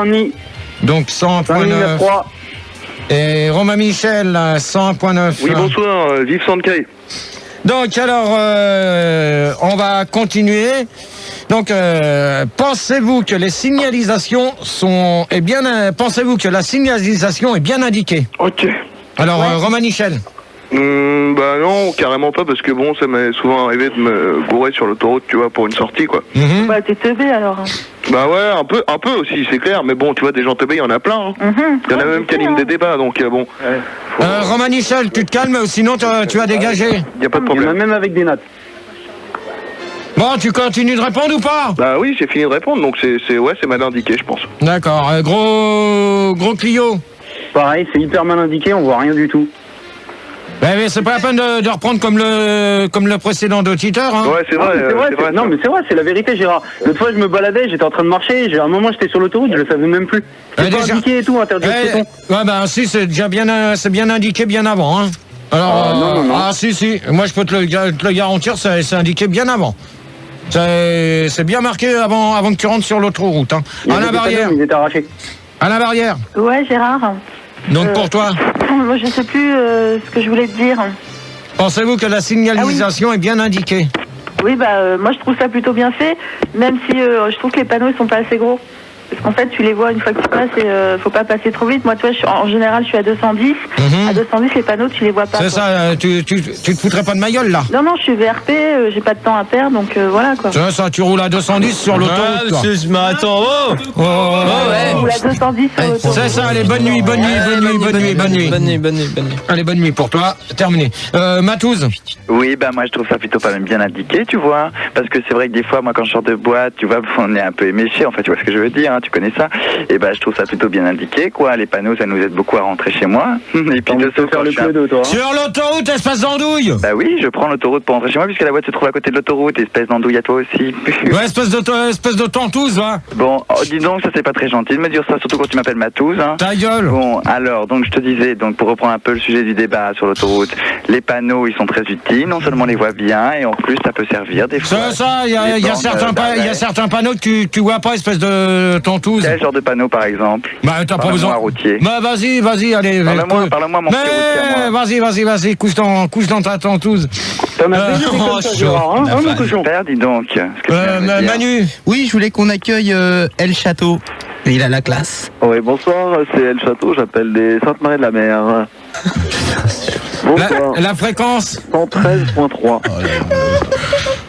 Donc 100.9. Et Romain Michel, 100.9. Oui, bonsoir, vive Sankei. Donc alors, on va continuer. Donc, pensez-vous que les signalisations pensez-vous que la signalisation est bien indiquée? Ok. Alors, Romain Michel. Bah non, carrément pas, parce que bon, ça m'est souvent arrivé de me gourer sur l'autoroute, tu vois, pour une sortie, quoi. Bah, t'es teubé alors. Bah ouais, un peu aussi, c'est clair, mais bon, tu vois, des gens teubés, il y en a plein. Hein. Il y en a même qui animent des débats, donc bon. Romain Michel, tu te calmes, sinon tu vas dégager. Il y a pas de problème. Il y en a même avec des nattes. Bon, tu continues de répondre ou pas? Bah oui, j'ai fini de répondre, donc c'est mal indiqué, je pense. D'accord, gros Clio. Pareil, c'est hyper mal indiqué, on voit rien du tout. Mais c'est pas la peine de reprendre comme le précédent auditeur. Hein. Ouais, c'est vrai. Non, mais c'est vrai, c'est la vérité, Gérard. L'autre fois, je me baladais, j'étais en train de marcher, à un moment, j'étais sur l'autoroute, je le savais même plus. C'est pas indiqué et tout, interdit aux piétons. Ouais, bah si, c'est déjà bien indiqué bien avant. Hein. Alors, non. Ah si, moi je peux te le garantir, c'est indiqué bien avant. C'est bien marqué avant que tu rentres sur l'autoroute. Hein. À la barrière. Il était arraché. À la barrière. Ouais, Gérard. Donc pour toi? Moi, je sais plus ce que je voulais te dire. Pensez-vous que la signalisation est bien indiquée? Oui, bah moi je trouve ça plutôt bien fait, même si je trouve que les panneaux ils sont pas assez gros. Parce qu'en fait, tu les vois une fois que tu passes et faut pas passer trop vite. Moi, tu vois, en général, je suis à 210. À 210, les panneaux, tu les vois pas. C'est ça, tu te foutrais pas de ma gueule, là? Non, je suis VRP, j'ai pas de temps à perdre, donc voilà, quoi. C'est ça, tu roules à 210 sur l'autoroute, toi. Mais attends, ouais. Je roule à 210 sur l'autoroute. C'est ça, allez, bonne nuit. Allez, bonne nuit pour toi, terminé. Matouze? Oui, bah moi je trouve ça plutôt pas même bien indiqué, tu vois. Parce que c'est vrai que des fois, moi quand je sors de boîte, tu vois, on est un peu éméché, en fait, tu vois ce que je veux dire, hein, tu connais ça. Et bah je trouve ça plutôt bien indiqué, quoi. Les panneaux, ça nous aide beaucoup à rentrer chez moi. Et puis de faire le coup de toi. Sur l'autoroute, espèce d'andouille! Bah oui, je prends l'autoroute pour rentrer chez moi, puisque la boîte se trouve à côté de l'autoroute, espèce d'andouille à toi aussi. Ouais, espèce de tantouze, va. Bon, dis donc, ça c'est pas très gentil de me dire ça, surtout quand tu m'appelles Matouze, hein. Ta gueule! Bon, alors, donc je te disais, donc pour reprendre un peu le sujet du débat sur l'autoroute, les panneaux, ils sont très utiles, non seulement on les voit bien, et en plus ça peut servir des fois. C'est ça, il y a certains panneaux que tu vois pas, espèce de tantouze. Quel genre de panneau par exemple? Bah t'as pas besoin. Routier. Bah vas-y, allez. Parle-moi mon petit routier. Vas-y, couche dans ta tantouze. T'en as baisé comme ça, Gérard, hein, mon cochon. Père, dis donc. Manu. Oui, je voulais qu'on accueille El Château. Il a la classe. Oui, bonsoir, c'est El Château, j'appelle des Sainte-Marie de la Mer. Bonsoir. La fréquence 113.3.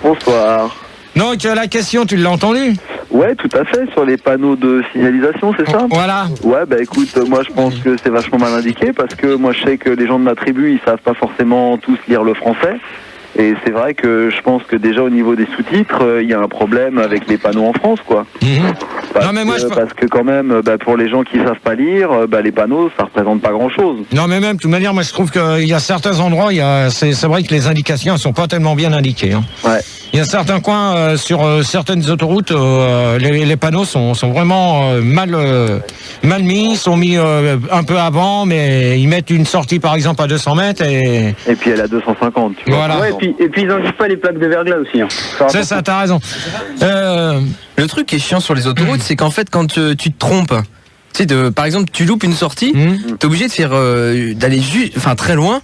Bonsoir. Donc la question, tu l'as entendue? Ouais, tout à fait, sur les panneaux de signalisation, c'est ça? Voilà. Ouais, bah écoute, moi je pense que c'est vachement mal indiqué parce que moi je sais que les gens de ma tribu, ils savent pas forcément tous lire le français. Et c'est vrai que je pense que déjà au niveau des sous-titres, il y a un problème avec les panneaux en France, quoi. Parce que quand même, pour les gens qui savent pas lire, les panneaux, ça représente pas grand-chose. Non, mais même, de toute manière, moi je trouve qu'il y a certains endroits, c'est vrai que les indications ne sont pas tellement bien indiquées. Hein. Ouais. Il y a certains coins sur certaines autoroutes, les panneaux sont vraiment mal mis, sont mis un peu avant, mais ils mettent une sortie par exemple à 200 mètres et puis elle est à 250. Tu vois. Voilà. Ouais, et puis ils indiquent pas les plaques de verglas aussi. Hein. C'est ça, t'as raison. Le truc qui est chiant sur les autoroutes, c'est qu'en fait quand tu te trompes, tu sais, par exemple, tu loupes une sortie, t'es obligé de faire d'aller très loin.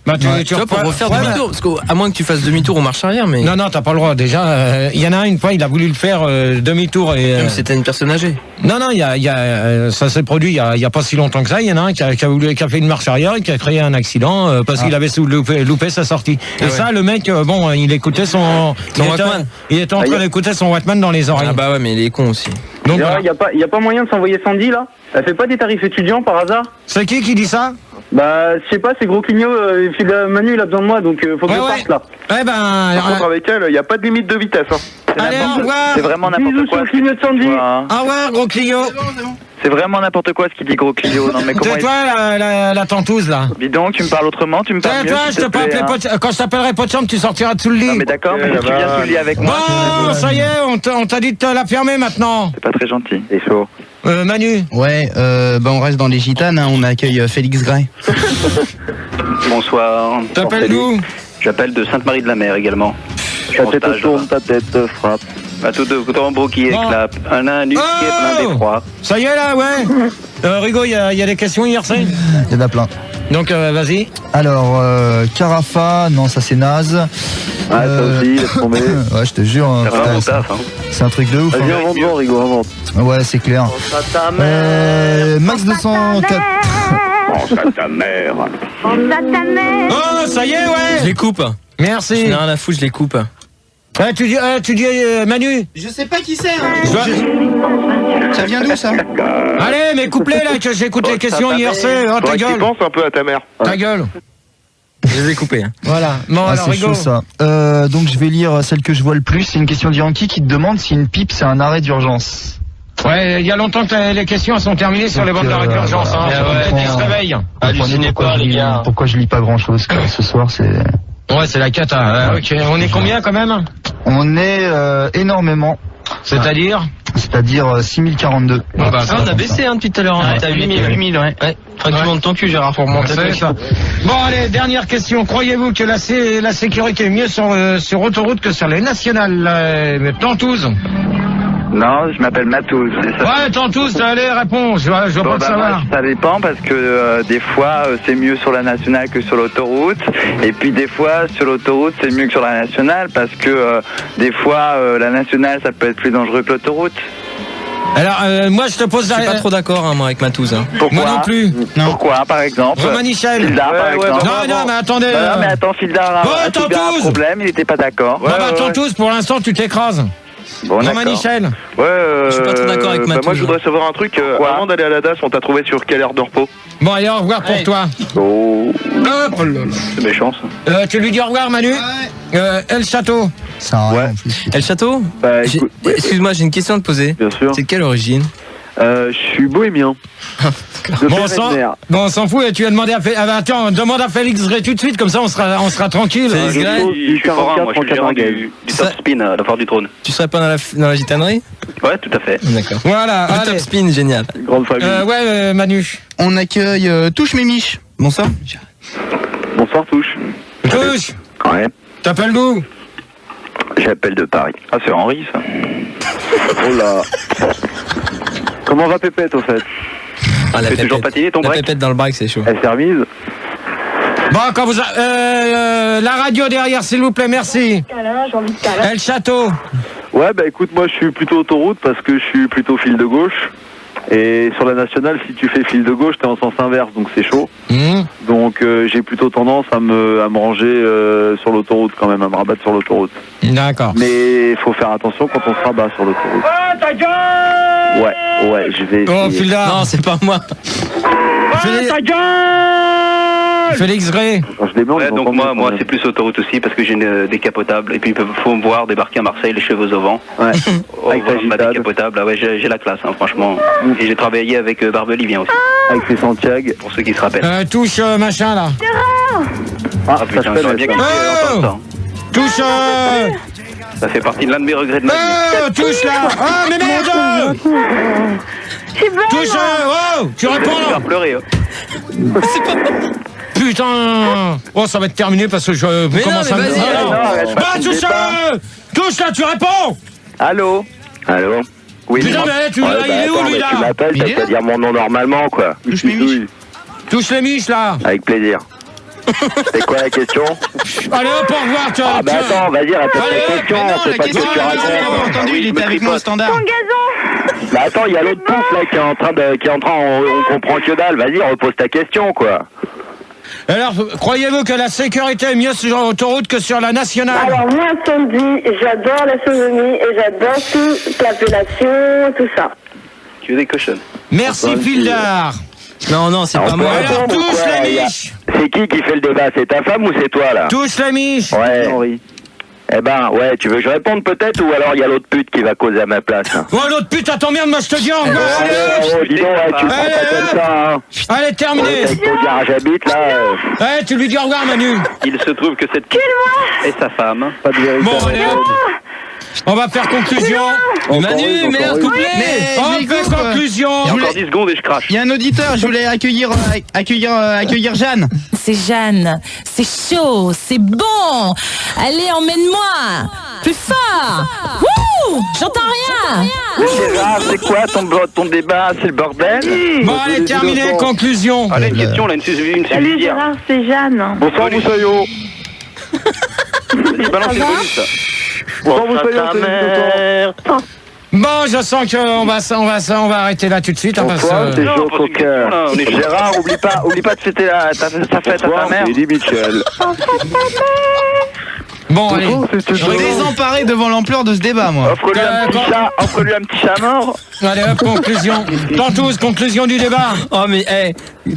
Tu vois, pour refaire demi-tour. Parce qu'à moins que tu fasses demi-tour ou marche arrière, mais. Non, t'as pas le droit. Déjà, il y en a une fois, il a voulu le faire demi-tour et. C'était une personne âgée. Non, ça s'est produit il y a pas si longtemps que ça. Il y en a un qui a fait une marche arrière et qui a créé un accident parce qu'il avait loupé sa sortie. Et ça, le mec, il écoutait son Walkman. Il était en train d'écouter son Walkman dans les oreilles. Ah bah ouais, mais il est con aussi. Donc, il y a pas moyen de s'envoyer Sandy là? Elle fait pas des tarifs étudiants par hasard? C'est qui dit ça? Bah, je sais pas, c'est Gros Clignot, Manu il a besoin de moi, donc faut que je parte là. Par contre, avec elle, il n'y a pas de limite de vitesse. Hein. Allez, au revoir. C'est vraiment n'importe quoi. Au revoir, gros Clio. C'est vraiment n'importe quoi ce qu'il dit, gros Clio. Non, mais comment C'est toi la tentouse là. Dis donc, tu me parles autrement, tu me parles mieux. Toi, s'il te plaît, hein. quand je t'appellerai pot de chambre, tu sortiras de sous le lit. Non, mais d'accord, mais tu viens sous le lit avec moi. Bon, ça y est, on t'a dit de te la fermer maintenant. C'est pas très gentil. C'est chaud. Manu. Ouais, on reste dans les gitanes, hein, on accueille Félix Gray. Bonsoir. T'appelles d'où? J'appelle de Sainte-Marie-de-la-Mer également. Ta tête tourne, ta tête frappe. À tout de tambour qui éclate. Un anus qui est plein d'effroi. Ça y est là, ouais. Rigo, il y a des questions hier, c'est? Il y en a plein. Donc vas-y. Alors, Carafa, non, ça c'est naze. Ah, ça aussi, laisse tomber. Ouais, je te jure. C'est un truc de ouf. Vas-y, invente, Rigo, invente. Ouais, c'est clair. Max 204. Pense à ta mère. Oh, ça y est, ouais. Je les coupe. Merci. Je n'ai rien à foutre, je les coupe. Tu dis Manu. Je sais pas qui c'est. Ça vient d'où ça? Allez, mais coupe-les là, que j'écoute les questions hier, c'est. Oh, ta gueule. Pense un peu à ta mère. Ta gueule. Je les ai coupés. Hein. Voilà. Bon, alors, c'est Rigo. chaud ça. Donc je vais lire celle que je vois le plus. C'est une question d'Yankee qui te demande si une pipe c'est un arrêt d'urgence. Ouais, il y a longtemps que les questions sont terminées sur les bandes d'arrêt d'urgence. Peut-être qu'ils se réveillent. Hallucinez pas, les gars. Pourquoi je lis pas grand chose ce soir, c'est. Ouais, c'est la cata. Ok, on est combien quand même? On est énormément. C'est-à-dire 6042. On a baissé depuis tout à l'heure. T'as 8000, ouais. Faut que tu montes ton cul, Gérard, pour monter. C'est ça. Bon, allez, dernière question. Croyez-vous que la sécurité est mieux sur autoroute que sur les nationales? Tantouze. Non, je m'appelle Matouze. Ouais, Tantouze, allez, réponds. Je veux pas le savoir. Ça dépend parce que des fois c'est mieux sur la nationale que sur l'autoroute. Et puis des fois sur l'autoroute c'est mieux que sur la nationale parce que des fois la nationale ça peut être plus dangereux que l'autoroute. Alors, moi je te pose la... Je suis pas trop d'accord moi avec Matouze. Pourquoi? Moi non plus. Pourquoi, par exemple? Romanichel. Fildar, par exemple. Non, mais attendez. Non, mais attends, Fildar a un problème, il n'était pas d'accord. Tantouze, pour l'instant tu t'écrases. Bon, Romanichel. Je suis pas trop d'accord avec Matouze. Moi je voudrais savoir un truc. Avant d'aller à la DAS, on t'a trouvé sur quelle heure de repos? Bon, allez, au revoir pour toi. Oh. Hop là. C'est méchant ça. Tu lui dis au revoir, Manu? El Château. Ça ouais. El Château? Excuse-moi, j'ai une question à te poser. Bien sûr. C'est de quelle origine? Je suis bohémien. Bon, on s'en fout, et tu as demandé à Félix. Attends, demande à Félix Gray tout de suite, comme ça on sera tranquille. Je suis forain, moi je suis gérant du Top Spin à la Foire du Trône. Tu serais pas dans la gitanerie? Ouais, tout à fait. D'accord. Voilà. Le Top Spin, génial. Grande famille. Manu. On accueille Touche Mémiche. Bonsoir. Bonsoir, Touche. Touche. Ouais. T'appelles d'où? J'appelle de Paris. Ah, c'est Henri, ça. Oh là. Comment va Pépette, au fait? Ah, la toujours patiner ton break? La Pépette dans le break, c'est chaud. Elle s'est remise? Bon, quand vous la radio derrière, s'il vous plaît, merci. El Château. Ouais, bah écoute, moi je suis plutôt autoroute parce que je suis plutôt fil de gauche. Et sur la nationale, si tu fais fil de gauche, t'es en sens inverse, donc c'est chaud. Donc j'ai plutôt tendance à me ranger sur l'autoroute quand même, à me rabattre sur l'autoroute. D'accord. Mais il faut faire attention quand on se rabat sur l'autoroute. Oh, ta gueule! Ouais, je vais essayer. Oh, Fildar. Non, c'est pas moi. Ta gueule! Félix Gray. Ouais, donc moi c'est plus autoroute aussi parce que j'ai une décapotable et puis il faut me voir débarquer à Marseille les cheveux au vent. Ouais. Avec ma décapotable, ouais, j'ai la classe, hein, franchement. Et j'ai travaillé avec Barbelivien aussi. Avec ses Santiago. Pour ceux qui se rappellent. Touche machin là. Ah putain, j'aurais bien kiffé entendre ça. Touche. Ça fait partie de l'un de mes regrets de ma vie. Touche là. Ah mais merde. Touche. Oh, tu réponds là. Faire pleurer. C'est pas bon. Putain. Oh, ça va être terminé parce que je commence à me... Bah, touche là, tu réponds. Allô? Oui. Putain, mais il est où lui là? Tu m'appelles, t'as qu'à dire mon nom normalement, quoi. Touche les miches. Touche les miches là. Avec plaisir. C'est quoi la question? Allez hop, au revoir, tu Ah bah attends, vas-y, répète ta question, c'est pas ce que tu racontes. Entendu, il était avec moi au standard. Bah attends, il y a l'autre pouf là qui est en train, on comprend que dalle, vas-y, repose ta question, quoi. Alors, croyez-vous que la sécurité est mieux sur l'autoroute que sur la nationale? Alors, moi, samedi, j'adore la sodomie et j'adore toute l'appellation, tout ça. Tu es des cochonnes. Merci, Fildar. Non, c'est pas moi. Alors, touche les miches. C'est qui fait le débat? C'est ta femme ou c'est toi, là? Touche les miches. Ouais. Henri. Eh ben, ouais, tu veux que je réponde peut-être ou alors il y a l'autre pute qui va causer à ma place. Oh, l'autre pute, attends, merde, moi je te dis en gros. Dis donc, tu prends pas comme ça, hein. Allez, terminé. Avec ton garage habite, là. Allez, tu lui dis au revoir, Manu. Il se trouve que cette est sa femme. Pas de vérité. Bon, allez, hop. On va faire conclusion. Manu, merde, couplé. On fait conclusion. Il y a encore 10 secondes et je crache. Il y a un auditeur, je voulais accueillir Jeanne. C'est Jeanne. C'est chaud, c'est bon. Allez, emmène-moi. Plus fort. Wouh, j'entends rien. Gérard, c'est quoi ton débat? C'est le bordel? Bon, allez, terminé, conclusion. Allez, une question, là, une Salut subsidiaire. Gérard, c'est Jeanne. Bonsoir, Moussaillot. Je balance les bonus, ça. Bonsoir, Moussaillot, c'est mère. Bon, je sens qu'on va arrêter là tout de suite. Bonsoir, c'est Joe Cocker. Gérard, oublie pas de fêter ta fête à ta mère. C'est Eddie Mitchell. Bon, allez. Je suis désemparé devant l'ampleur de ce débat, moi. Offre-lui un petit chat mort. Allez, hop, conclusion. Tantous, conclusion du débat. Oh, mais,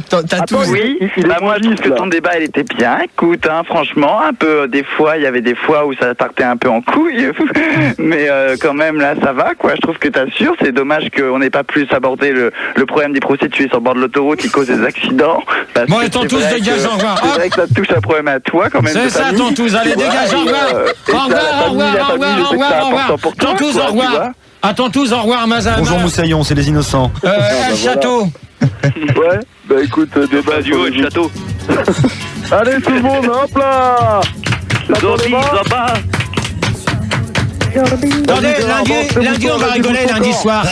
t'as tout. Oui, moi je trouve que ton débat il était bien. Écoute, hein, franchement, un peu, il y avait des fois où ça partait un peu en couille. Mais quand même, là, ça va, quoi. Je trouve que t'assures. C'est dommage qu'on n'ait pas plus abordé le problème des prostituées sur le bord de l'autoroute qui cause des accidents. Bon, allez, Tantous, dégage, au revoir. C'est vrai que ça te touche un problème à toi, quand même. C'est ça, Tantous, allez, dégage, au revoir. Au revoir. Tantous, au revoir. À Tantous, au revoir, Mazam. Bonjour Moussaillon, c'est les innocents. El Château. Ouais, bah écoute, débat du haut et le château. Allez tout le monde, hop là. Zombie, Zoba. Attendez, lundi on va rigoler, lundi soir.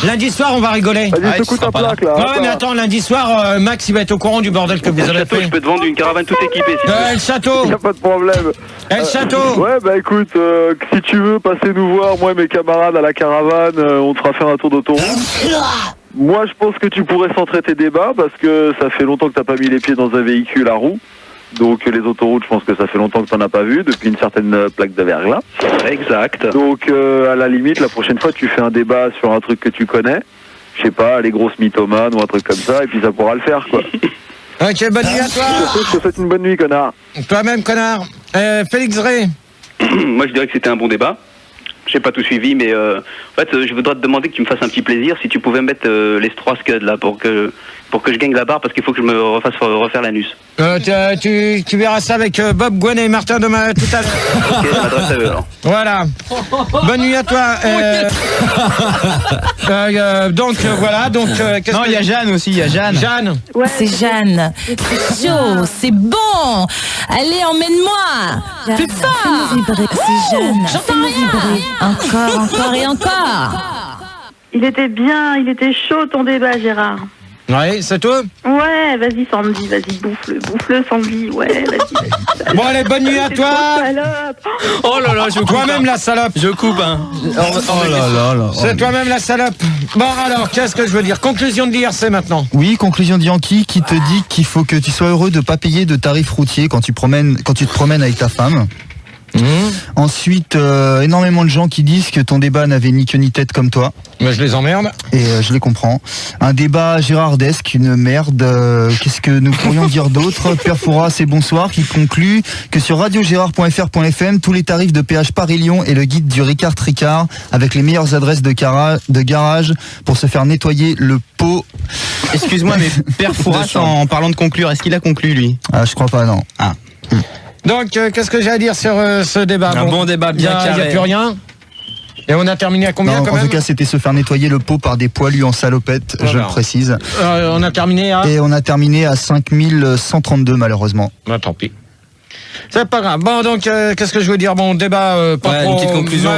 Lundi soir on va rigoler. Vas-y, secoue ta plaque là. Ouais, mais attends, lundi soir, Max il va être au courant du bordel que vous avez fait. Je peux te vendre une caravane toute équipée. El Château. Y'a pas de problème. El Château. Ouais, bah écoute, si tu veux passer nous voir, moi et mes camarades à la caravane, on te fera faire un tour d'autoroute. Moi je pense que tu pourrais centrer tes débats parce que ça fait longtemps que t'as pas mis les pieds dans un véhicule à roues. Donc les autoroutes, je pense que ça fait longtemps que t'en as pas vu, depuis une certaine plaque de verglas. Exact. Donc à la limite, la prochaine fois, tu fais un débat sur un truc que tu connais. Je sais pas, les grosses mythomanes ou un truc comme ça, et puis ça pourra le faire, quoi. Ok, bonne nuit à toi. Je te souhaite une bonne nuit, connard. Toi-même, connard. Félix Ray. Moi, je dirais que c'était un bon débat. J'ai pas tout suivi, mais en fait, je voudrais te demander que tu me fasses un petit plaisir, si tu pouvais mettre les 3 scuds là pour que je gagne la barre, parce qu'il faut que je me refasse refaire l'anus. Tu verras ça avec Bob, Gwen et Martin demain tout à l'heure. Ok, je m'adresse à eux alors. Voilà. Bonne nuit à toi. Donc voilà, donc qu'est-ce Non, il y a Jeanne aussi, il y a Jeanne. Jeanne. Ouais, c'est Jeanne. C'est chaud, c'est bon. Allez, emmène-moi. Plus fort. C'est Jeanne. J'entends rien. Encore et encore. Il était bien, il était chaud ton débat, Gérard. Ouais, c'est tout. Ouais, vas-y Sandy, vas-y, bouffe-le Sandy, ouais, vas-y. Bon allez, bonne nuit à toi. Oh là là, je coupe. Toi-même la salope. Je coupe, hein. Oh là là. C'est toi-même la salope. Bon alors, qu'est-ce que je veux dire? Conclusion de l'IRC maintenant. Oui, conclusion de Yankee qui te dit qu'il faut que tu sois heureux de pas payer de tarifs routiers quand tu te promènes avec ta femme. Ensuite, énormément de gens qui disent que ton débat n'avait ni queue ni tête comme toi. Mais je les emmerde. Et je les comprends. Un débat gérardesque, une merde. Qu'est-ce que nous pourrions dire d'autre? Pierre Fouras et bonsoir qui conclut que sur radiogérard.fr.fm, tous les tarifs de péage Paris-Lyon et le guide du Ricard Tricard avec les meilleures adresses de garage pour se faire nettoyer le pot. Excuse-moi, mais Pierre Fouras, en parlant de conclure, est-ce qu'il a conclu lui? Ah, je crois pas, non. Ah. Donc, qu'est-ce que j'ai à dire sur ce débat? Un bon débat bien carré. Il n'y a plus rien. Et on a terminé à combien non, quand en même? tout cas, c'était se faire nettoyer le pot par des poilus en salopette, je le précise. On a terminé à... Et on a terminé à 5132 malheureusement. Bah tant pis. C'est pas grave. Bon, donc, qu'est-ce que je veux dire? Bon, débat pas trop une petite conclusion,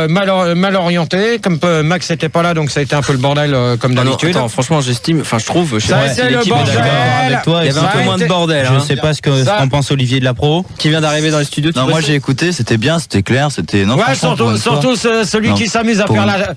mal orienté. Comme Max n'était pas là, donc ça a été un peu le bordel comme d'habitude. Attends, franchement, j'estime, enfin, je trouve. Ça a été le bordel. Avec toi, il y avait un peu moins de bordel. Je sais pas ce qu'en pense Olivier de la Pro, qui vient d'arriver dans les studios. Non, moi j'ai écouté, c'était bien, c'était clair, c'était. Non, ouais, surtout celui qui s'amuse à faire la.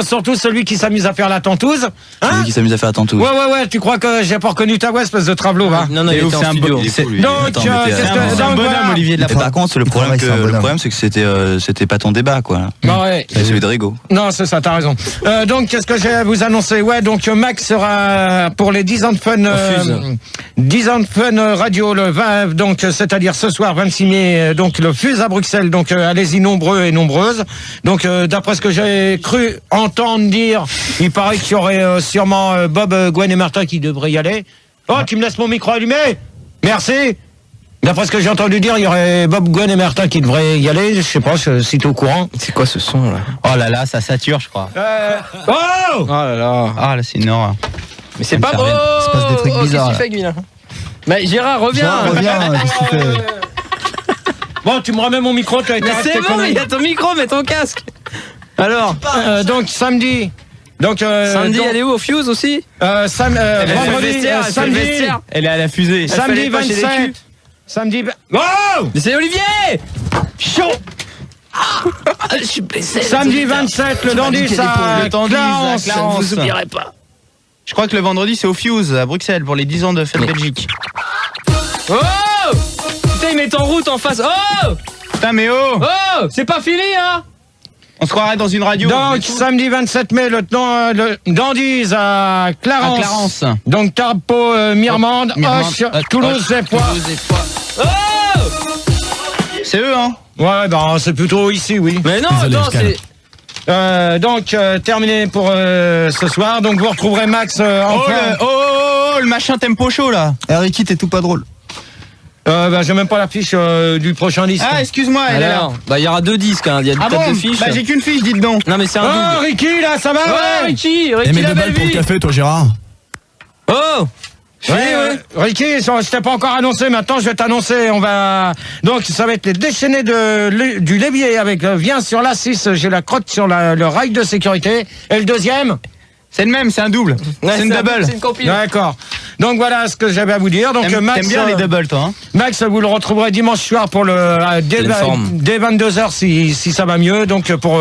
Surtout celui qui s'amuse à faire la tentouse. Celui qui s'amuse à faire la tentouse. Ouais, tu crois que j'ai pas reconnu ta voix, espèce de travelot, va? Non, il était en studio. Donc, c'est un bonhomme, Olivier de la Par contre, le problème, c'est que c'était pas ton débat, quoi. Bah ouais. C'est celui de Rigaud. Non, c'est ça, t'as raison. Donc, qu'est-ce que j'ai à vous annoncer? Ouais, donc Max sera pour les 10 ans de fun, 10 ans de fun radio le 20, donc c'est-à-dire ce soir 26 mai, donc le Fuse à Bruxelles. Donc allez-y nombreux et nombreuses. Donc d'après ce que j'ai cru entendre dire, il paraît qu'il y aurait sûrement Bob, Gwen et Martin qui devraient y aller. Oh, tu me laisses mon micro allumé? Merci. D'après ce que j'ai entendu dire, il y aurait Bob, Gwen et Martin qui devraient y aller. Je sais pas si t'es au courant. C'est quoi ce son là? Oh là là, ça sature, je crois. Oh là là. Ah là, c'est une horreur. Mais c'est pas beau. Il se passe des trucs bizarres. Qu'est-ce qu'il fait, lui, là? Mais Gérard, reviens. Qu'est-ce qu'il fait? Bon, tu me remets mon micro, tu as été Mais c'est bon, il y a ton micro, mets ton casque. Alors donc samedi. Donc samedi, elle est où, au Fuse aussi? Vendredi, samedi. Elle est à la fusée. Samedi 27. Samedi. Oh! Mais c'est Olivier! Chaud! Je suis blessé. Samedi 27, le Dandy, ça. Clarence. Je ne vous oublierai pas. Je crois que le vendredi, c'est au Fuse, à Bruxelles, pour les 10 ans de Fête Belgique. Oh! Putain, il met en route en face. Oh! Putain, mais oh! Oh! C'est pas fini, hein? On se croirait dans une radio. Donc, samedi 27 mai, le Dandies à Clarence. Donc, Carpo, Mirmande, Hoche, Toulouse et Poix. Oh! C'est eux, hein? Ouais, bah, c'est plutôt ici, oui. Mais non, c'est... donc, terminé pour ce soir. Donc, vous retrouverez Max le machin tempo chaud, là. Ricky, t'es tout pas drôle. J'ai même pas la fiche du prochain disque. Ah, excuse-moi, elle est là. Bah, il y aura 2 disques, hein. Il y a des fiches. Bah, j'ai qu'une fiche, dites donc. Non, mais c'est un double. Oh, Ricky, là, ça va? Ouais, Ricky, mets la 2 belle balles pour vie. le café, toi, Gérard. Oh! Ricky, je t'ai pas encore annoncé, maintenant je vais t'annoncer, donc ça va être les déchaînés du Lévier avec viens sur l'A6, j'ai la crotte sur le rail de sécurité, et le deuxième? C'est le même, c'est un double. Ouais, c'est une double. C'est une compil. D'accord. Donc voilà ce que j'avais à vous dire. Donc Max, t'aimes bien les doubles, toi, hein? Max, vous le retrouverez dimanche soir pour dès 22h si ça va mieux. Donc pour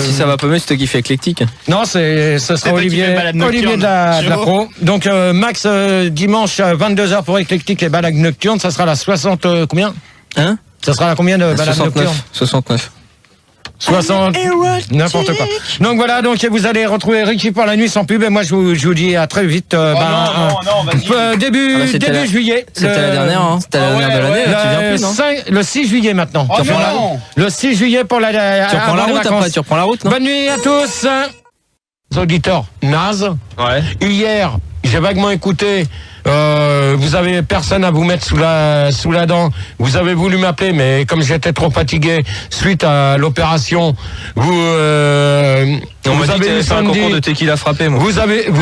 si ça va pas mieux, c'est toi qui fais éclectique. Non, ce sera Olivier de la pro. Donc Max dimanche 22h pour éclectique et balade nocturne, ça sera la 60 combien? Hein? Ça sera la combien de balade nocturne? 69. 60, n'importe quoi. Donc voilà, donc vous allez retrouver Ricky pour la nuit sans pub et moi je vous dis à très vite. Début juillet. C'était la dernière, hein. C'était la dernière de l'année. Tu viens plus, non? Le 6 juillet maintenant. Le 6 juillet pour tu reprends la route après, tu reprends la route, non? Bonne nuit à tous. Auditeurs, naze. Ouais. Hier, j'ai vaguement écouté. Vous avez personne à vous mettre sous la dent. Vous avez voulu m'appeler, mais comme j'étais trop fatigué suite à l'opération, vous avez eu Sandy. Un concours de tequila frappé, moi. Vous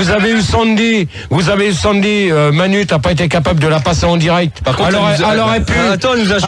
avez eu Sandy. Manu, t'as pas été capable de la passer en direct. Par contre, elle aurait pu. Attends, elle nous a